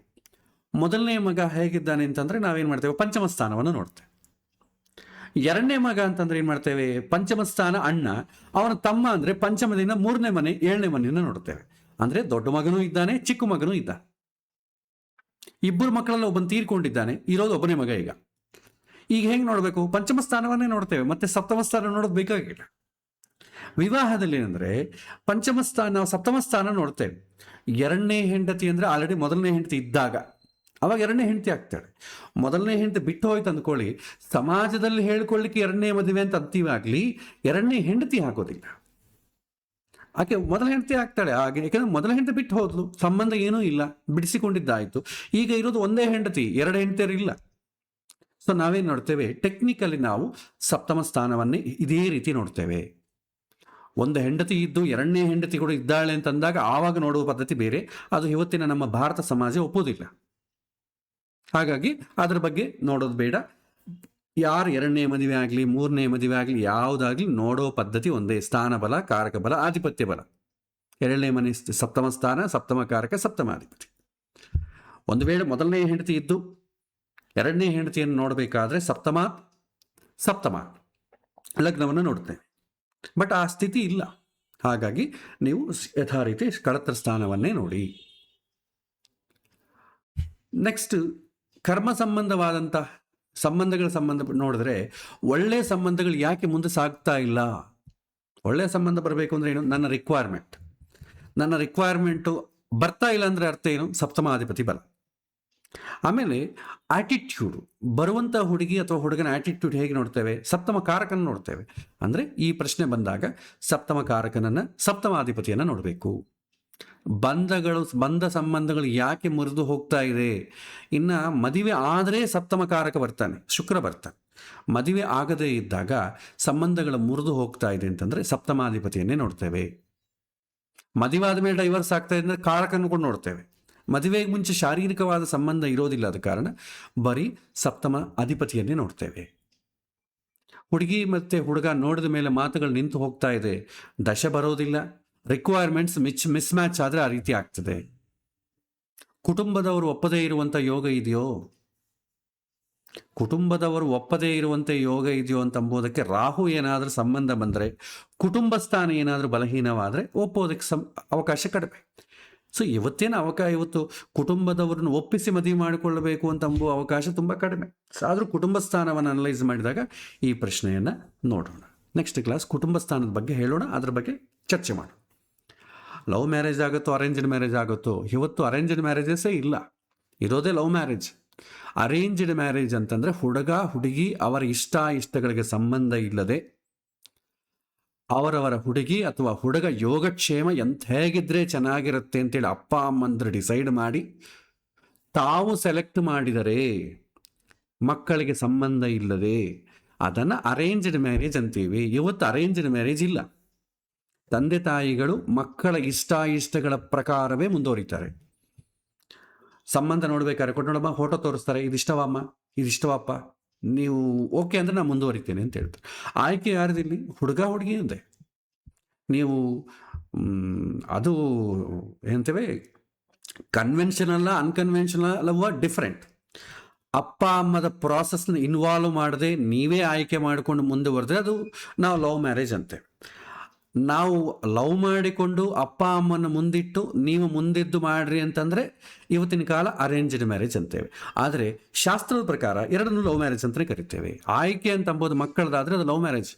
[SPEAKER 1] ಮೊದಲನೇ ಮಗ ಹೇಗಿದ್ದಾನೆ ಅಂತಂದರೆ ನಾವೇನು ಮಾಡ್ತೇವೆ? ಪಂಚಮ ಸ್ಥಾನವನ್ನು ನೋಡ್ತೇವೆ. ಎರಡನೇ ಮಗ ಅಂತಂದ್ರೆ ಏನು ಮಾಡ್ತೇವೆ? ಪಂಚಮ ಸ್ಥಾನ ಅಣ್ಣ, ಅವನ ತಮ್ಮ ಅಂದರೆ ಪಂಚಮದಿಂದ ಮೂರನೇ ಮನೆ, ಏಳನೇ ಮನೆಯನ್ನು ನೋಡ್ತೇವೆ. ಅಂದರೆ ದೊಡ್ಡ ಮಗನೂ ಇದ್ದಾನೆ, ಚಿಕ್ಕ ಮಗನೂ ಇದ್ದಾನೆ. ಇಬ್ಬರು ಮಕ್ಕಳೆಲ್ಲ ಒಬ್ಬನು ತೀರ್ಕೊಂಡಿದ್ದಾನೆ, ಇರೋದು ಒಬ್ಬನೇ ಮಗ. ಈಗ ಹೆಂಗೆ ನೋಡಬೇಕು? ಪಂಚಮ ಸ್ಥಾನವನ್ನೇ ನೋಡ್ತೇವೆ, ಮತ್ತೆ ಸಪ್ತಮ ಸ್ಥಾನ ನೋಡೋದು ಬೇಕಾಗಿಲ್ಲ. ವಿವಾಹದಲ್ಲಿ ಏನಂದರೆ ಪಂಚಮ ಸ್ಥಾನ, ನಾವು ಸಪ್ತಮ ಸ್ಥಾನ ನೋಡ್ತೇವೆ. ಎರಡನೇ ಹೆಂಡತಿ ಅಂದರೆ ಆಲ್ರೆಡಿ ಮೊದಲನೇ ಹೆಂಡತಿ ಇದ್ದಾಗ ಅವಾಗ ಎರಡನೇ ಹೆಂಡತಿ ಆಗ್ತಾಳೆ. ಮೊದಲನೇ ಹೆಂಡತಿ ಬಿಟ್ಟು ಹೋಯ್ತು ಅಂದ್ಕೊಳ್ಳಿ, ಸಮಾಜದಲ್ಲಿ ಹೇಳ್ಕೊಳ್ಳಿಕ್ಕೆ ಎರಡನೇ ಮದುವೆ ಅಂತ ಅಂತೀವಾಗಲಿ, ಎರಡನೇ ಹೆಂಡತಿ ಆಗೋದಿಲ್ಲ. ಆಕೆ ಮೊದಲ ಹೆಂಡತಿ ಆಗ್ತಾಳೆ ಹಾಗೆ, ಯಾಕಂದ್ರೆ ಮೊದಲ ಹೆಂಡತಿ ಬಿಟ್ಟು ಹೋದ್ಲು, ಸಂಬಂಧ ಏನೂ ಇಲ್ಲ, ಬಿಡಿಸಿಕೊಂಡಿದ್ದಾಯಿತು. ಈಗ ಇರೋದು ಒಂದೇ ಹೆಂಡತಿ, ಎರಡು ಹೆಂಡತಿಯರು ಇಲ್ಲ. ಸೊ ನಾವೇನು ನೋಡ್ತೇವೆ, ಟೆಕ್ನಿಕಲಿ ನಾವು ಸಪ್ತಮ ಸ್ಥಾನವನ್ನೇ ಇದೇ ರೀತಿ ನೋಡ್ತೇವೆ. ಒಂದು ಹೆಂಡತಿ ಇದ್ದು ಎರಡನೇ ಹೆಂಡತಿ ಕೂಡ ಇದ್ದಾಳೆ ಅಂತಂದಾಗ ಆವಾಗ ನೋಡುವ ಪದ್ಧತಿ ಬೇರೆ. ಅದು ಇವತ್ತಿನ ನಮ್ಮ ಭಾರತ ಸಮಾಜ ಒಪ್ಪೋದಿಲ್ಲ. ಹಾಗಾಗಿ ಅದ್ರ ಬಗ್ಗೆ ನೋಡೋದು ಬೇಡ. ಯಾರು ಎರಡನೇ ಮದುವೆ ಆಗಲಿ, ಮೂರನೇ ಮದುವೆ ಆಗಲಿ, ಯಾವುದಾಗಲಿ ನೋಡೋ ಪದ್ಧತಿ ಒಂದೇ. ಸ್ಥಾನ ಬಲ, ಕಾರಕ ಬಲ, ಆಧಿಪತ್ಯ ಬಲ. ಎರಡನೇ ಮನೆ ಸಪ್ತಮ ಸ್ಥಾನ, ಸಪ್ತಮ ಕಾರಕ, ಸಪ್ತಮಾಧಿಪತಿ. ಒಂದು ವೇಳೆ ಮೊದಲನೇ ಹೆಂಡತಿ ಇದ್ದು ಎರಡನೇ ಹೆಂಡತಿಯನ್ನು ನೋಡಬೇಕಾದ್ರೆ ಸಪ್ತಮ ಲಗ್ನವನ್ನು ನೋಡ್ತೇವೆ. ಬಟ್ ಆ ಸ್ಥಿತಿ ಇಲ್ಲ. ಹಾಗಾಗಿ ನೀವು ಯಥಾರೀತಿ ಕಳತ್ರ ಸ್ಥಾನವನ್ನೇ ನೋಡಿ. ನೆಕ್ಸ್ಟ್, ಕರ್ಮ ಸಂಬಂಧವಾದಂಥ ಸಂಬಂಧಗಳ ಸಂಬಂಧ ನೋಡಿದ್ರೆ, ಒಳ್ಳೆಯ ಸಂಬಂಧಗಳು ಯಾಕೆ ಮುಂದೆ ಸಾಗ್ತಾ ಇಲ್ಲ? ಒಳ್ಳೆಯ ಸಂಬಂಧ ಬರಬೇಕು ಅಂದರೆ ಏನು? ನನ್ನ ರಿಕ್ವೈರ್ಮೆಂಟು ಬರ್ತಾ ಇಲ್ಲ ಅಂದರೆ ಅರ್ಥ ಏನು? ಸಪ್ತಮಾಧಿಪತಿ ಬಲ. ಆಮೇಲೆ ಆಟಿಟ್ಯೂಡು, ಬರುವಂಥ ಹುಡುಗಿ ಅಥವಾ ಹುಡುಗನ ಆಟಿಟ್ಯೂಡ್ ಹೇಗೆ ನೋಡ್ತೇವೆ? ಸಪ್ತಮ ಕಾರಕನ ನೋಡ್ತೇವೆ. ಅಂದರೆ ಈ ಪ್ರಶ್ನೆ ಬಂದಾಗ ಸಪ್ತಮ ಕಾರಕನನ್ನು, ಸಪ್ತಮಾಧಿಪತಿಯನ್ನು ನೋಡಬೇಕು. ಬಂಧ ಸಂಬಂಧಗಳು ಯಾಕೆ ಮುರಿದು ಹೋಗ್ತಾ ಇದೆ? ಇನ್ನು ಮದುವೆ ಆದರೆ ಸಪ್ತಮ ಕಾರಕ ಬರ್ತಾನೆ, ಶುಕ್ರ ಬರ್ತಾನೆ. ಮದುವೆ ಆಗದೇ ಇದ್ದಾಗ ಸಂಬಂಧಗಳು ಮುರಿದು ಹೋಗ್ತಾ ಇದೆ ಅಂತಂದರೆ ಸಪ್ತಮಾಧಿಪತಿಯನ್ನೇ ನೋಡ್ತೇವೆ. ಮದುವೆ ಆದಮೇಲೆ ಡೈವರ್ಸ್ ಆಗ್ತಾ ಇದೆ ಅಂದರೆ ಕಾರಕನ್ನು ಕೂಡ ನೋಡ್ತೇವೆ. ಮದುವೆಗೆ ಮುಂಚೆ ಶಾರೀರಿಕವಾದ ಸಂಬಂಧ ಇರೋದಿಲ್ಲ, ಆದ ಕಾರಣ ಬರೀ ಸಪ್ತಮ ಅಧಿಪತಿಯನ್ನೇ ನೋಡ್ತೇವೆ. ಹುಡುಗಿ ಮತ್ತು ಹುಡುಗ ನೋಡಿದ ಮೇಲೆ ಮಾತುಗಳು ನಿಂತು ಹೋಗ್ತಾ ಇದೆ, ದಶೆ ಬರೋದಿಲ್ಲ, ರಿಕ್ವೈರ್ಮೆಂಟ್ಸ್ ಮಿಸ್ ಮ್ಯಾಚ್ ಆದರೆ ಆ ರೀತಿ ಆಗ್ತದೆ. ಕುಟುಂಬದವರು ಒಪ್ಪದೇ ಇರುವಂಥ ಯೋಗ ಇದೆಯೋ? ಕುಟುಂಬದವರು ಒಪ್ಪದೇ ಇರುವಂಥ ಯೋಗ ಇದೆಯೋ ಅಂತಂಬೋದಕ್ಕೆ ರಾಹು ಏನಾದರೂ ಸಂಬಂಧ ಬಂದರೆ, ಕುಟುಂಬ ಸ್ಥಾನ ಏನಾದರೂ ಬಲಹೀನವಾದರೆ ಒಪ್ಪೋದಕ್ಕೆ ಅವಕಾಶ ಕಡಿಮೆ. ಸೊ ಇವತ್ತು ಕುಟುಂಬದವ್ರನ್ನ ಒಪ್ಪಿಸಿ ಮದುವೆ ಮಾಡಿಕೊಳ್ಳಬೇಕು ಅಂತ ಅಂಬುವ ಅವಕಾಶ ತುಂಬ ಕಡಿಮೆ. ಆದರೂ ಕುಟುಂಬ ಸ್ಥಾನವನ್ನು ಅನಲೈಸ್ ಮಾಡಿದಾಗ ಈ ಪ್ರಶ್ನೆಯನ್ನು ನೋಡೋಣ. ನೆಕ್ಸ್ಟ್ ಕ್ಲಾಸ್ ಕುಟುಂಬ ಸ್ಥಾನದ ಬಗ್ಗೆ ಹೇಳೋಣ, ಅದ್ರ ಬಗ್ಗೆ ಚರ್ಚೆ ಮಾಡೋಣ. ಲವ್ ಮ್ಯಾರೇಜ್ ಆಗುತ್ತೋ ಅರೇಂಜ್ಡ್ ಮ್ಯಾರೇಜ್ ಆಗುತ್ತೋ? ಇವತ್ತು ಅರೇಂಜ್ಡ್ ಮ್ಯಾರೇಜಸ್ಸೇ ಇಲ್ಲ, ಇರೋದೇ ಲವ್ ಮ್ಯಾರೇಜ್. ಅರೇಂಜ್ಡ್ ಮ್ಯಾರೇಜ್ ಅಂತಂದರೆ ಹುಡುಗ ಹುಡುಗಿ ಅವರ ಇಷ್ಟಗಳಿಗೆ ಸಂಬಂಧ ಇಲ್ಲದೆ ಅವರವರ ಹುಡುಗಿ ಅಥವಾ ಹುಡುಗ ಯೋಗಕ್ಷೇಮ ಹೇಗಿದ್ರೆ ಚೆನ್ನಾಗಿರುತ್ತೆ ಅಂತೇಳಿ ಅಪ್ಪ ಅಮ್ಮಂದ್ರೆ ಡಿಸೈಡ್ ಮಾಡಿ ತಾವು ಸೆಲೆಕ್ಟ್ ಮಾಡಿದರೆ, ಮಕ್ಕಳಿಗೆ ಸಂಬಂಧ ಇಲ್ಲದೆ, ಅದನ್ನು ಅರೇಂಜ್ಡ್ ಮ್ಯಾರೇಜ್ ಅಂತೀವಿ. ಇವತ್ತು ಅರೇಂಜ್ಡ್ ಮ್ಯಾರೇಜ್ ಇಲ್ಲ. ತಂದೆ ತಾಯಿಗಳು ಮಕ್ಕಳ ಇಷ್ಟಗಳ ಪ್ರಕಾರವೇ ಮುಂದುವರಿತಾರೆ. ಸಂಬಂಧ ನೋಡ್ಬೇಕಾದ್ರೆ ಕೊಟ್ಟೋಡಮ್ಮ ಫೋಟೋ ತೋರಿಸ್ತಾರೆ, ಇದಿಷ್ಟವಮ್ಮ, ಇದಿಷ್ಟವಪ್ಪ, ನೀವು ಓಕೆ ಅಂದರೆ ನಾನು ಮುಂದುವರಿತೇನೆ ಅಂತ ಹೇಳ್ತಾರೆ. ಆಯ್ಕೆ ಯಾರ್ದಿಲ್ಲಿ? ಹುಡುಗ ಹುಡುಗಿ ಅಂದೆ. ನೀವು ಅದು ಏನಂತೇವೆ, ಕನ್ವೆನ್ಷನಲ್ಲ ಅನ್ಕನ್ವೆನ್ಷನಲ್ ಅವ ಡಿಫ್ರೆಂಟ್. ಅಪ್ಪ ಅಮ್ಮದ ಪ್ರಾಸೆಸ್ನ ಇನ್ವಾಲ್ವ್ ಮಾಡದೆ ನೀವೇ ಆಯ್ಕೆ ಮಾಡಿಕೊಂಡು ಮುಂದುವರೆದ್ರೆ ಅದು ನಾವು ಲವ್ ಮ್ಯಾರೇಜ್ ಅಂತೇವೆ. ನಾವು ಲವ್ ಮಾಡಿಕೊಂಡು ಅಪ್ಪ ಅಮ್ಮನ ಮುಂದಿಟ್ಟು ನೀವು ಮುಂದಿದ್ದು ಮಾಡ್ರಿ ಅಂತಂದರೆ ಇವತ್ತಿನ ಕಾಲ ಅರೇಂಜ್ಡ್ ಮ್ಯಾರೇಜ್ ಅಂತೇವೆ. ಆದರೆ ಶಾಸ್ತ್ರದ ಪ್ರಕಾರ ಎರಡನ್ನೂ ಲವ್ ಮ್ಯಾರೇಜ್ ಅಂತಲೇ ಕರಿತೇವೆ. ಆಯ್ಕೆ ಅಂತ ಅಂಬೋದು ಮಕ್ಕಳದಾದರೆ ಅದು ಲವ್ ಮ್ಯಾರೇಜ್.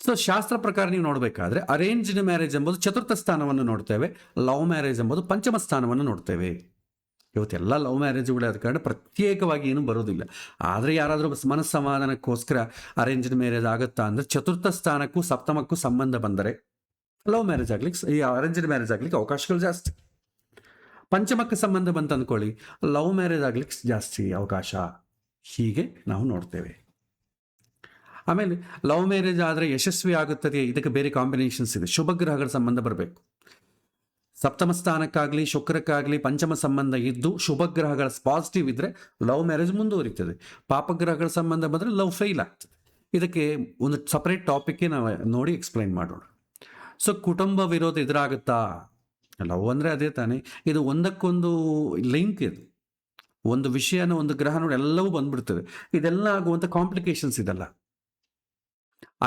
[SPEAKER 1] ಸೊ ಶಾಸ್ತ್ರ ಪ್ರಕಾರ ನೀವು ನೋಡಬೇಕಾದ್ರೆ ಅರೇಂಜ್ಡ್ ಮ್ಯಾರೇಜ್ ಎಂಬುದು ಚತುರ್ಥ ಸ್ಥಾನವನ್ನು ನೋಡ್ತೇವೆ, ಲವ್ ಮ್ಯಾರೇಜ್ ಎಂಬುದು ಪಂಚಮ ಸ್ಥಾನವನ್ನು ನೋಡ್ತೇವೆ. ಇವತ್ತೆಲ್ಲ ಲವ್ ಮ್ಯಾರೇಜ್ಗಳೇ ಆದ ಕಾರಣ ಪ್ರತ್ಯೇಕವಾಗಿ ಏನೂ ಬರೋದಿಲ್ಲ. ಆದರೆ ಯಾರಾದರೂ ಮನಸ್ಸಮಾಧಾನಕ್ಕೋಸ್ಕರ ಅರೇಂಜ್ಡ್ ಮ್ಯಾರೇಜ್ ಆಗುತ್ತಾ ಅಂದರೆ ಚತುರ್ಥ ಸ್ಥಾನಕ್ಕೂ ಸಪ್ತಮಕ್ಕೂ ಸಂಬಂಧ ಬಂದರೆ ಲವ್ ಮ್ಯಾರೇಜ್ ಆಗ್ಲಿಕ್ಕೆ, ಈ ಅರೇಂಜ್ಡ್ ಮ್ಯಾರೇಜ್ ಆಗ್ಲಿಕ್ಕೆ ಅವಕಾಶಗಳು ಜಾಸ್ತಿ. ಪಂಚಮಕ್ಕೆ ಸಂಬಂಧ ಬಂತು ಅಂದ್ಕೊಳ್ಳಿ, ಲವ್ ಮ್ಯಾರೇಜ್ ಆಗ್ಲಿಕ್ಕೆ ಜಾಸ್ತಿ ಅವಕಾಶ. ಹೀಗೆ ನಾವು ನೋಡ್ತೇವೆ. ಆಮೇಲೆ ಲವ್ ಮ್ಯಾರೇಜ್ ಆದರೆ ಯಶಸ್ವಿ ಆಗುತ್ತದೆ, ಇದಕ್ಕೆ ಬೇರೆ ಕಾಂಬಿನೇಷನ್ಸ್ ಇದೆ. ಶುಭ ಗ್ರಹಗಳ ಸಂಬಂಧ ಬರಬೇಕು. ಸಪ್ತಮ ಸ್ಥಾನಕ್ಕಾಗಲಿ ಶುಕ್ರಕ್ಕಾಗಲಿ ಪಂಚಮ ಸಂಬಂಧ ಇದ್ದು ಶುಭ ಗ್ರಹಗಳ ಪಾಸಿಟಿವ್ ಇದ್ದರೆ ಲವ್ ಮ್ಯಾರೇಜ್ ಮುಂದುವರಿತದೆ. ಪಾಪಗ್ರಹಗಳ ಸಂಬಂಧ ಬಂದರೆ ಲವ್ ಫೇಲ್ ಆಗ್ತದೆ. ಇದಕ್ಕೆ ಒಂದು ಸಪ್ರೇಟ್ ಟಾಪಿಕ್ಗೆ ನಾವು ನೋಡಿ ಎಕ್ಸ್ಪ್ಲೈನ್ ಮಾಡೋಣ. ಸೊ ಕುಟುಂಬ ವಿರೋಧ ಎದುರಾಗುತ್ತಾ? ಲವ್ ಅಂದರೆ ಅದೇ ತಾನೇ, ಇದು ಒಂದಕ್ಕೊಂದು ಲಿಂಕ್. ಇದು ಒಂದು ವಿಷಯನ ಒಂದು ಗ್ರಹ ನೋಡಿ ಎಲ್ಲವೂ ಬಂದ್ಬಿಡ್ತದೆ. ಇದೆಲ್ಲ ಆಗುವಂಥ ಕಾಂಪ್ಲಿಕೇಶನ್ಸ್ ಇದೆಲ್ಲ.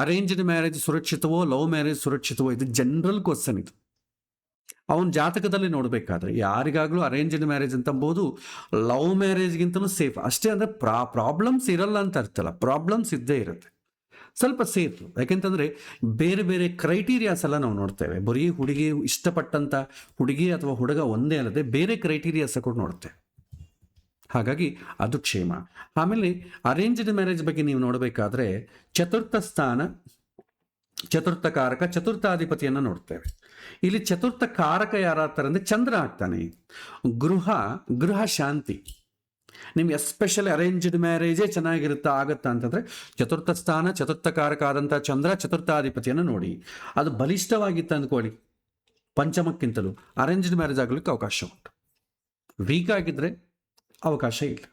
[SPEAKER 1] ಅರೇಂಜ್ಡ್ ಮ್ಯಾರೇಜ್ ಸುರಕ್ಷಿತವೋ ಲವ್ ಮ್ಯಾರೇಜ್ ಸುರಕ್ಷಿತವೋ? ಇದು ಜನರಲ್ ಕ್ವಶನ್. ಇದು ಅವನ ಜಾತಕದಲ್ಲಿ ನೋಡಬೇಕಾದ್ರೆ ಯಾರಿಗಾಗಲೂ ಅರೇಂಜ್ಡ್ ಮ್ಯಾರೇಜ್ ಅಂತಂಬೋದು ಲವ್ ಮ್ಯಾರೇಜ್ಗಿಂತಲೂ ಸೇಫ್ ಅಷ್ಟೇ. ಅಂದರೆ ಪ್ರಾಬ್ಲಮ್ಸ್ ಇರಲ್ಲ ಅಂತ ಅರ್ಥಲ್ಲ, ಪ್ರಾಬ್ಲಮ್ಸ್ ಇದ್ದೇ ಇರುತ್ತೆ. ಸ್ವಲ್ಪ ಸೇಫ್. ಯಾಕೆಂತಂದರೆ ಬೇರೆ ಬೇರೆ ಕ್ರೈಟೀರಿಯಾಸ್ ಎಲ್ಲ ನಾವು ನೋಡ್ತೇವೆ. ಬರೀ ಹುಡುಗಿ ಇಷ್ಟಪಟ್ಟಂಥ ಹುಡುಗಿ ಅಥವಾ ಹುಡುಗ ಒಂದೇ ಅಲ್ಲದೆ ಬೇರೆ ಕ್ರೈಟೀರಿಯಾಸ್ ಕೂಡ ನೋಡ್ತೇವೆ. ಹಾಗಾಗಿ ಅದು ಕ್ಷೇಮ. ಆಮೇಲೆ ಅರೇಂಜ್ಡ್ ಮ್ಯಾರೇಜ್ ಬಗ್ಗೆ ನೀವು ನೋಡಬೇಕಾದ್ರೆ ಚತುರ್ಥ ಸ್ಥಾನ, ಚತುರ್ಥ ಕಾರಕ, ಚತುರ್ಥಾಧಿಪತಿಯನ್ನು ನೋಡ್ತೇವೆ. ಇಲ್ಲಿ ಚತುರ್ಥ ಕಾರಕ ಯಾರಾಗ್ತಾರೆ ಅಂದರೆ ಚಂದ್ರ ಆಗ್ತಾನೆ. ಗೃಹ ಶಾಂತಿ. ನಿಮ್ಗೆ ಎಸ್ಪೆಷಲಿ ಅರೇಂಜ್ಡ್ ಮ್ಯಾರೇಜೇ ಚೆನ್ನಾಗಿರುತ್ತಾ ಆಗುತ್ತಾ ಅಂತಂದರೆ ಚತುರ್ಥ ಸ್ಥಾನ, ಚತುರ್ಥ ಕಾರಕ ಆದಂಥ ಚಂದ್ರ, ಚತುರ್ಥಾಧಿಪತಿಯನ್ನು ನೋಡಿ. ಅದು ಬಲಿಷ್ಠವಾಗಿತ್ತು ಅಂದ್ಕೊಳ್ಳಿ, ಪಂಚಮಕ್ಕಿಂತಲೂ ಅರೇಂಜ್ಡ್ ಮ್ಯಾರೇಜ್ ಆಗಲಿಕ್ಕೆ ಅವಕಾಶ ಉಂಟು. ವೀಕ್ ಆಗಿದ್ರೆ ಅವಕಾಶ ಇಲ್ಲ.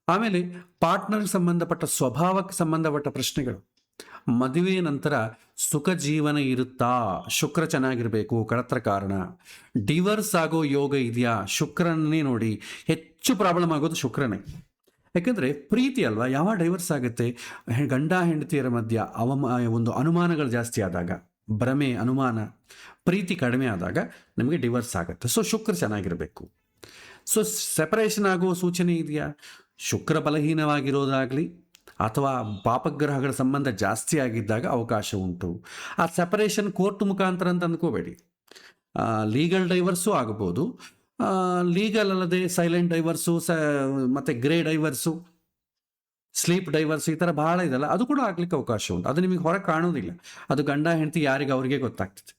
[SPEAKER 1] ಆಮೇಲೆ ಪಾರ್ಟ್ನರ್ಗೆ ಸಂಬಂಧಪಟ್ಟ, ಸ್ವಭಾವಕ್ಕೆ ಸಂಬಂಧಪಟ್ಟ ಪ್ರಶ್ನೆಗಳು. ಮದುವೆ ನಂತರ ಸುಖ ಜೀವನ ಇರುತ್ತಾ? ಶುಕ್ರ ಚೆನ್ನಾಗಿರಬೇಕು, ಕಳತ್ರ ಕಾರಣ. ಡಿವರ್ಸ್ ಆಗೋ ಯೋಗ ಇದೆಯಾ? ಶುಕ್ರನ್ನೇ ನೋಡಿ. ಹೆಚ್ಚು ಪ್ರಾಬ್ಲಮ್ ಆಗೋದು ಶುಕ್ರನೇ. ಯಾಕೆಂದರೆ ಪ್ರೀತಿ ಅಲ್ವಾ, ಯಾವ ಡೈವರ್ಸ್ ಆಗುತ್ತೆ? ಗಂಡ ಹೆಂಡತಿಯರ ಮಧ್ಯ ಒಂದು ಅನುಮಾನಗಳು ಜಾಸ್ತಿ ಆದಾಗ, ಭ್ರಮೆ, ಅನುಮಾನ, ಪ್ರೀತಿ ಕಡಿಮೆ ಆದಾಗ ನಮಗೆ ಡಿವರ್ಸ್ ಆಗುತ್ತೆ. ಸೊ ಶುಕ್ರ ಚೆನ್ನಾಗಿರಬೇಕು. ಸೊ ಸೆಪರೇಷನ್ ಆಗುವ ಸೂಚನೆ ಇದೆಯಾ? ಶುಕ್ರ ಬಲಹೀನವಾಗಿರೋದಾಗಲಿ ಅಥವಾ ಪಾಪಗ್ರಹಗಳ ಸಂಬಂಧ ಜಾಸ್ತಿ ಆಗಿದ್ದಾಗ ಅವಕಾಶ ಉಂಟು. ಆ ಸೆಪರೇಷನ್ ಕೋರ್ಟ್ ಮುಖಾಂತರ ಅಂತ ಅಂದ್ಕೋಬೇಡಿ. ಲೀಗಲ್ ಡೈವರ್ಸು ಆಗ್ಬೋದು, ಲೀಗಲ್ ಅಲ್ಲದೆ ಸೈಲೆಂಟ್ ಡೈವರ್ಸು, ಮತ್ತು ಗ್ರೇ ಡೈವರ್ಸು, ಸ್ಲೀಪ್ ಡೈವರ್ಸು, ಈ ಥರ ಭಾಳ ಇದೆಲ್ಲ, ಅದು ಕೂಡ ಆಗ್ಲಿಕ್ಕೆ ಅವಕಾಶ ಉಂಟು. ಅದು ನಿಮಗೆ ಹೊರಗೆ ಕಾಣೋದಿಲ್ಲ. ಅದು ಗಂಡ ಹೆಂಡತಿ ಯಾರಿಗೆ ಅವ್ರಿಗೆ ಗೊತ್ತಾಗ್ತದೆ.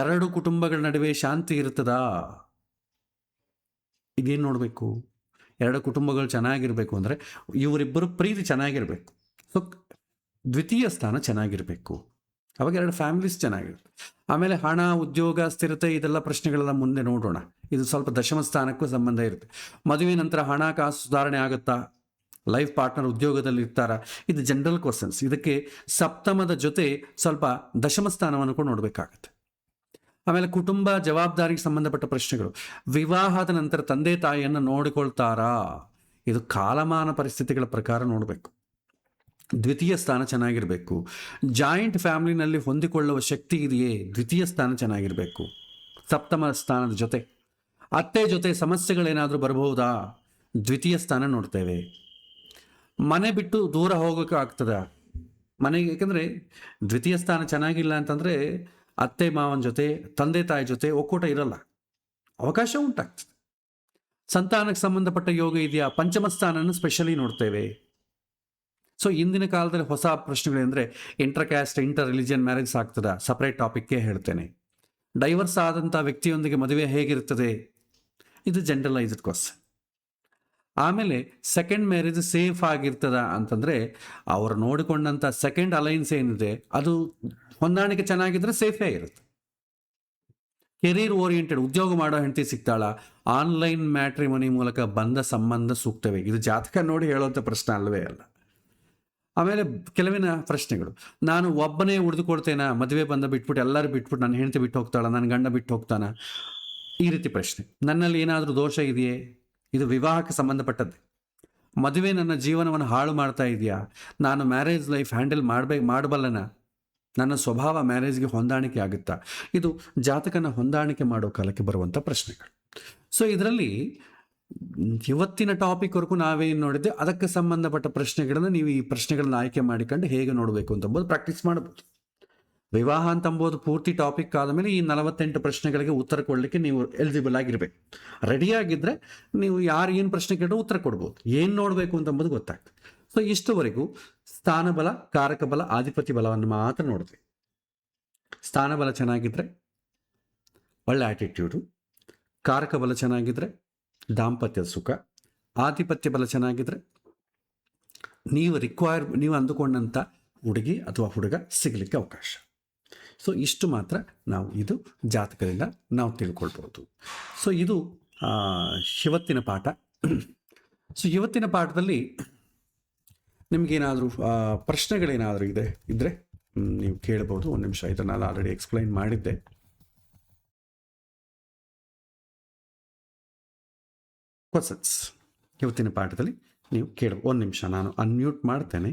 [SPEAKER 1] ಎರಡು ಕುಟುಂಬಗಳ ನಡುವೆ ಶಾಂತಿ ಇರ್ತದಾ? ಇದೇನು ನೋಡಬೇಕು? ಎರಡು ಕುಟುಂಬಗಳು ಚೆನ್ನಾಗಿರಬೇಕು ಅಂದರೆ ಇವರಿಬ್ಬರು ಪ್ರೀತಿ ಚೆನ್ನಾಗಿರಬೇಕು. ಸೊ ದ್ವಿತೀಯ ಸ್ಥಾನ ಚೆನ್ನಾಗಿರಬೇಕು. ಅವಾಗ ಎರಡು ಫ್ಯಾಮಿಲೀಸ್ ಚೆನ್ನಾಗಿರುತ್ತೆ. ಆಮೇಲೆ ಹಣ, ಉದ್ಯೋಗ, ಸ್ಥಿರತೆ, ಇದೆಲ್ಲ ಪ್ರಶ್ನೆಗಳೆಲ್ಲ ಮುಂದೆ ನೋಡೋಣ. ಇದು ಸ್ವಲ್ಪ ದಶಮ ಸ್ಥಾನಕ್ಕೂ ಸಂಬಂಧ ಇರುತ್ತೆ. ಮದುವೆ ನಂತರ ಹಣಕಾಸು ಸುಧಾರಣೆ ಆಗುತ್ತಾ? ಲೈಫ್ ಪಾರ್ಟ್ನರ್ ಉದ್ಯೋಗದಲ್ಲಿ ಇರ್ತಾರಾ? ಇದು ಜನರಲ್ ಕ್ವಶನ್ಸ್. ಇದಕ್ಕೆ ಸಪ್ತಮದ ಜೊತೆ ಸ್ವಲ್ಪ ದಶಮ ಸ್ಥಾನವನ್ನು ಕೂಡ ನೋಡಬೇಕಾಗತ್ತೆ. ಆಮೇಲೆ ಕುಟುಂಬ, ಜವಾಬ್ದಾರಿಗೆ ಸಂಬಂಧಪಟ್ಟ ಪ್ರಶ್ನೆಗಳು. ವಿವಾಹದ ನಂತರ ತಂದೆ ತಾಯಿಯನ್ನು ನೋಡಿಕೊಳ್ತಾರಾ? ಇದು ಕಾಲಮಾನ ಪರಿಸ್ಥಿತಿಗಳ ಪ್ರಕಾರ ನೋಡಬೇಕು. ದ್ವಿತೀಯ ಸ್ಥಾನ ಚೆನ್ನಾಗಿರಬೇಕು. ಜಾಯಿಂಟ್ ಫ್ಯಾಮಿಲಿನಲ್ಲಿ ಹೊಂದಿಕೊಳ್ಳುವ ಶಕ್ತಿ ಇದೆಯೇ? ದ್ವಿತೀಯ ಸ್ಥಾನ ಚೆನ್ನಾಗಿರಬೇಕು. ಸಪ್ತಮ ಸ್ಥಾನದ ಜೊತೆ ಅತ್ತೆ ಜೊತೆ ಸಮಸ್ಯೆಗಳೇನಾದರೂ ಬರಬಹುದಾ? ದ್ವಿತೀಯ ಸ್ಥಾನ ನೋಡ್ತೇವೆ. ಮನೆ ಬಿಟ್ಟು ದೂರ ಹೋಗೋಕೆ ಆಗ್ತದ ಮನೆಗೆ? ಯಾಕಂದರೆ ದ್ವಿತೀಯ ಸ್ಥಾನ ಚೆನ್ನಾಗಿಲ್ಲ ಅಂತಂದರೆ ಅತ್ತೆ ಮಾವನ ಜೊತೆ, ತಂದೆ ತಾಯಿ ಜೊತೆ ಒಕ್ಕೂಟ ಇರಲ್ಲ, ಅವಕಾಶ ಉಂಟಾಗ್ತದೆ. ಸಂತಾನಕ್ಕೆ ಸಂಬಂಧಪಟ್ಟ ಯೋಗ ಇದೆಯಾ? ಪಂಚಮ ಸ್ಥಾನವನ್ನು ಸ್ಪೆಷಲಿ ನೋಡ್ತೇವೆ. ಸೊ ಇಂದಿನ ಕಾಲದಲ್ಲಿ ಹೊಸ ಪ್ರಶ್ನೆಗಳೇನೆಂದರೆ inter caste, inter religion marriage ಆಗ್ತದ? ಸಪ್ರೇಟ್ ಟಾಪಿಕ್ಗೆ ಹೇಳ್ತೇನೆ. ಡೈವರ್ಸ್ ಆದಂಥ ವ್ಯಕ್ತಿಯೊಂದಿಗೆ ಮದುವೆ ಹೇಗಿರ್ತದೆ? ಇದು ಜನರಲೈಸ್ಡ್ ಕ್ವಶನ್. ಆಮೇಲೆ ಸೆಕೆಂಡ್ ಮ್ಯಾರೇಜ್ ಸೇಫ್ ಆಗಿರ್ತದ ಅಂತಂದರೆ ಅವರು ನೋಡಿಕೊಂಡಂಥ ಸೆಕೆಂಡ್ ಅಲೈನ್ಸ್ ಏನಿದೆ ಅದು ಹೊಂದಾಣಿಕೆ ಚೆನ್ನಾಗಿದ್ರೆ ಸೇಫೇ ಇರುತ್ತೆ. ಕೆರಿಯರ್ ಓರಿಯೆಂಟೆಡ್, ಉದ್ಯೋಗ ಮಾಡೋ ಹೆಂಡತಿ ಸಿಗ್ತಾಳ? ಆನ್ಲೈನ್ ಮ್ಯಾಟ್ರಿಮನಿ ಮೂಲಕ ಬಂದ ಸಂಬಂಧ ಸೂಕ್ತವೇ? ಇದು ಜಾತಕ ನೋಡಿ ಹೇಳುವಂಥ ಪ್ರಶ್ನೆ ಅಲ್ಲವೇ ಅಲ್ಲ. ಆಮೇಲೆ ಕೆಲವಿನ ಪ್ರಶ್ನೆಗಳು. ನಾನು ಒಬ್ಬನೇ ಉಳಿದುಕೊಳ್ತೇನಾ? ಮದುವೆ ಬಂದ ಬಿಟ್ಬಿಟ್ಟು ಎಲ್ಲರೂ ಬಿಟ್ಬಿಟ್ಟು ನನ್ನ ಹೆಂಡತಿ ಬಿಟ್ಟು ಹೋಗ್ತಾಳ, ನನ್ನ ಗಂಡ ಬಿಟ್ಟು ಹೋಗ್ತಾನ? ಈ ರೀತಿ ಪ್ರಶ್ನೆ. ನನ್ನಲ್ಲಿ ಏನಾದರೂ ದೋಷ ಇದೆಯೇ? ಇದು ವಿವಾಹಕ್ಕೆ ಸಂಬಂಧಪಟ್ಟದ್ದೇ. ಮದುವೆ ನನ್ನ ಜೀವನವನ್ನು ಹಾಳು ಮಾಡ್ತಾ ಇದೆಯಾ? ನಾನು ಮ್ಯಾರೇಜ್ ಲೈಫ್ ಹ್ಯಾಂಡಲ್ ಮಾಡಬಲ್ಲನ? ನನ್ನ ಸ್ವಭಾವ ಮ್ಯಾರೇಜ್ಗೆ ಹೊಂದಾಣಿಕೆ ಆಗುತ್ತಾ? ಇದು ಜಾತಕನ ಹೊಂದಾಣಿಕೆ ಮಾಡೋ ಕಾಲಕ್ಕೆ ಬರುವಂಥ ಪ್ರಶ್ನೆಗಳು. ಸೊ ಇದರಲ್ಲಿ ಇವತ್ತಿನ ಟಾಪಿಕ್ವರೆಗೂ ನಾವೇನು ನೋಡಿದ್ದೆ ಅದಕ್ಕೆ ಸಂಬಂಧಪಟ್ಟ ಪ್ರಶ್ನೆಗಳನ್ನು ನೀವು ಈ ಪ್ರಶ್ನೆಗಳನ್ನ ಆಯ್ಕೆ ಮಾಡಿಕೊಂಡು ಹೇಗೆ ನೋಡಬೇಕು ಅಂತಂಬೋದು ಪ್ರಾಕ್ಟೀಸ್ ಮಾಡ್ಬೋದು. ವಿವಾಹ ಅಂತಂಬೋದು ಪೂರ್ತಿ ಟಾಪಿಕ್ ಆದಮೇಲೆ ಈ 48 ಪ್ರಶ್ನೆಗಳಿಗೆ ಉತ್ತರ ಕೊಡಲಿಕ್ಕೆ ನೀವು ಎಲಿಜಿಬಲ್ ಆಗಿರಬೇಕು. ರೆಡಿಯಾಗಿದ್ದರೆ ನೀವು ಯಾರು ಏನು ಪ್ರಶ್ನೆ ಕೇಳಿದ್ರು ಉತ್ತರ ಕೊಡ್ಬೋದು. ಏನು ನೋಡಬೇಕು ಅಂತಂಬೋದು ಗೊತ್ತಾಗ್ತದೆ. ಸೊ ಇಷ್ಟುವರೆಗೂ ಸ್ಥಾನಬಲ, ಕಾರಕ ಬಲ, ಆಧಿಪತ್ಯ ಬಲವನ್ನು ಮಾತ್ರ ನೋಡಿದ್ವಿ. ಸ್ಥಾನಬಲ ಚೆನ್ನಾಗಿದ್ದರೆ ಒಳ್ಳೆ ಆಟಿಟ್ಯೂಡು, ಕಾರಕ ಬಲ ಚೆನ್ನಾಗಿದ್ದರೆ ದಾಂಪತ್ಯದ ಸುಖ, ಆಧಿಪತ್ಯ ಬಲ ಚೆನ್ನಾಗಿದ್ದರೆ ನೀವು ಅಂದುಕೊಂಡಂಥ ಹುಡುಗಿ ಅಥವಾ ಹುಡುಗ ಸಿಗಲಿಕ್ಕೆ ಅವಕಾಶ. ಸೊ ಇಷ್ಟು ಮಾತ್ರ ನಾವು ಇದು ಜಾತಕದಿಂದ ನಾವು ತಿಳ್ಕೊಳ್ಬೋದು. ಸೊ ಇದು ಇವತ್ತಿನ ಪಾಠ. ಸೊ ಇವತ್ತಿನ ಪಾಠದಲ್ಲಿ ನಿಮಗೇನಾದರೂ ಪ್ರಶ್ನೆಗಳೇನಾದರೂ ಇದ್ದರೆ ನೀವು ಕೇಳ್ಬೋದು. ಒಂದು ನಿಮಿಷ, ಇದನ್ನು ನಾನು ಆಲ್ರೆಡಿ ಎಕ್ಸ್ಪ್ಲೈನ್ ಮಾಡಿದ್ದೆ. ಕ್ವಶನ್ಸ್ ಇವತ್ತಿನ ಪಾಠದಲ್ಲಿ ನೀವು ಕೇಳ. ಒಂದು ನಿಮಿಷ, ನಾನು ಅನ್ಮ್ಯೂಟ್ ಮಾಡ್ತೇನೆ.